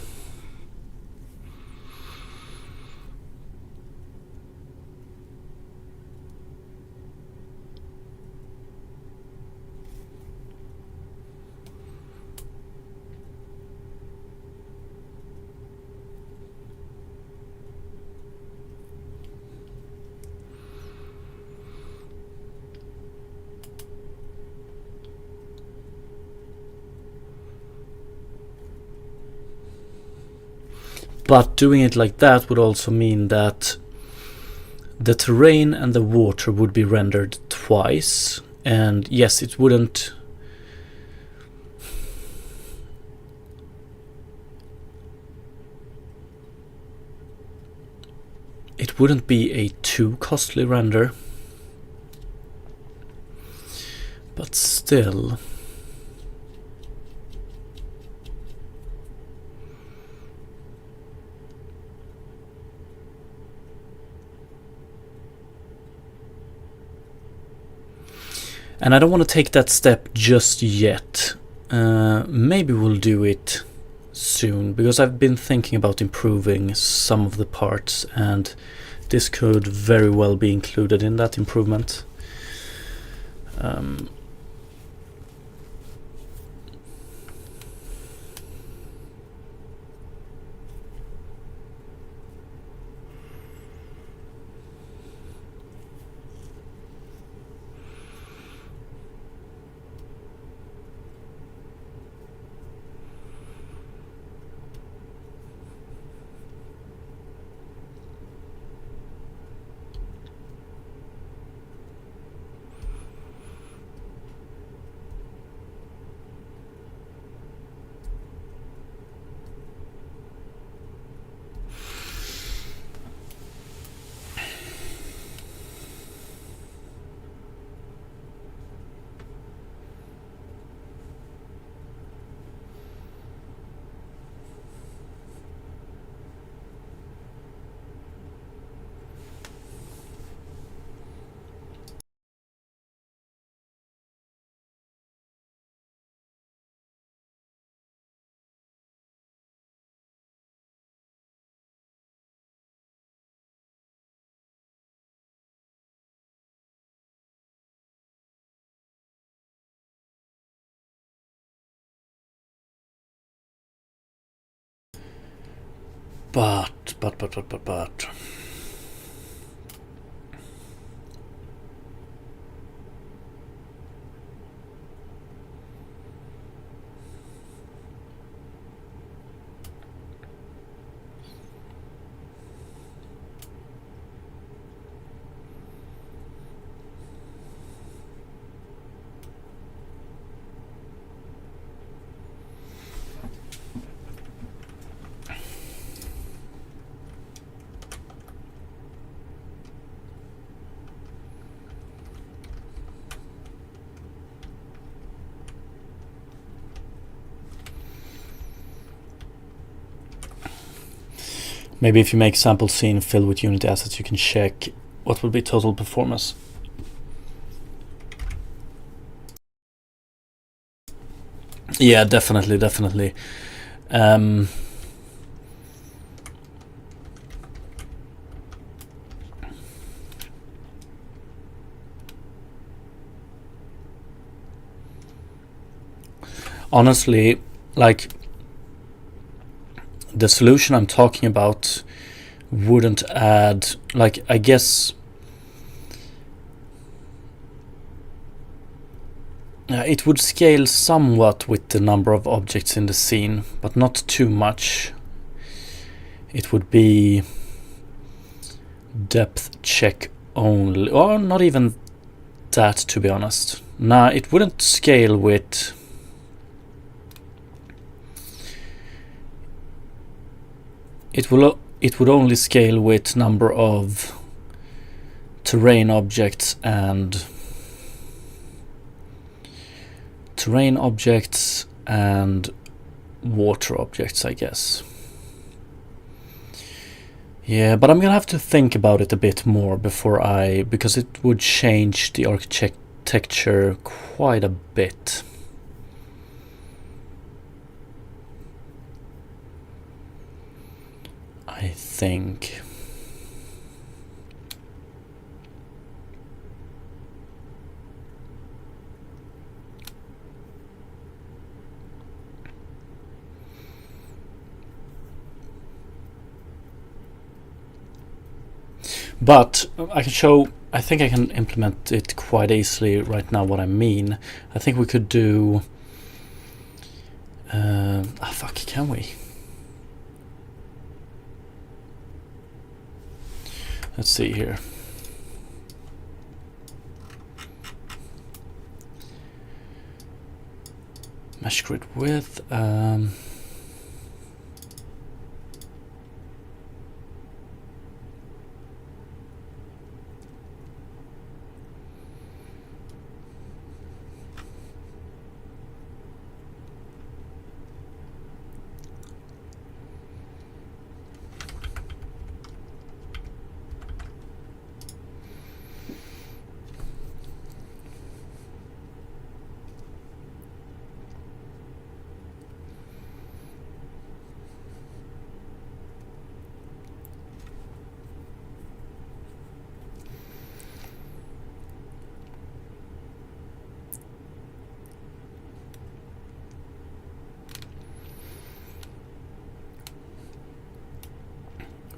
But doing it like that would also mean that the terrain and the water would be rendered twice. And yes, it wouldn't be a too costly render, but still. And I don't want to take that step just yet. Maybe we'll do it soon, because I've been thinking about improving some of the parts, and this could very well be included in that improvement. But maybe if you make sample scene filled with Unity assets, you can check what will be total performance. Yeah, definitely. Honestly, like, the solution I'm talking about wouldn't add, like, I guess it would scale somewhat with the number of objects in the scene, but not too much. It would be depth check only, or not even that, to be honest. Nah, it wouldn't scale with... It would only scale with number of terrain objects and water objects, I guess. Yeah, but I'm gonna have to think about it a bit more because it would change the architecture quite a bit. I think. But I think I can implement it quite easily right now, what I mean. I think we could do... can we? Let's see here. Mesh grid width.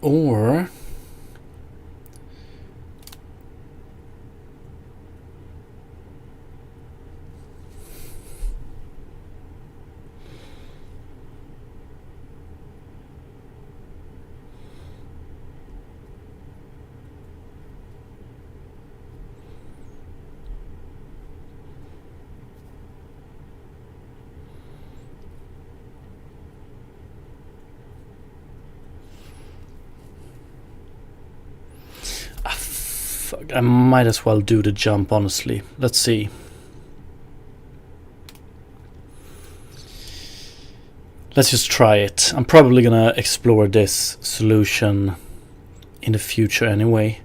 Or I might as well do the jump, honestly. Let's see. Let's just try it. I'm probably gonna explore this solution in the future anyway,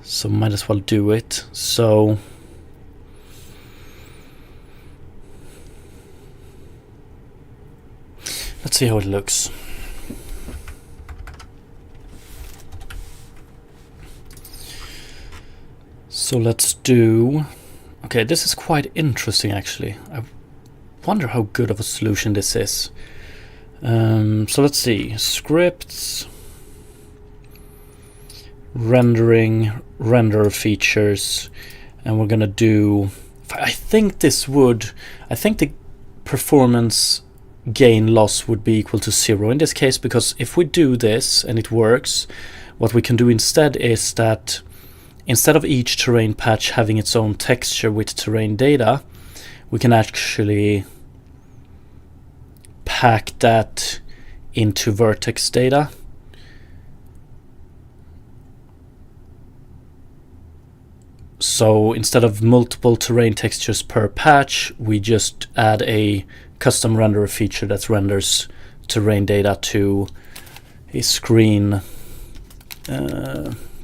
so might as well do it. So let's see how it looks. So let's do... Okay, this is quite interesting actually. I wonder how good of a solution this is. So let's see, scripts, rendering, render features, and we're gonna do, I think the performance gain loss would be equal to 0 in this case, because if we do this and it works, what we can do instead is that instead of each terrain patch having its own texture with terrain data, we can actually pack that into vertex data. So instead of multiple terrain textures per patch, we just add a custom renderer feature that renders terrain data to a screen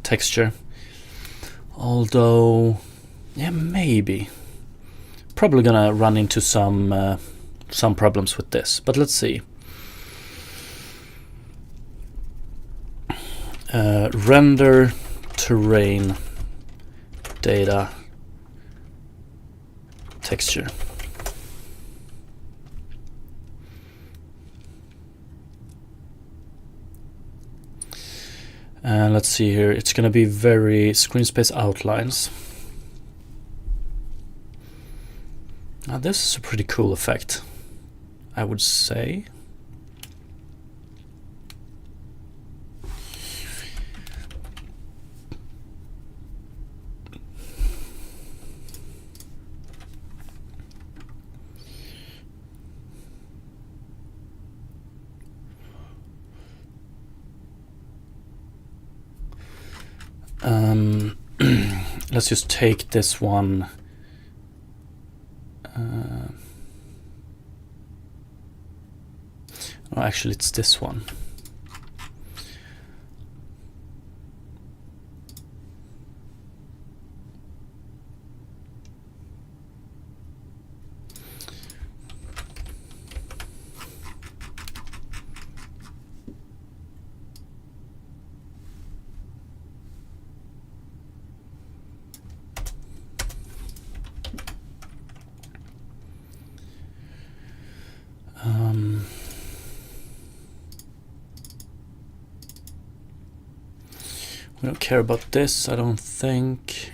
texture. Although, yeah, maybe. Probably gonna run into some problems with this, but let's see. Render terrain data texture. And let's see here, it's going to be very screen space outlines. Now this is a pretty cool effect, I would say. Let's just take this one. Oh, actually, it's this one. We don't care about this, I don't think.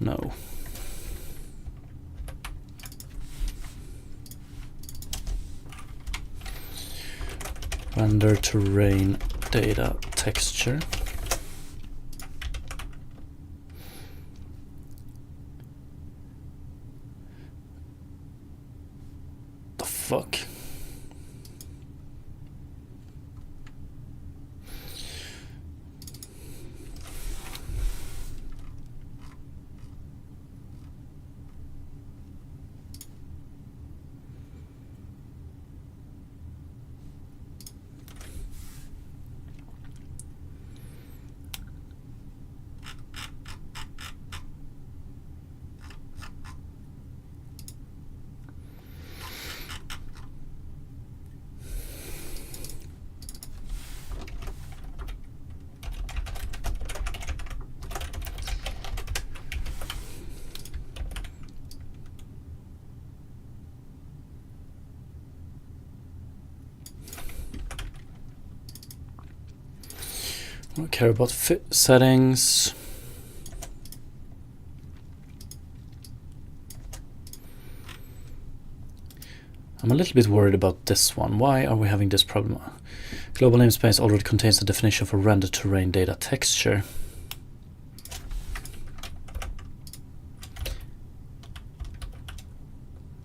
No. Render terrain data texture. The fuck? I don't care about fit settings. I'm a little bit worried about this one. Why are we having this problem? Global namespace already contains the definition for render terrain data texture.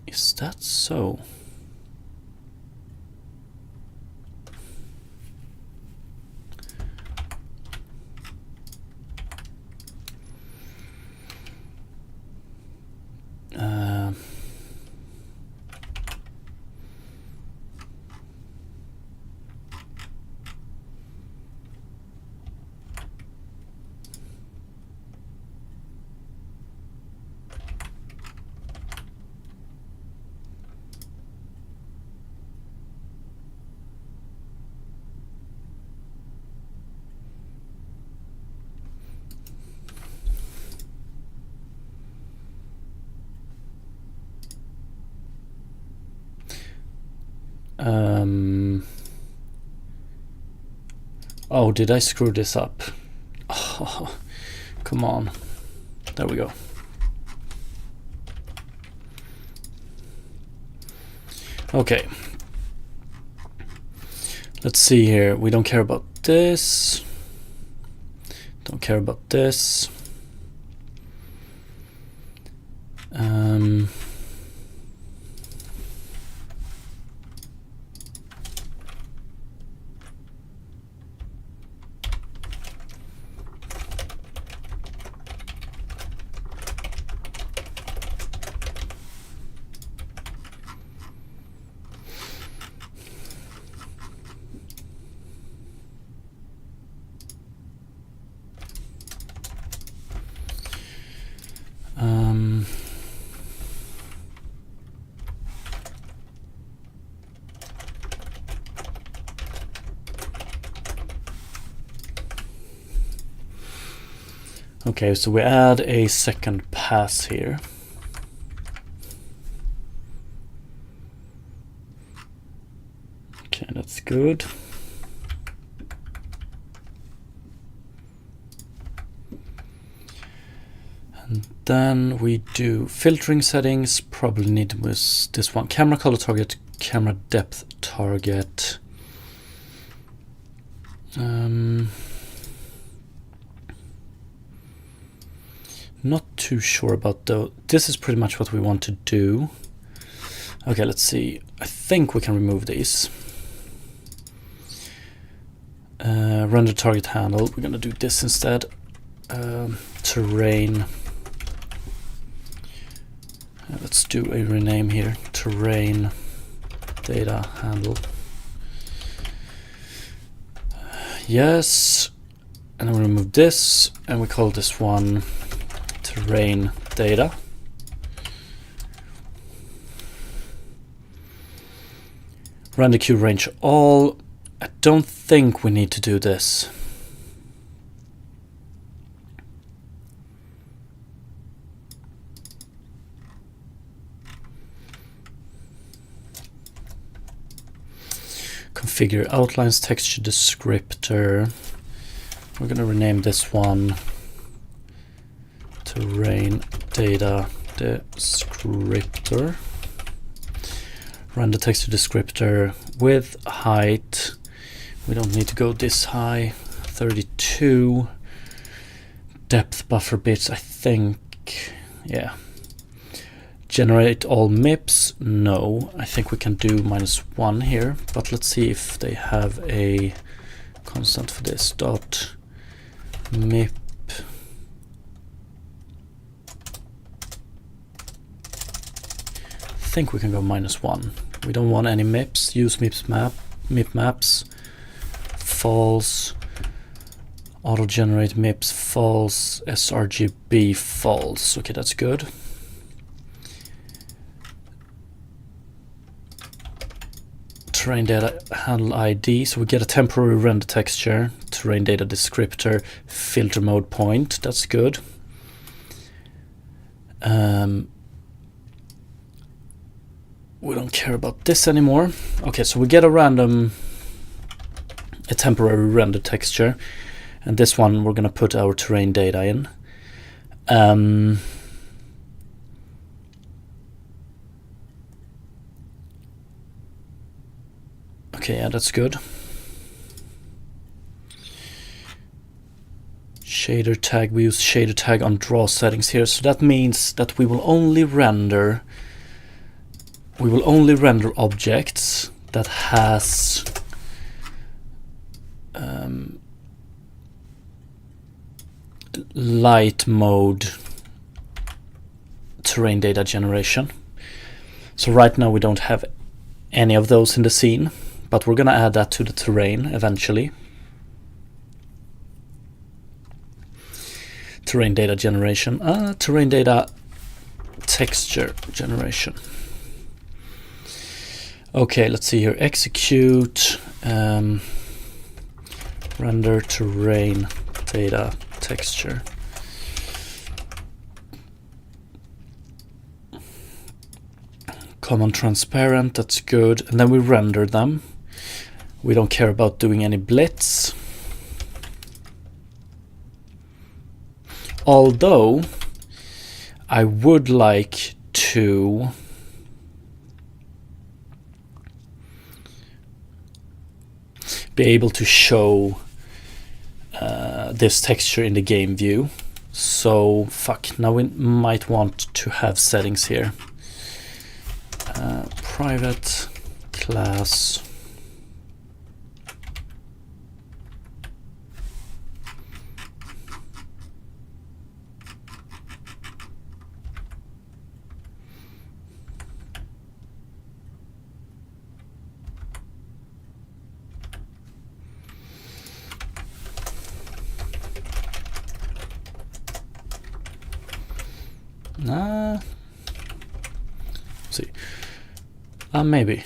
Is that so? Oh, did I screw this up? Oh, come on. There we go. Okay. Let's see here. We don't care about this. Don't care about this. Okay, so we add a second pass here. Okay, that's good. And then we do filtering settings. Probably need to use this one. Camera color target, camera depth target. Not too sure about though. This is pretty much what we want to do. Okay, let's see. I think we can remove these. Render target handle. We're gonna do this instead. Terrain. Let's do a rename here. Terrain data handle. Yes. And then we remove this, and we call this one terrain data. Render queue range all. I don't think we need to do this. Configure outlines texture descriptor. We're going to rename this one terrain data descriptor. Render texture descriptor with height. We don't need to go this high. 32. Depth buffer bits, I think. Yeah. Generate all MIPS. No, I think we can do -1 here, but let's see if they have a constant for this. Dot MIP. I think we can go -1. We don't want any MIPS. Use MIP maps. False. Auto generate MIPS false. sRGB false. Okay, that's good. Terrain data handle ID. So we get a temporary render texture. Terrain data descriptor. Filter mode point. That's good. We don't care about this anymore. Okay, so we get a temporary render texture, and this one we're gonna put our terrain data in. Okay, yeah, that's good. Shader tag, we use shader tag on draw settings here, so that means that we will only render objects that has light mode terrain data generation. So right now we don't have any of those in the scene, but we're gonna add that to the terrain eventually. Terrain data generation, terrain data texture generation. Okay, let's see here. Execute render terrain data texture. common transparent, that's good. And then we render them. We don't care about doing any blitz. Although I would like to be able to show this texture in the game view. So fuck, now we might want to have settings here. Private class see. Maybe.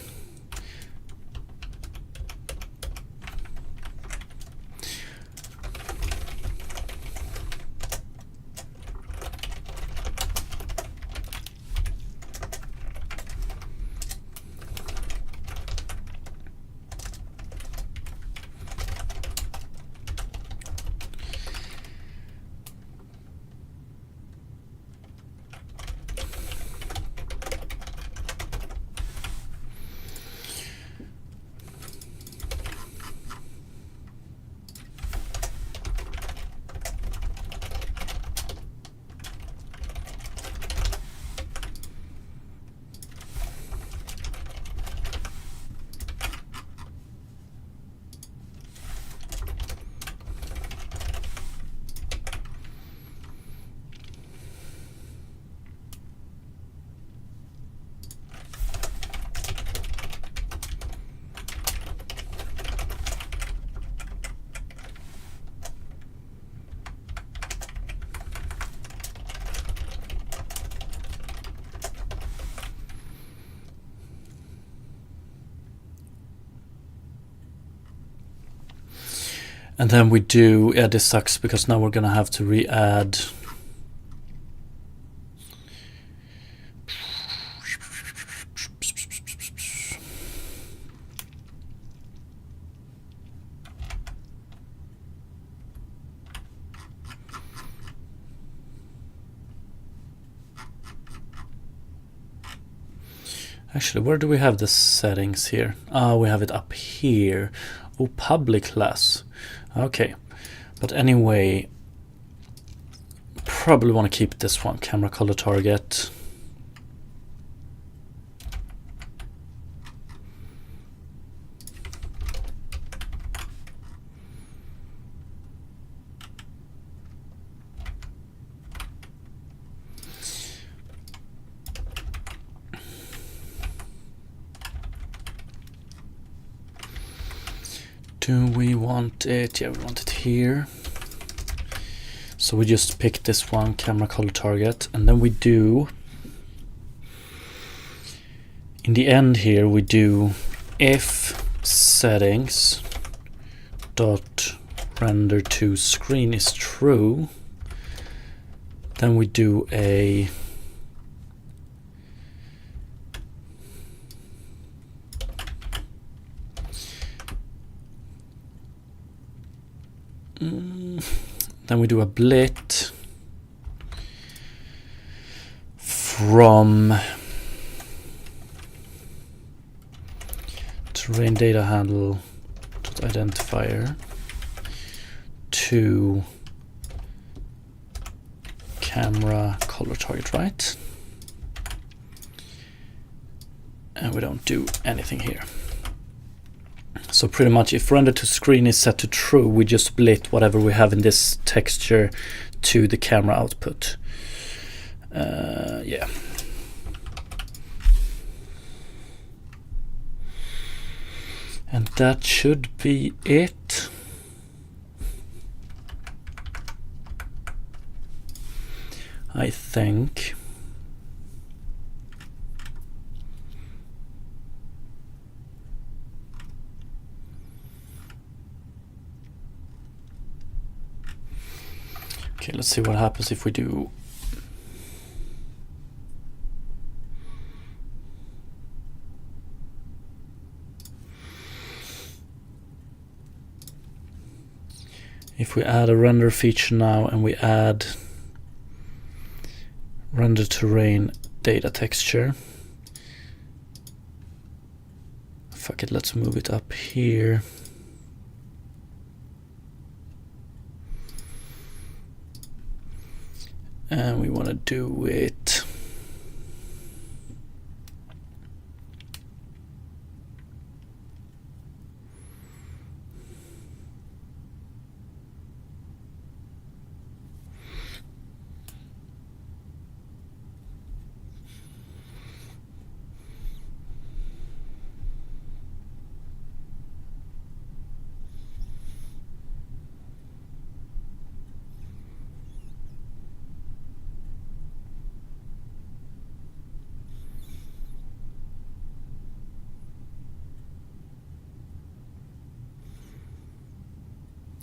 And then we do, yeah, this sucks because now we're gonna have to re-add actually, where do we have the settings here? We have it up here. Oh, public class. Okay, but anyway, probably want to keep this one, camera color target. Do we want it? Yeah, we want it here. So we just pick this one, camera color target, and then we do, in the end here, we do if settings dot render to screen is true, then we do a then we do a blit from terrain data handle identifier to camera color target, right? And we don't do anything here. So pretty much if render to screen is set to true, we just split whatever we have in this texture to the camera output. Yeah. And that should be it. I think. Okay, let's see what happens if we do If we add a render feature now and we add render terrain data texture, fuck it, let's move it up here. And we want to do it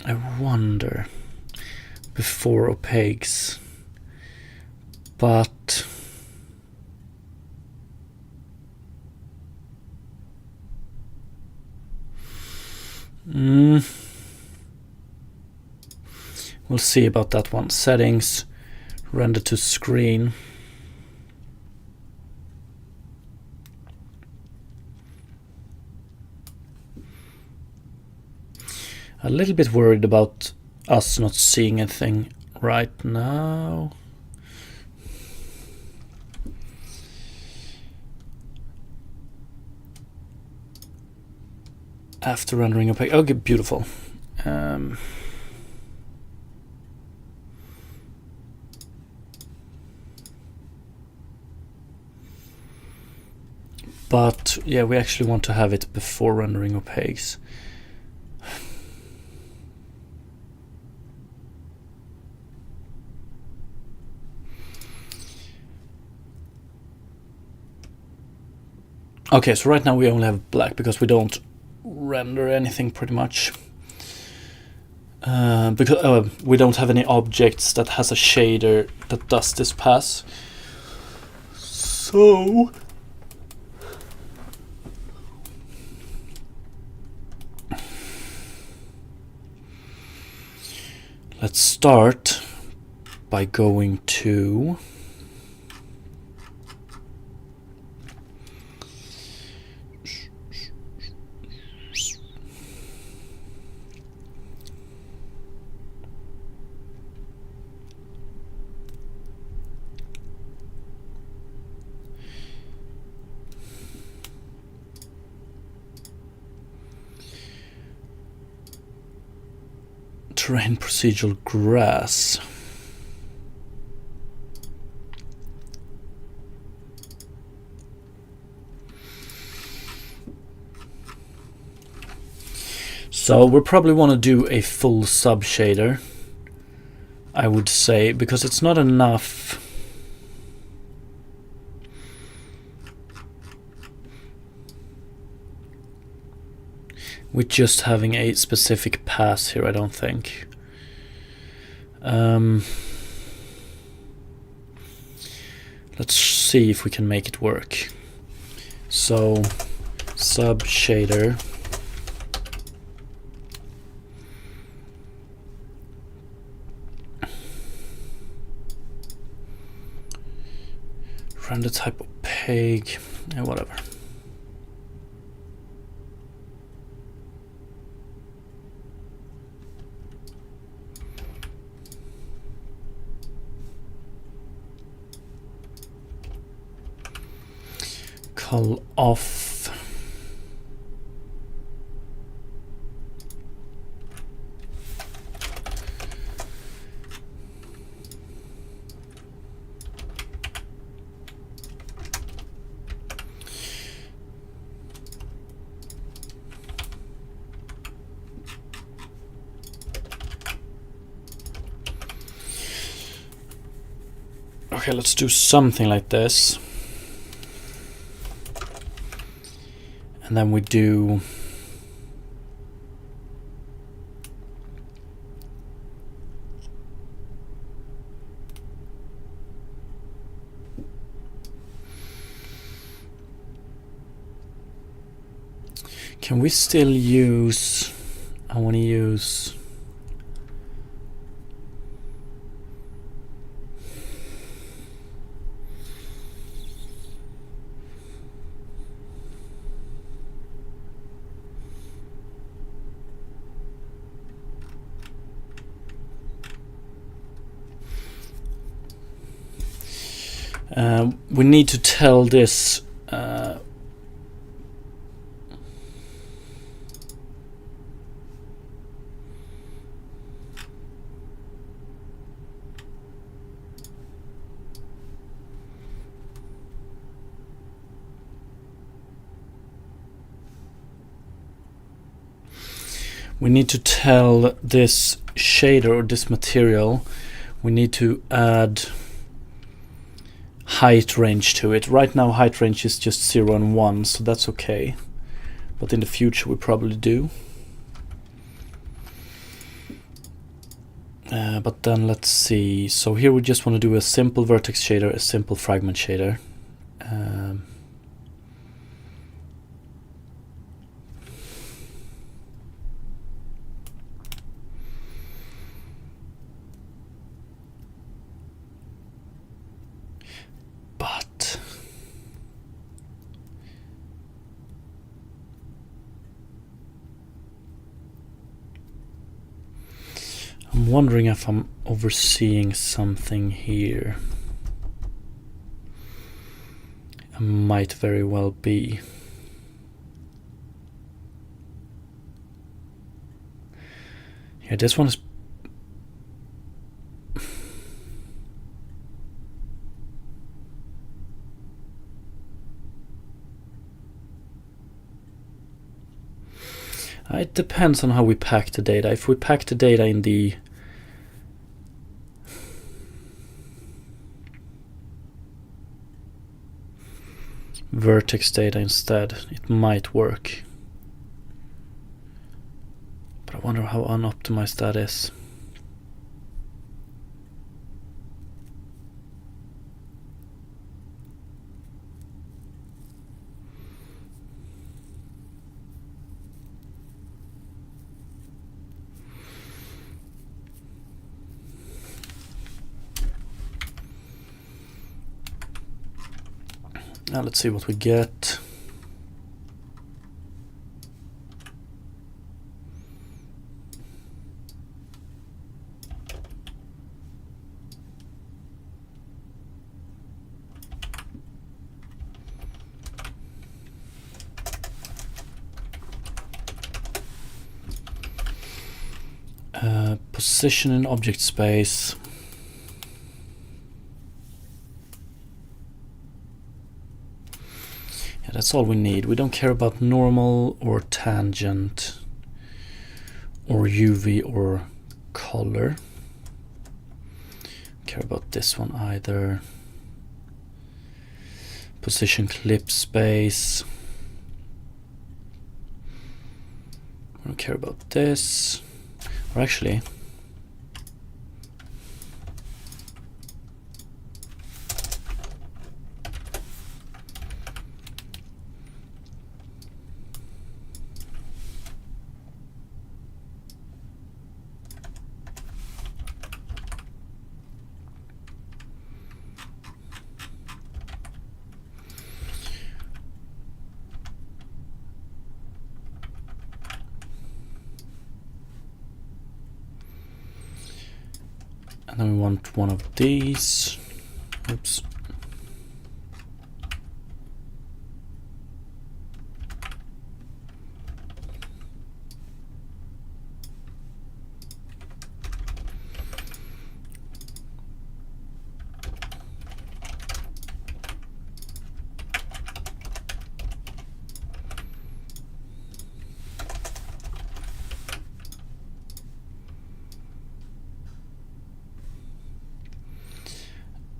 I wonder before opaques, but we'll see about that one. Settings, render to screen. A little bit worried about us not seeing anything right now. After rendering opaque. Okay, beautiful. But yeah, we actually want to have it before rendering opaques. Okay, so right now we only have black because we don't render anything pretty much. Because we don't have any objects that has a shader that does this pass. So let's start by going to terrain procedural grass. So we probably want to do a full sub shader, I would say, because it's not enough with just having a specific pass here, I don't think. Let's see if we can make it work. So sub shader, render type opaque, and whatever. Call off. Okay, let's do something like this. And then we do can we still use, I want to use We need to tell this we need to tell this shader or this material, we need to add height range to it. Right now height range is just 0 and 1, so that's okay. But in the future we probably do. But then let's see. So here we just want to do a simple vertex shader, a simple fragment shader. But I'm wondering if I'm overseeing something here. I might very well be. Yeah, this one is it depends on how we pack the data. If we pack the data in the vertex data instead, it might work. But I wonder how unoptimized that is. Now let's see what we get. Position in object space. Yeah, that's all we need. We don't care about normal or tangent or UV or color. Don't care about this one either. Position clip space. I don't care about this. Or actually, and then we want one of these. Oops.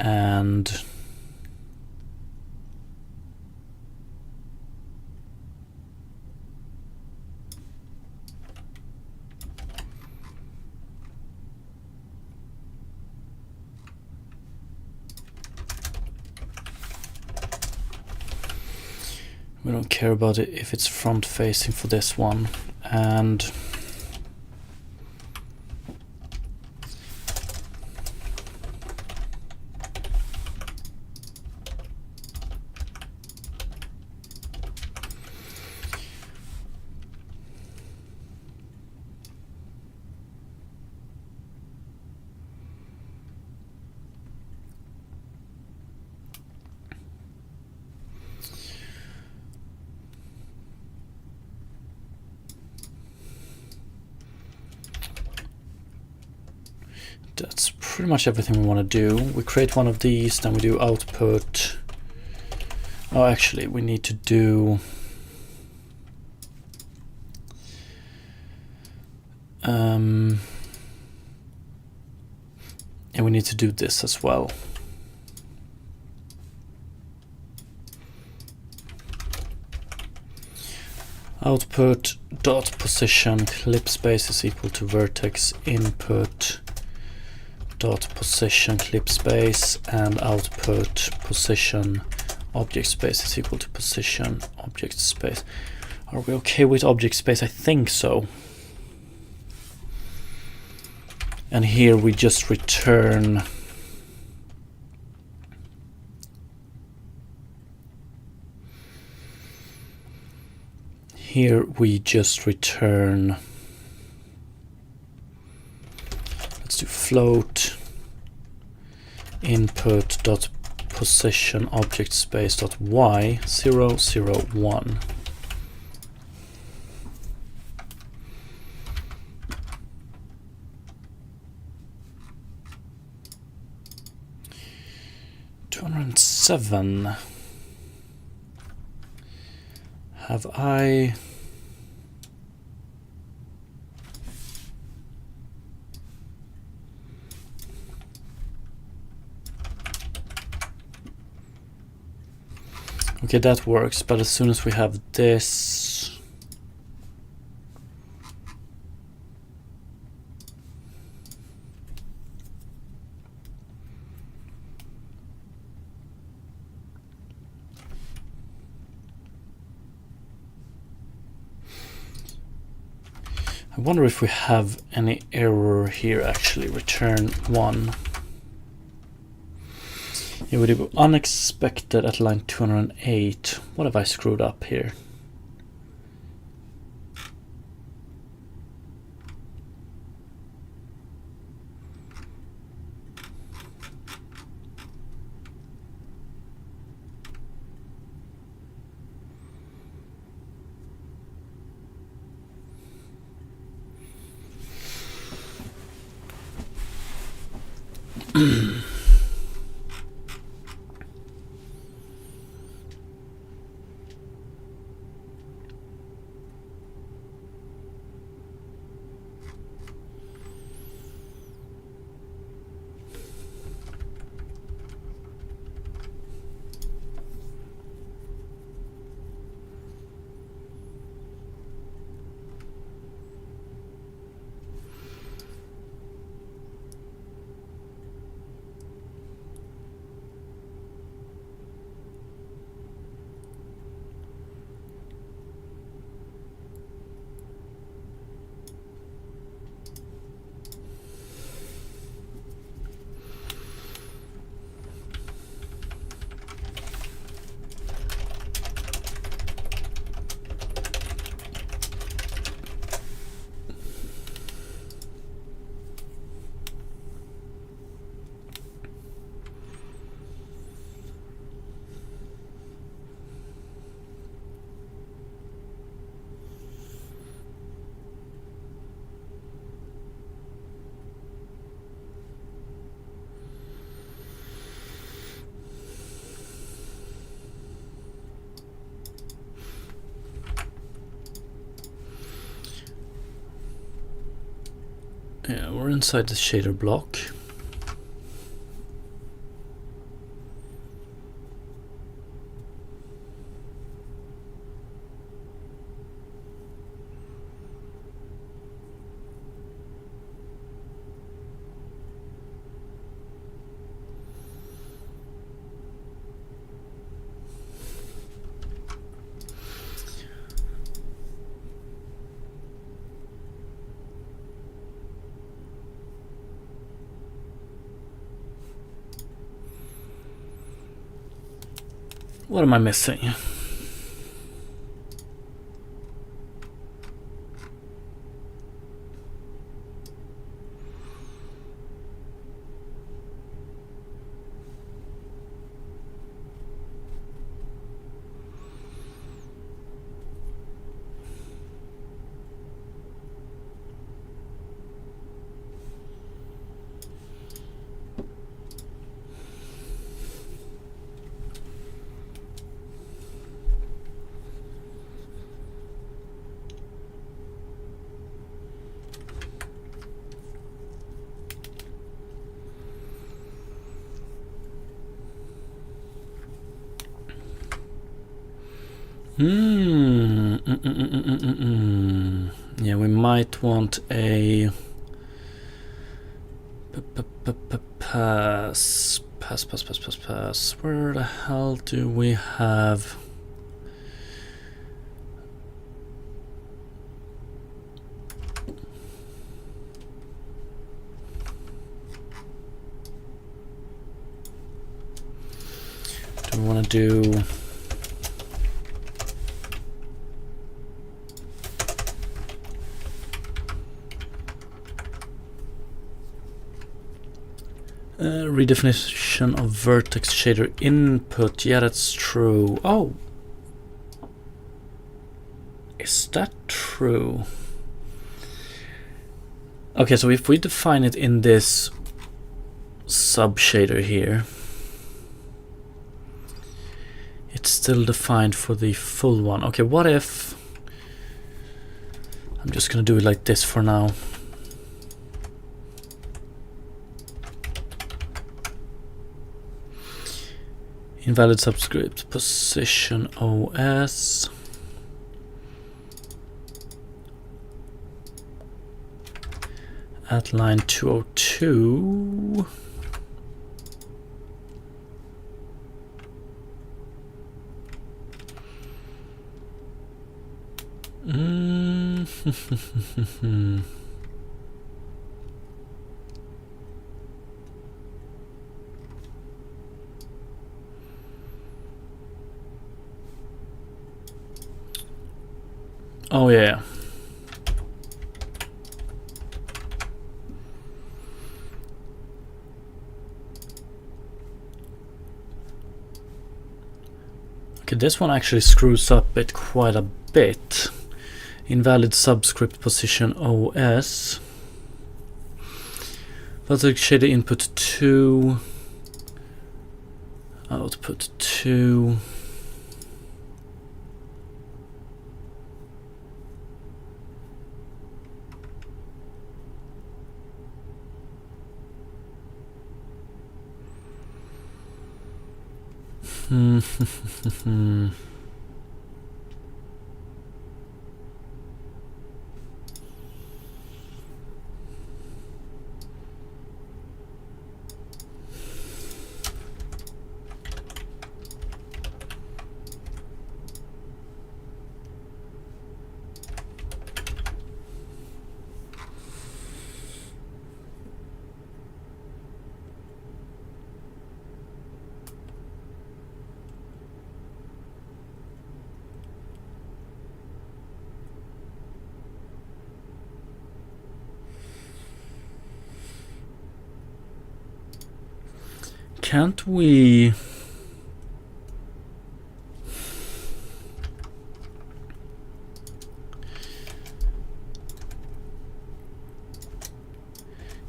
And we don't care about it if it's front facing for this one. And That's pretty much everything we want to do. We create one of these, then we do output. Oh, actually, we need to do and we need to do this as well. Output dot position clip space is equal to vertex input dot position clip space, and output position object space is equal to position object space. Are we okay with object space? I think so. And here we just return let's do float input dot position object space dot y 0 0 1. $207. Have I? Okay, that works, but as soon as we have this, I wonder if we have any error here. Actually, return 1. It would be unexpected at line 208. What have I screwed up here? Yeah, we're inside the shader block. What am I missing? Yeah, we might want a pass. Where the hell do we have? Do we want to do? Redefinition of vertex shader input. Yeah, that's true. Oh, is that true? Okay, so if we define it in this sub shader here, it's still defined for the full one. Okay, what if I'm just gonna do it like this for now. Invalid subscript position OS. At line 202. Oh yeah. Okay, this one actually screws up it quite a bit. Invalid subscript position OS. Vertex shader input 2. Output 2. Can't we?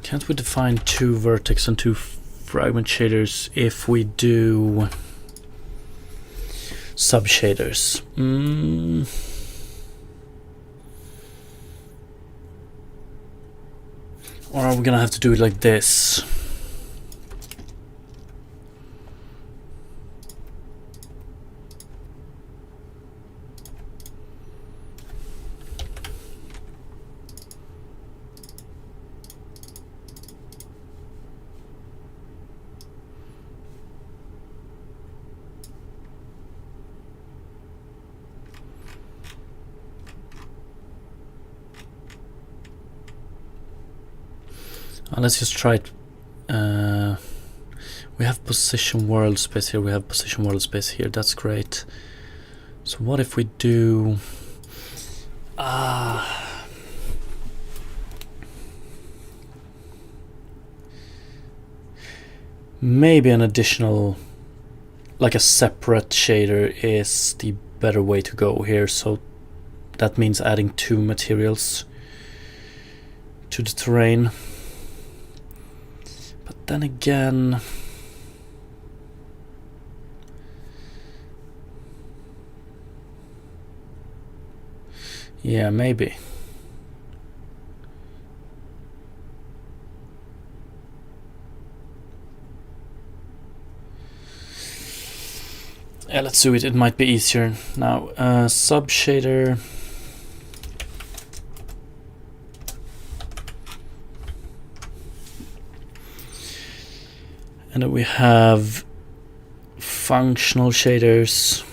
Can't we define 2 vertex and 2 fragment shaders if we do sub shaders? Or are we gonna have to do it like this? Let's just try it. We have position world space here. We have position world space here. That's great. So what if we do? Maybe an additional, like a separate shader is the better way to go here. So that means adding 2 materials to the terrain. But then again, yeah, maybe. Yeah, let's do it. It might be easier now. Sub shader. And then we have functional shaders.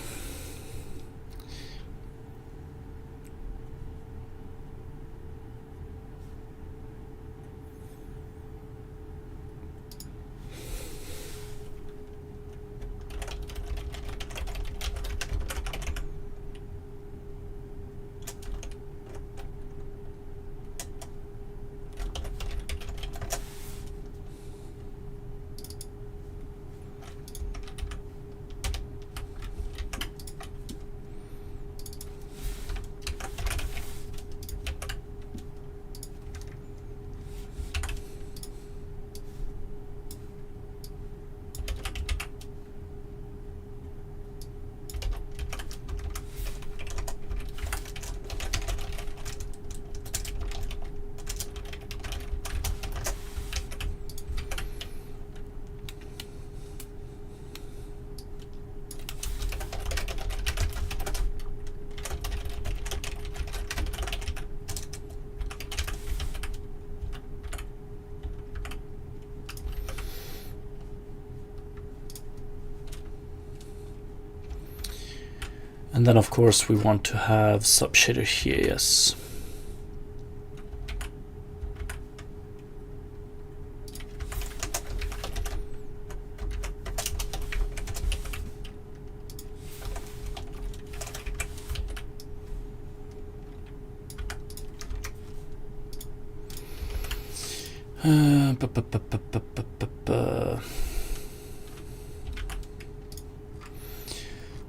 And then of course we want to have subshader here, yes.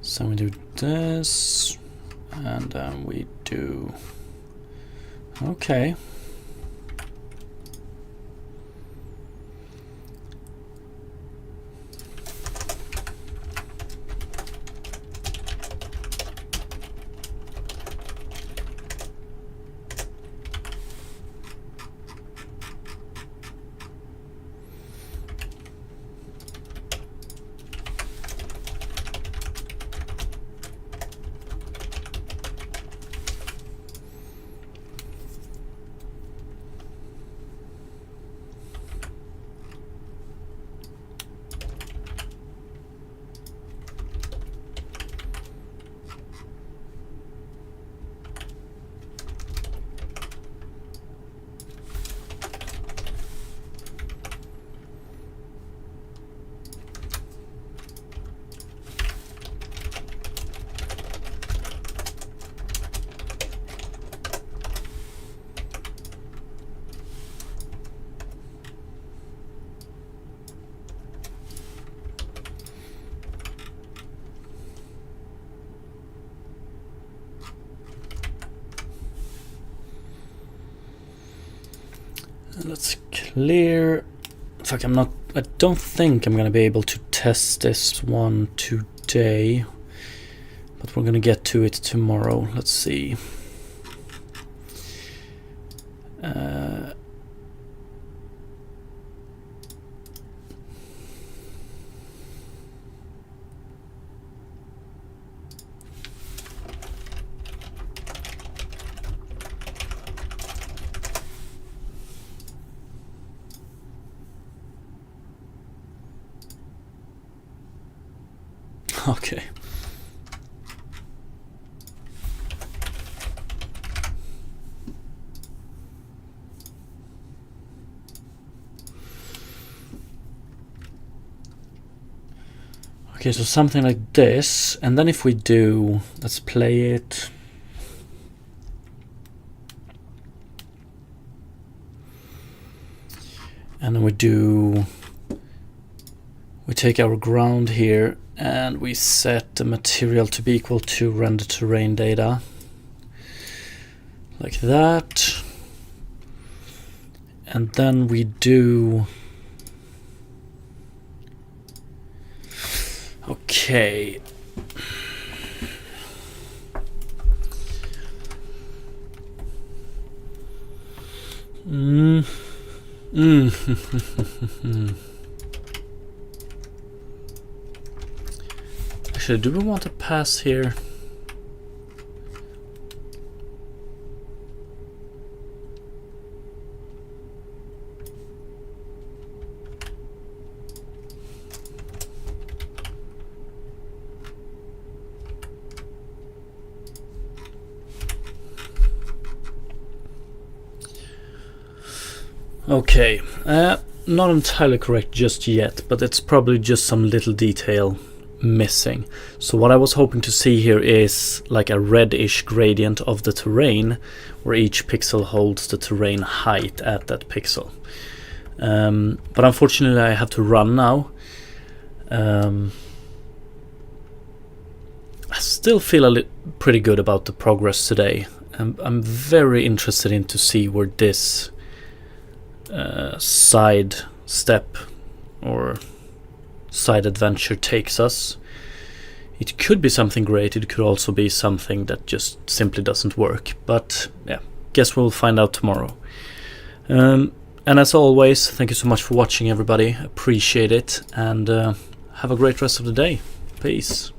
So we do this, and then we do, okay. Let's clear. Fuck, I don't think I'm gonna be able to test this one today, but we're gonna get to it tomorrow. Let's see. Okay. Okay, so something like this, and then if we do, let's play it. And then we take our ground here and we set the material to be equal to render terrain data. Like that. And then we do... Okay. Actually, do we want to pass here? Okay, not entirely correct just yet, but it's probably just some little detail missing. So what I was hoping to see here is like a reddish gradient of the terrain, where each pixel holds the terrain height at that pixel. But unfortunately I have to run now. I still feel pretty good about the progress today. I'm very interested in to see where this side step or side adventure takes us. It could be something great, it could also be something that just simply doesn't work, but yeah, guess we'll find out tomorrow. And as always, thank you so much for watching, everybody. Appreciate it, and have a great rest of the day. Peace.